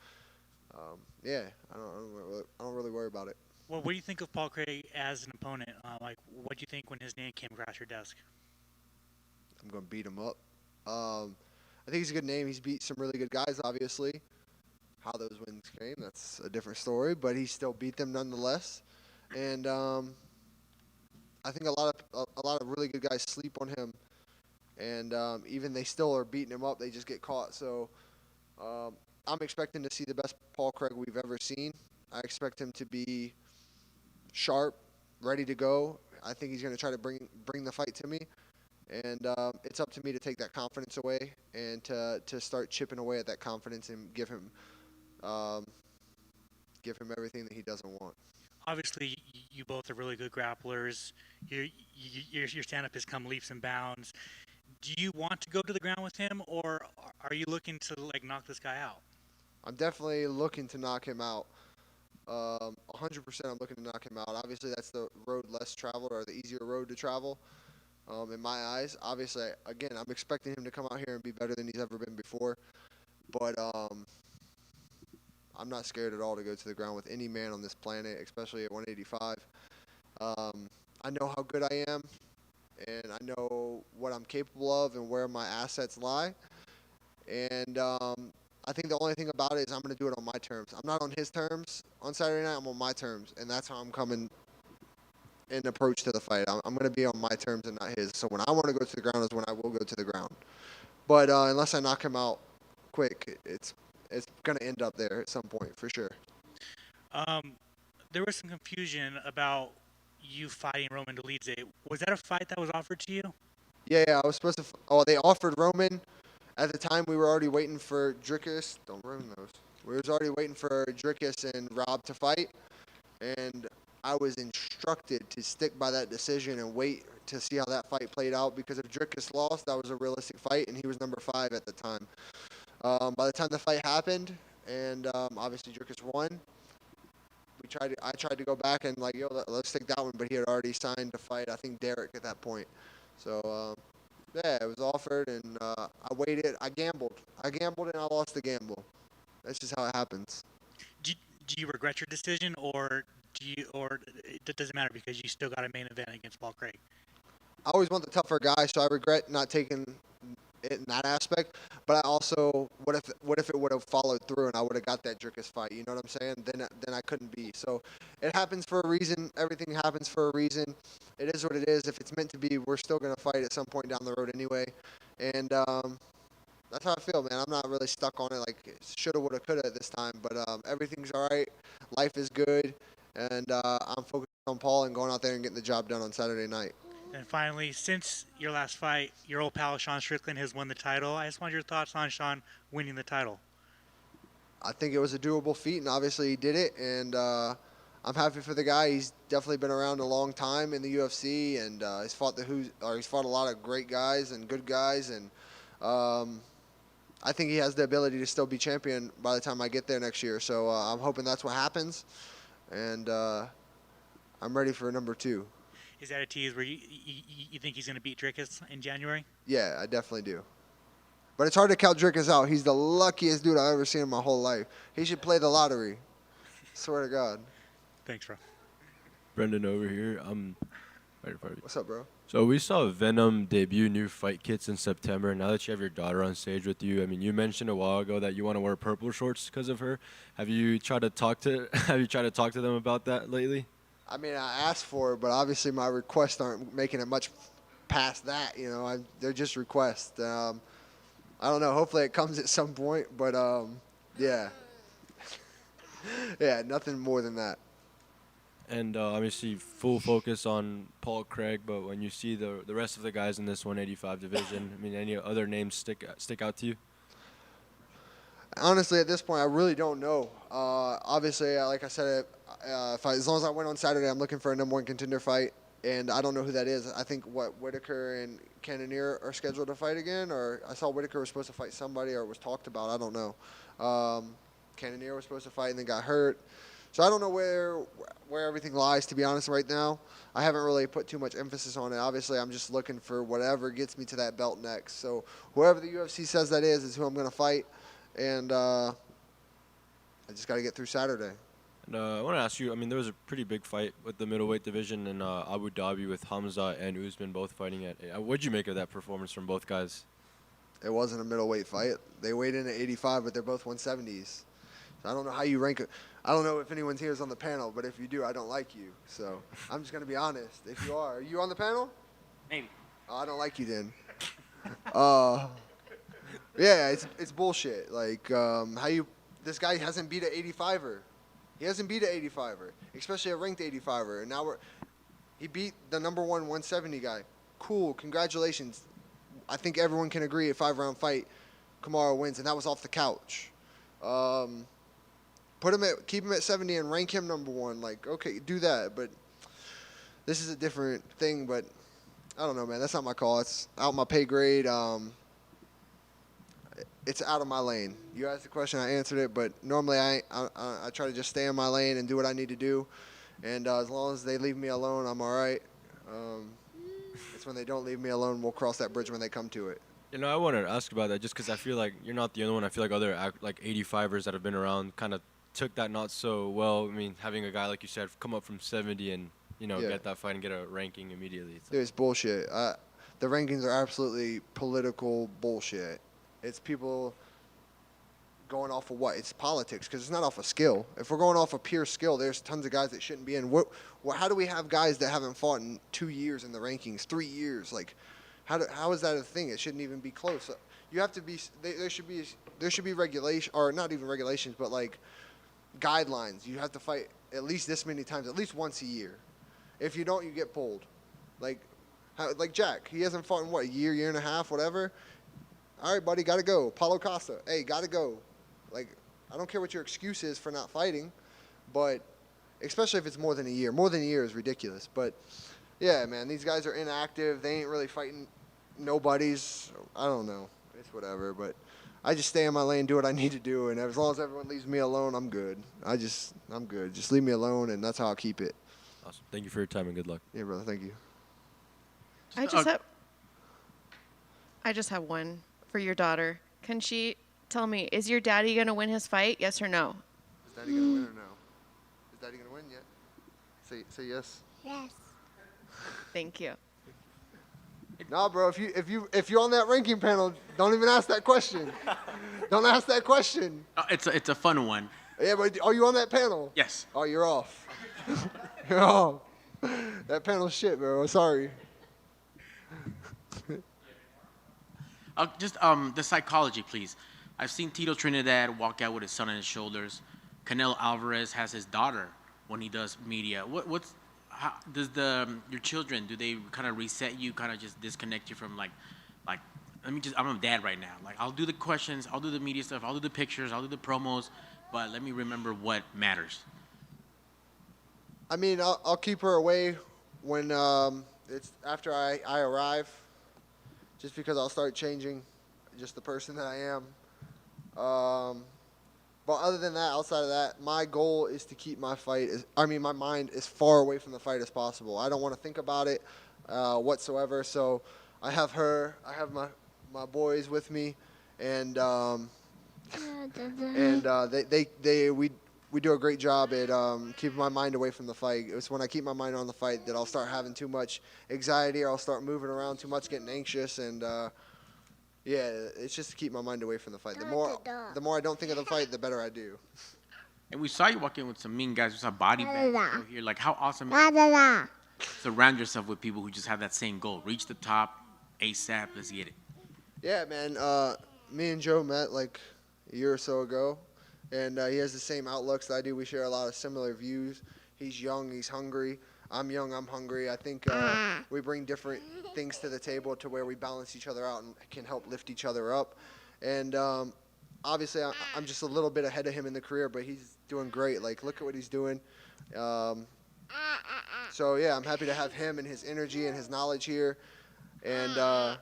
yeah, I don't really worry about it. Well, what do you think of Paul Craig as an opponent? What do you think when his name came across your desk? I'm gonna beat him up. I think he's a good name. He's beat some really good guys, obviously. How those wins came, that's a different story, but he still beat them nonetheless. And I think a lot of really good guys sleep on him, and even they still are beating him up. They just get caught. So I'm expecting to see the best Paul Craig we've ever seen. I expect him to be sharp, ready to go. I think he's going to try to bring the fight to me. And it's up to me to take that confidence away and to start chipping away at that confidence and give him everything that he doesn't want. Obviously, you both are really good grapplers. Your stand-up has come leaps and bounds. Do you want to go to the ground with him, or are you looking to knock this guy out? I'm definitely looking to knock him out. 100% I'm looking to knock him out. Obviously, that's the road less traveled, or the easier road to travel. In my eyes, obviously, again, I'm expecting him to come out here and be better than he's ever been before. But I'm not scared at all to go to the ground with any man on this planet, especially at 185. I know how good I am, and I know what I'm capable of and where my assets lie. And I think the only thing about it is I'm going to do it on my terms. I'm not on his terms on Saturday night. I'm on my terms, and that's how I'm coming in approach to the fight. I'm going to be on my terms and not his. So when I want to go to the ground is when I will go to the ground. But unless I knock him out quick, it's going to end up there at some point for sure. There was some confusion about you fighting Roman Dolidze. Was that a fight that was offered to you? Yeah, I was supposed to. They offered Roman. At the time, we were already waiting for Dricus. Don't ruin those. We was already waiting for Dricus and Rob to fight, and I was instructed to stick by that decision and wait to see how that fight played out, because if Dricus lost, that was a realistic fight, and he was number 5 at the time. By the time the fight happened, and obviously Dricus won, I tried to go back and like, yo, let's take that one, but he had already signed to fight, I think, Derek at that point. So, yeah, it was offered, and I waited. I gambled and I lost the gamble. That's just how it happens. Do you regret your decision, or it doesn't matter because you still got a main event against Paul Craig? I always want the tougher guy, so I regret not taking it in that aspect. But I also, what if it would have followed through and I would have got that Dricus fight? You know what I'm saying? Then I couldn't be. So it happens for a reason. Everything happens for a reason. It is what it is. If it's meant to be, we're still gonna fight at some point down the road anyway. And that's how I feel, man. I'm not really stuck on it like shoulda, woulda, coulda at this time. But everything's all right. Life is good, and I'm focused on Paul and going out there and getting the job done on Saturday night. And finally, since your last fight, your old pal Sean Strickland has won the title. I just want your thoughts on Sean winning the title. I think it was a doable feat, and obviously he did it. And I'm happy for the guy. He's definitely been around a long time in the UFC, and he's fought a lot of great guys and good guys. And I think he has the ability to still be champion by the time I get there next year. So I'm hoping that's what happens, and I'm ready for number 2. Is that a tease where you think he's going to beat Dricus in January? Yeah, I definitely do. But it's hard to count Dricus out. He's the luckiest dude I've ever seen in my whole life. He should play the lottery. Swear to God. Thanks, bro. Brendan over here. Right in front of you. What's up, bro? So we saw Venom debut new fight kits in September. Now that you have your daughter on stage with you, I mean, you mentioned a while ago that you want to wear purple shorts because of her. Have you tried to talk to them about that lately? I mean, I asked for it, but obviously my requests aren't making it much past that. You know, they're just requests. I don't know. Hopefully it comes at some point, but yeah. Yeah, nothing more than that. And obviously full focus on Paul Craig, but when you see the rest of the guys in this 185 division, I mean, any other names stick out to you? Honestly, at this point, I really don't know. Obviously, like I said, as long as I win on Saturday, I'm looking for a number 1 contender fight, and I don't know who that is. I think Whitaker and Cannonier are scheduled to fight again, or I saw Whitaker was supposed to fight somebody, or was talked about. I don't know. Cannonier was supposed to fight and then got hurt, so I don't know where everything lies. To be honest, right now, I haven't really put too much emphasis on it. Obviously, I'm just looking for whatever gets me to that belt next. So whoever the UFC says that is who I'm going to fight. And I just got to get through Saturday. And I want to ask you, I mean, there was a pretty big fight with the middleweight division in Abu Dhabi with Hamza and Usman both fighting at. What'd you make of that performance from both guys? It wasn't a middleweight fight. They weighed in at 85, but they're both 170s. So I don't know how you rank it. I don't know if anyone's here is on the panel, but if you do, I don't like you. So I'm just going to be honest. If you are you on the panel? Maybe. Oh, I don't like you then. Yeah, it's bullshit. Like, this guy hasn't beat an 85er. He hasn't beat an 85er, especially a ranked 85er. And now he beat the number 1 170 guy. Cool, congratulations. I think everyone can agree a 5-round fight, Kamaru wins, and that was off the couch. Keep him at 70 and rank him number 1. Like, okay, do that. But this is a different thing. But I don't know, man. That's not my call. It's out my pay grade. It's out of my lane. You asked the question, I answered it, but normally I try to just stay in my lane and do what I need to do. And as long as they leave me alone, I'm all right. It's when they don't leave me alone, we'll cross that bridge when they come to it. You know, I wanted to ask about that just because I feel like you're not the only one. I feel like other 85ers that have been around kind of took that not so well. I mean, having a guy, like you said, come up from 70 and, get that fight and get a ranking immediately. It's bullshit. The rankings are absolutely political bullshit. It's people going off of what? It's politics, because it's not off of skill. If we're going off of pure skill, there's tons of guys that shouldn't be in. How do we have guys that haven't fought in 2 years in the rankings, 3 years? Like, how is that a thing? It shouldn't even be close. You have to be. There should be regulation, or not even regulations, but like guidelines. You have to fight at least this many times, at least once a year. If you don't, you get pulled. Like Jack, he hasn't fought in what, a year and a half, whatever. All right, buddy, gotta go. Paulo Costa, hey, gotta go. Like, I don't care what your excuse is for not fighting, but especially if it's more than a year. More than a year is ridiculous. But yeah, man, these guys are inactive. They ain't really fighting nobodies. I don't know. It's whatever, but I just stay in my lane, do what I need to do, and as long as everyone leaves me alone, I'm good. I'm good. Just leave me alone, and that's how I'll keep it. Awesome. Thank you for your time and good luck. Yeah, brother. Thank you. I just have one for your daughter. Can she tell me, is your daddy going to win his fight? Yes or no? Is daddy going to win or no? Is daddy going to win yet? Say yes. Yes. Thank you. Nah, bro. If you're on that ranking panel, don't even ask that question. Don't ask that question. It's a fun one. Yeah, but are you on that panel? Yes. Oh, you're off. You're off. That panel's shit, bro. Sorry. Just the psychology, please. I've seen Tito Trinidad walk out with his son on his shoulders. Canelo Alvarez has his daughter when he does media. How does your children, do they kind of reset you, kind of just disconnect you from like I'm a dad right now. Like, I'll do the questions, I'll do the media stuff, I'll do the pictures, I'll do the promos, but let me remember what matters. I mean, I'll keep her away when it's after I arrive, just because I'll start changing just the person that I am. But other than that, outside of that, my goal is to keep my mind as far away from the fight as possible. I don't want to think about it whatsoever. So I have her, I have my boys with me, and we do a great job at keeping my mind away from the fight. It's when I keep my mind on the fight that I'll start having too much anxiety, or I'll start moving around too much, getting anxious, and yeah, it's just to keep my mind away from the fight. The more I don't think of the fight, the better I do. And we saw you walk in with some mean guys. We saw body bags here. Like, how awesome is it? Surround yourself with people who just have that same goal. Reach the top ASAP. Let's get it. Yeah, man. Me and Joe met like a year or so ago, and he has the same outlooks that I do. We share a lot of similar views. He's young. He's hungry. I'm young. I'm hungry. I think we bring different things to the table to where we balance each other out and can help lift each other up. And obviously, I'm just a little bit ahead of him in the career, but he's doing great. Like, look at what he's doing. So, yeah, I'm happy to have him and his energy and his knowledge here. And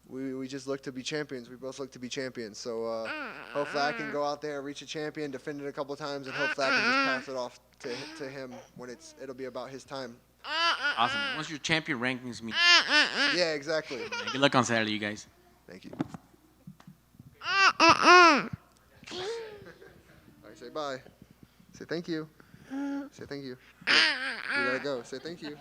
we just look to be champions. We both look to be champions. So hopefully I can go out there and reach a champion, defend it a couple times, and hopefully I can just pass it off to him when it'll be about his time. Awesome. Once your champion rankings meet. Yeah, exactly. Good luck on Saturday, you guys. Thank you. All right, say bye. Say thank you. Say thank you. You gotta go. Say thank you.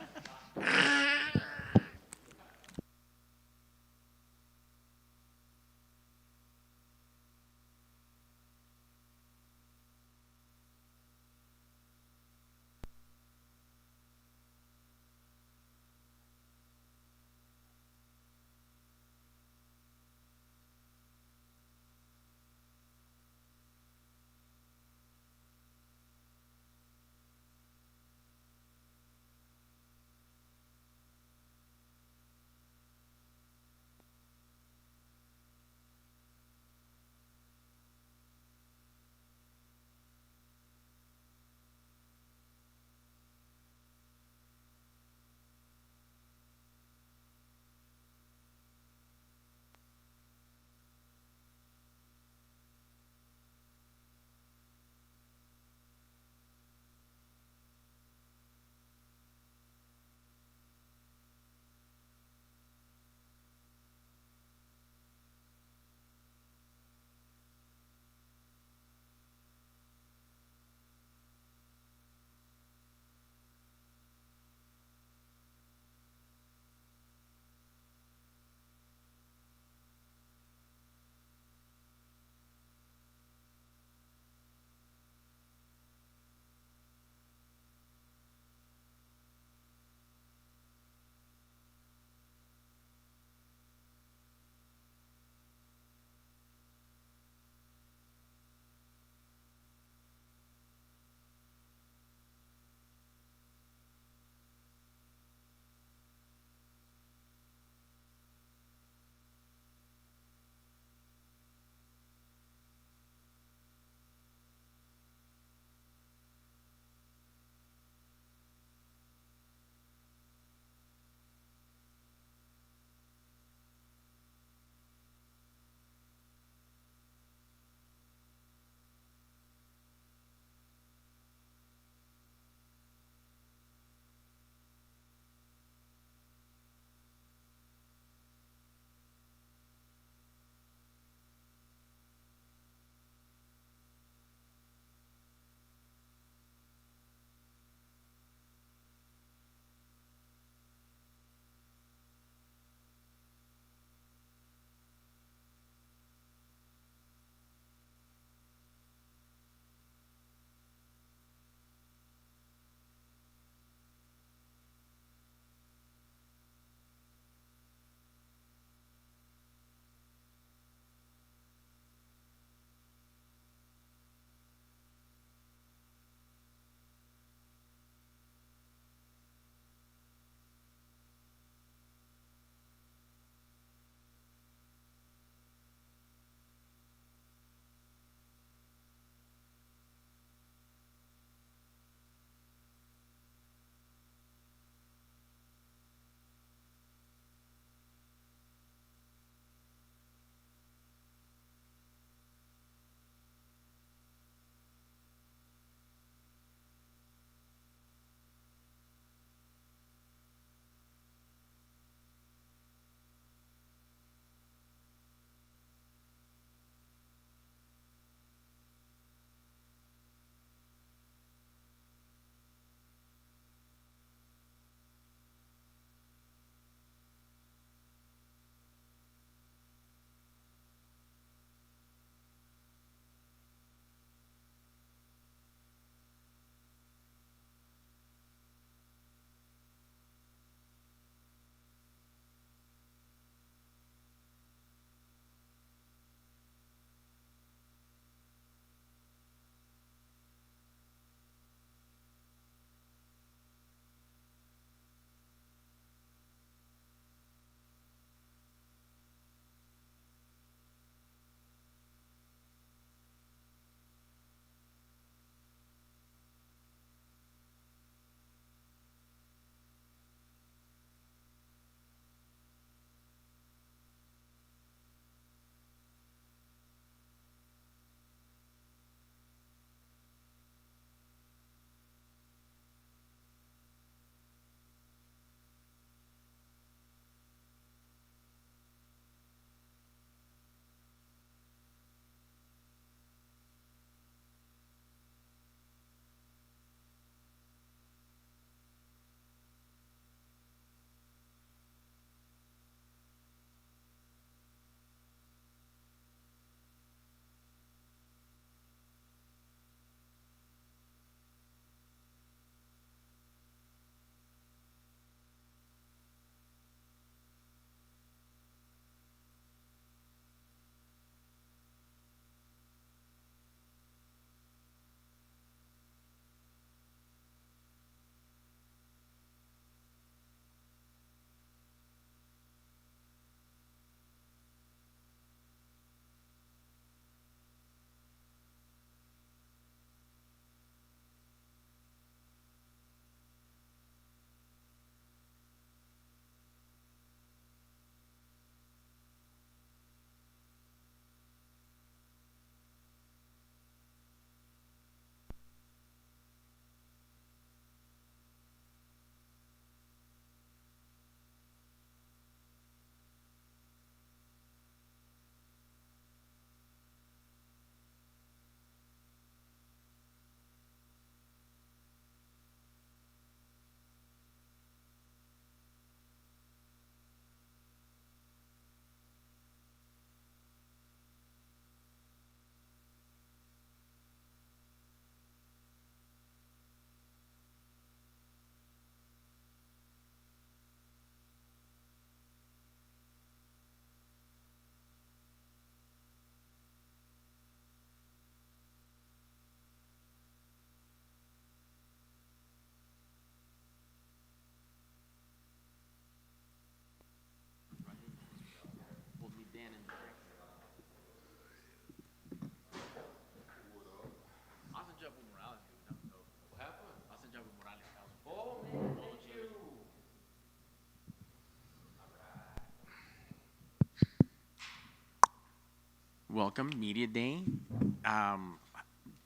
welcome, Media Day.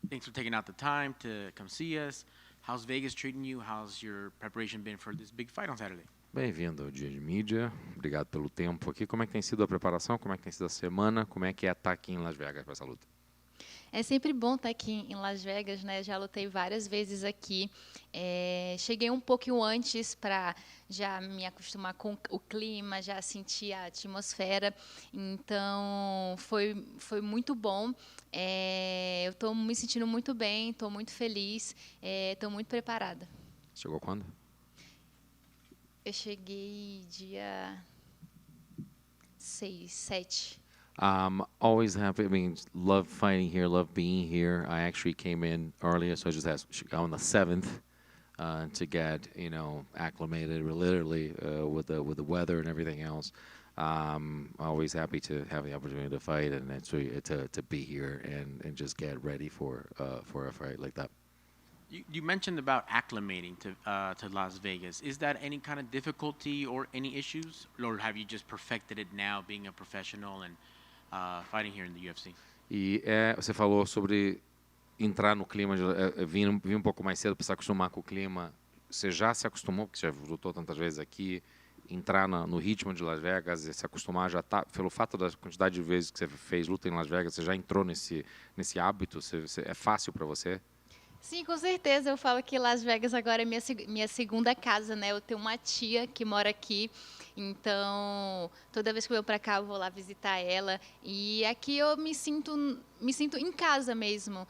Thanks for taking out the time to come see us. How's Vegas treating you? How's your preparation been for this big fight on Saturday? Bem-vindo ao dia de mídia. Obrigado pelo tempo aqui. Como é que tem sido a preparação? Como é que tem sido a semana? Como é que é estar aqui em Las Vegas para essa luta? É sempre bom estar aqui em Las Vegas, né? Já lutei várias vezes aqui. Cheguei um pouquinho antes para já me acostumar com o clima, já sentir a atmosfera. Então, foi muito bom. Eu estou me sentindo muito bem, estou muito feliz, estou muito preparada. Chegou quando? Eu cheguei dia 6, 7. Always happy. I mean, love fighting here, love being here. I actually came in earlier, so I just had on the 7th to get acclimated, literally with the weather and everything else. Always happy to have the opportunity to fight and to be here and just get ready for a fight like that. You mentioned about acclimating to Las Vegas. Is that any kind of difficulty or any issues, or have you just perfected it now, being a professional and fighting here in the UFC? E você falou sobre entrar no clima, vir um pouco mais cedo para se acostumar com o clima. Você já se acostumou, porque já lutou tantas vezes aqui, entrar no ritmo de Las Vegas e se acostumar, já tá, pelo fato da quantidade de vezes que você fez luta em Las Vegas, você já entrou nesse hábito? É fácil para você? Sim, com certeza. Eu falo que Las Vegas agora é minha segunda casa, né? Eu tenho uma tia que mora aqui, então toda vez que eu venho para cá eu vou lá visitar ela. E aqui eu me sinto em casa mesmo.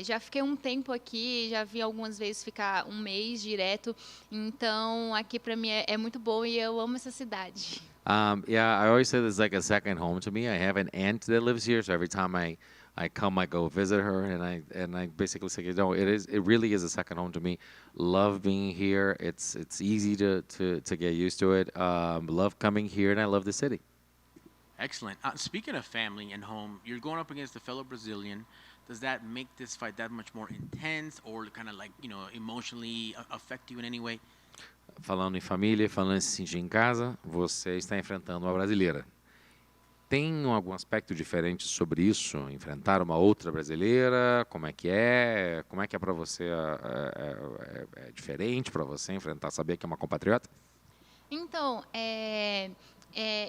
Já fiquei um tempo aqui, já vim algumas vezes ficar um mês direto. Então aqui para mim é muito bom e eu amo essa cidade. Yeah, I always say this is like a second home to me. I have an aunt that lives here, so every time I come, I go visit her, and I basically say, it really is a second home to me. Love being here. It's easy to get used to it. Love coming here, and I love the city. Excellent. Speaking of family and home, you're going up against a fellow Brazilian. Does that make this fight that much more intense, or kind of like emotionally affect you in any way? Falando em família, falando em se sentir em casa, você está enfrentando uma brasileira. Tem algum aspecto diferente sobre isso? Enfrentar uma outra brasileira? Como é que é? Como é que é para você? É diferente para você enfrentar, saber que é uma compatriota? Então,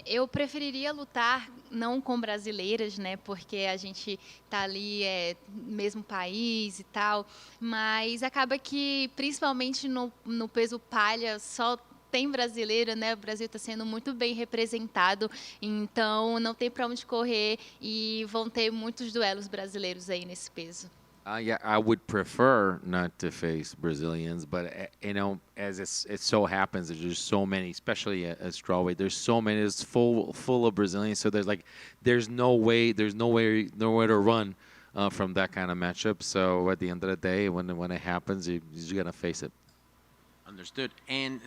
eu preferiria lutar não com brasileiras, né? Porque a gente tá ali mesmo país e tal, mas acaba que principalmente no peso palha só tem brasileira, né? O Brasil está sendo muito bem representado, então não tem para onde correr e vão ter muitos duelos brasileiros aí nesse peso. Yeah, I would prefer not to face Brazilians, but as it so happens, there's so many, especially at strawweight. There's so many. It's full of Brazilians, so there's nowhere to run from that kind of matchup. So at the end of the day, when it happens, you're gonna face it. Understood. And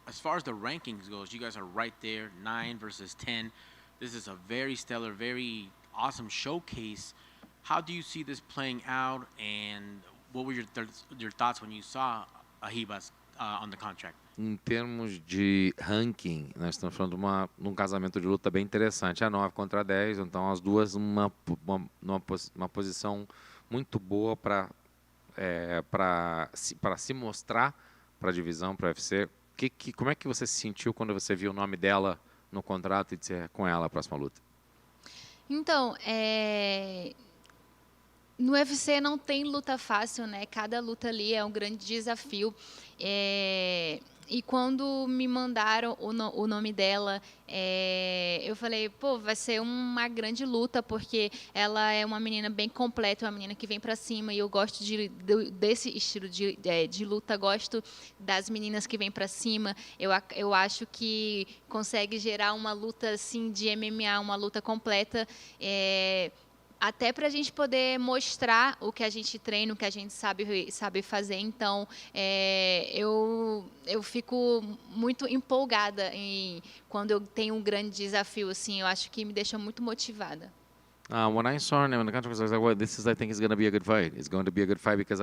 as far as the rankings goes, you guys are right there, 9 versus 10. This is a very stellar, very awesome showcase. How do you see this playing out, and what were your thoughts when you saw Ribas on the contract? Em termos de ranking, nós estamos falando de um casamento de luta bem interessante. 9 contra 10, então as duas numa posição muito boa para se mostrar para a divisão, para o UFC. Como é que você se sentiu quando você viu o nome dela no contrato e dizer com ela a próxima luta? Então, no UFC não tem luta fácil, né? Cada luta ali é um grande desafio. E quando me mandaram o nome dela, eu falei, pô, vai ser uma grande luta, porque ela é uma menina bem completa, uma menina que vem para cima, e eu gosto desse estilo de luta, gosto das meninas que vêm para cima. Eu acho que consegue gerar uma luta assim de MMA, uma luta completa, até para a gente poder mostrar o que a gente treina, o que a gente sabe fazer. Então, eu fico muito empolgada quando eu tenho um grande desafio assim. Eu acho que me deixa muito motivada. When I saw her name in the contract, I was like, well, I think it's going to be a good fight. It's going to be a good fight because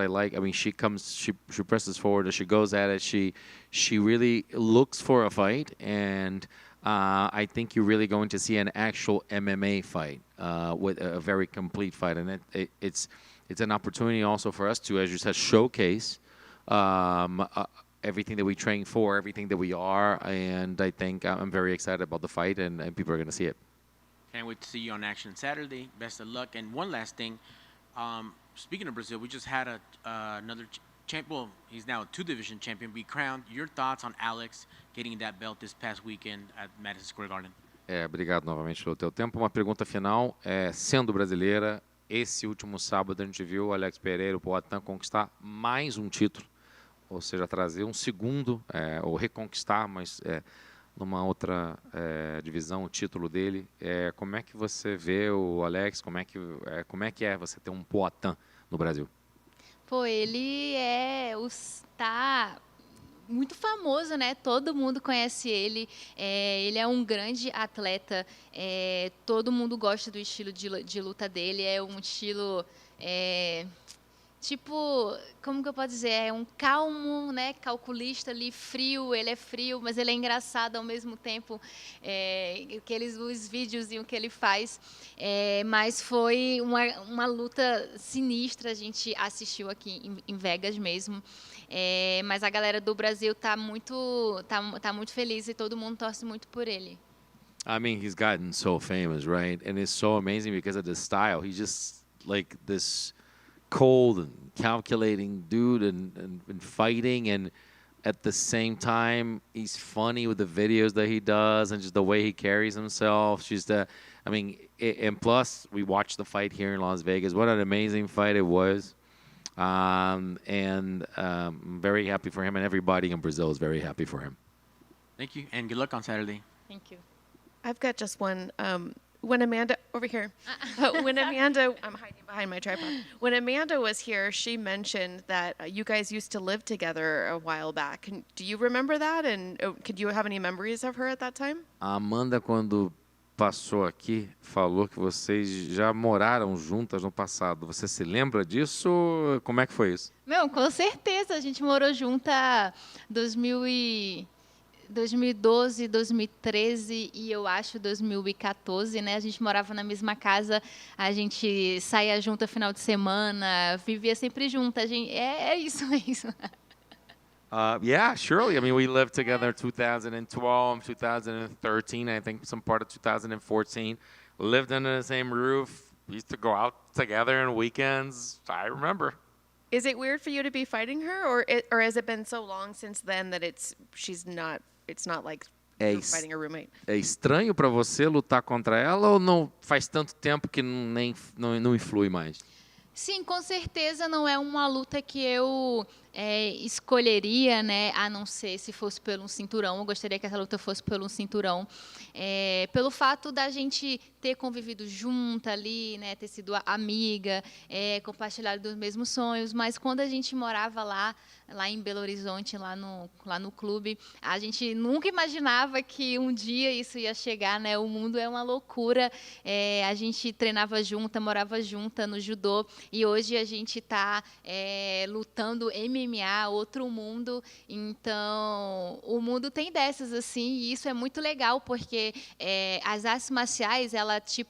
she presses forward, she goes at it, she really looks for a fight, and I think you're really going to see an actual MMA fight with a very complete fight, and it's an opportunity also for us to, as you said, showcase everything that we train for, everything that we are, and I think I'm very excited about the fight, and people are going to see it. Can't wait to see you on action Saturday. Best of luck. And one last thing, speaking of Brazil, we just had another champ. Well, he's now a 2-division champion be crowned. Your thoughts on Alex getting that belt this past weekend at Madison Square Garden? Obrigado novamente pelo teu tempo. Uma pergunta final, sendo brasileira, esse último sábado a gente viu o Alex Pereira, o Poatan, conquistar mais um título, ou seja, trazer um segundo, ou reconquistar, mas numa outra divisão, o título dele. Como é que você vê o Alex? Como é que é você ter um Poatan no Brasil? Pô, ele tá muito famoso, né? Todo mundo conhece ele. Ele é um grande atleta. Todo mundo gosta do estilo de luta dele. É um estilo tipo, como que eu posso dizer? É um calmo, né? Calculista ali, frio. Ele é frio, mas ele é engraçado ao mesmo tempo. Os vídeos e o que ele faz. Mas foi uma luta sinistra. A gente assistiu aqui em Vegas mesmo. Mas a galera do Brasil tá muito feliz e todo mundo torce muito por ele. I mean, he's gotten so famous, right? And it's so amazing because of the style. He's just like this cold and calculating dude and fighting, and at the same time he's funny with the videos that he does and just the way he carries himself. And plus we watched the fight here in Las Vegas. What an amazing fight it was. I'm very happy for him, and everybody in Brazil is very happy for him. Thank you, and good luck on Saturday. Thank you. I've got just one. When Amanda over here, when Amanda, I'm hiding behind my tripod. When Amanda was here, she mentioned that you guys used to live together a while back. Do you remember that? And could you have any memories of her at that time? Amanda, quando passou aqui, falou que vocês já moraram juntas no passado. Você se lembra disso? Como é que foi isso? Meu, com certeza. A gente morou junta 2012, 2013 e eu acho 2014, né? A gente morava na mesma casa, a gente saía junto no final de semana, vivia sempre junto. É isso. Yeah, surely. I mean, we lived together in 2012, 2013, I think some part of 2014. Lived under the same roof. We used to go out together on weekends. I remember. Is it weird for you to be fighting her, or has it been so long since then that it's not like you're fighting a roommate? É estranho para você lutar contra ela, ou não faz tanto tempo que não influi mais? Sim, com certeza não é uma luta que eu escolheria, né? A não ser se fosse pelo cinturão. Eu gostaria que essa luta fosse pelo cinturão. Pelo fato da gente ter convivido junta ali, né? Ter sido amiga, compartilhado dos mesmos sonhos. Mas quando a gente morava lá em Belo Horizonte, lá no clube, a gente nunca imaginava que um dia isso ia chegar, né? O mundo é uma loucura. A gente treinava junta, morava junta no judô, e hoje a gente está lutando MMA, outro mundo. Então, o mundo tem dessas, assim, e isso é muito legal, porque as artes marciais, ela te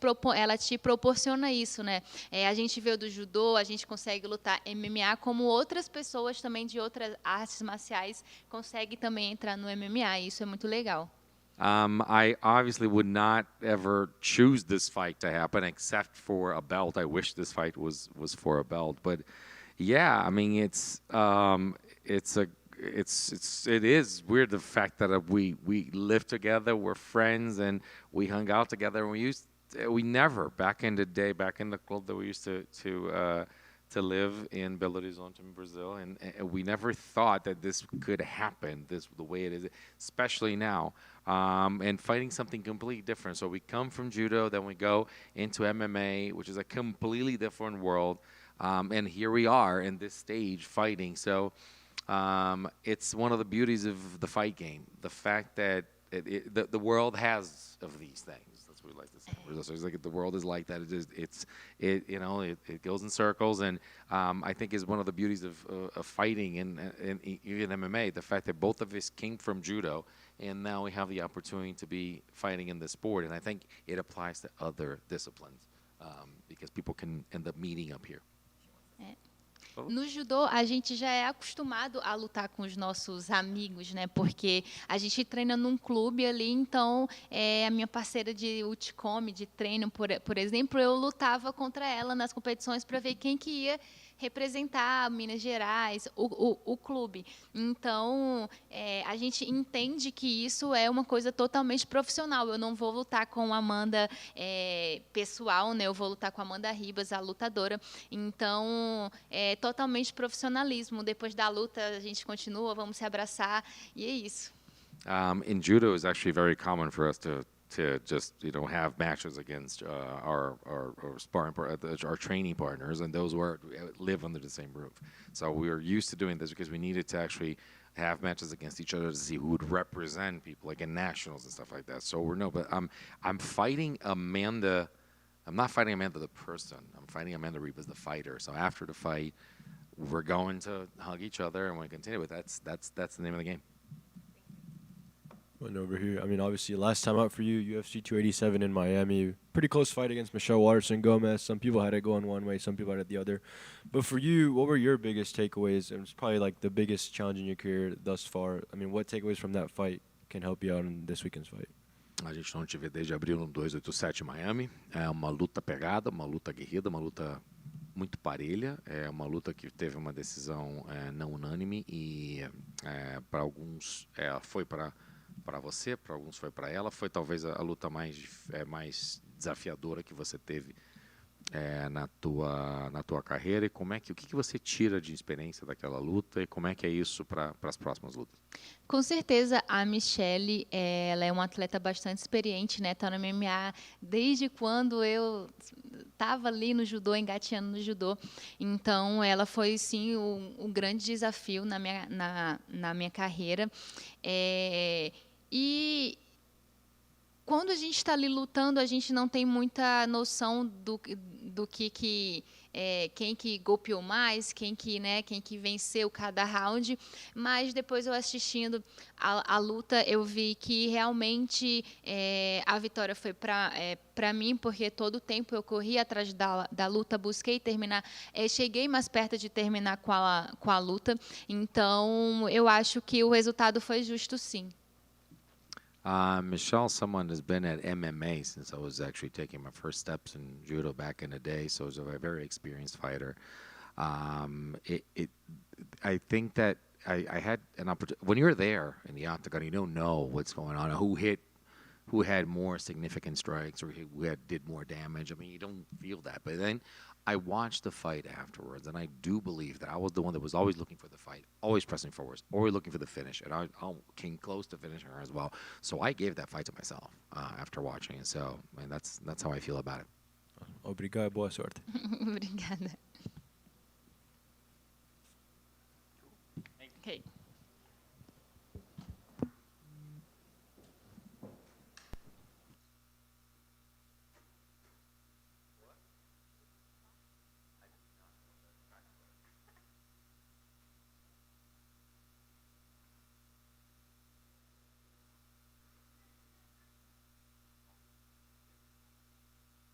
proporciona isso, né? A gente vê do judô, a gente consegue lutar MMA, como outras pessoas também de outras artes marciais conseguem também entrar no MMA, e isso é muito legal. I obviously would not ever choose this fight to happen except for a belt. I wish this fight was for a belt, but yeah, I mean it is weird, the fact that we live together, we're friends, and we hung out together. And we never back in the day, back in the club that we used to live in Belo Horizonte in Brazil, and we never thought that this could happen the way it is, especially now. And fighting something completely different. So we come from judo, then we go into MMA, which is a completely different world. And here we are in this stage fighting. So it's one of the beauties of the fight game, the fact that the world has of these things. That's what we like to say. So it's like the world is like that. It goes in circles, and I think is one of the beauties of fighting in even MMA. The fact that both of us came from judo, and now we have the opportunity to be fighting in this sport. And I think it applies to other disciplines because people can end up meeting up here. No judô, a gente já é acostumado a lutar com os nossos amigos, né? Porque a gente treina num clube ali, então a minha parceira de ulticome, de treino, por exemplo, eu lutava contra ela nas competições para ver quem que ia representar Minas Gerais, o clube. Então, a gente entende que isso é uma coisa totalmente profissional. Eu não vou lutar com a Amanda pessoal, né? Eu vou lutar com a Amanda Ribas, a lutadora. Então, é totalmente profissionalismo. Depois da luta, a gente continua, vamos se abraçar, e é isso. In judo, it's actually very common for us to just have matches against our sparring our training partners, and those who live under the same roof. So we were used to doing this because we needed to actually have matches against each other to see who would represent people, like in nationals and stuff like that. So but I'm fighting Amanda. I'm not fighting Amanda the person. I'm fighting Amanda Ribas the fighter. So after the fight, we're going to hug each other and we continue. But that's the name of the game. One over here. I mean, obviously, last time out for you, UFC 287 in Miami. Pretty close fight against Michelle Waterson Gomez. Some people had it going one way, some people had it the other. But for you, what were your biggest takeaways? And it's probably like the biggest challenge in your career thus far. I mean, what takeaways from that fight can help you out in this weekend's fight? A gente não te vê desde abril no 287 em Miami. É uma luta pegada, uma luta aguerrida, uma luta muito parelha. É uma luta que teve uma decisão não unânime e para alguns foi para você, para alguns foi para ela. Foi talvez a luta mais desafiadora que você teve na tua carreira. E o que você tira de experiência daquela luta e como é que é isso para as próximas lutas? Com certeza, a Michelle, ela é uma atleta bastante experiente, né? Tá no MMA desde quando eu estava ali no judô, engateando no judô. Então, ela foi, sim, um grande desafio na minha carreira. E quando a gente está ali lutando, a gente não tem muita noção do que quem que golpeou mais, quem que venceu cada round, mas depois eu assistindo a luta, eu vi que realmente a vitória foi para mim, porque todo o tempo eu corri atrás da luta, busquei terminar, cheguei mais perto de terminar com a luta, então eu acho que o resultado foi justo, sim. Michelle, someone has been at MMA since I was actually taking my first steps in judo back in the day, so she's a very experienced fighter. I think that I had an opportunity. When you're there in the octagon, you don't know what's going on, who had more significant strikes or who did more damage. I mean, you don't feel that. But then I watched the fight afterwards, and I do believe that I was the one that was always looking for the fight, always pressing forwards, always looking for the finish, and I came close to finishing her as well. So I gave that fight to myself after watching it. So that's how I feel about it. Obrigado, boa sorte. Obrigada. Okay.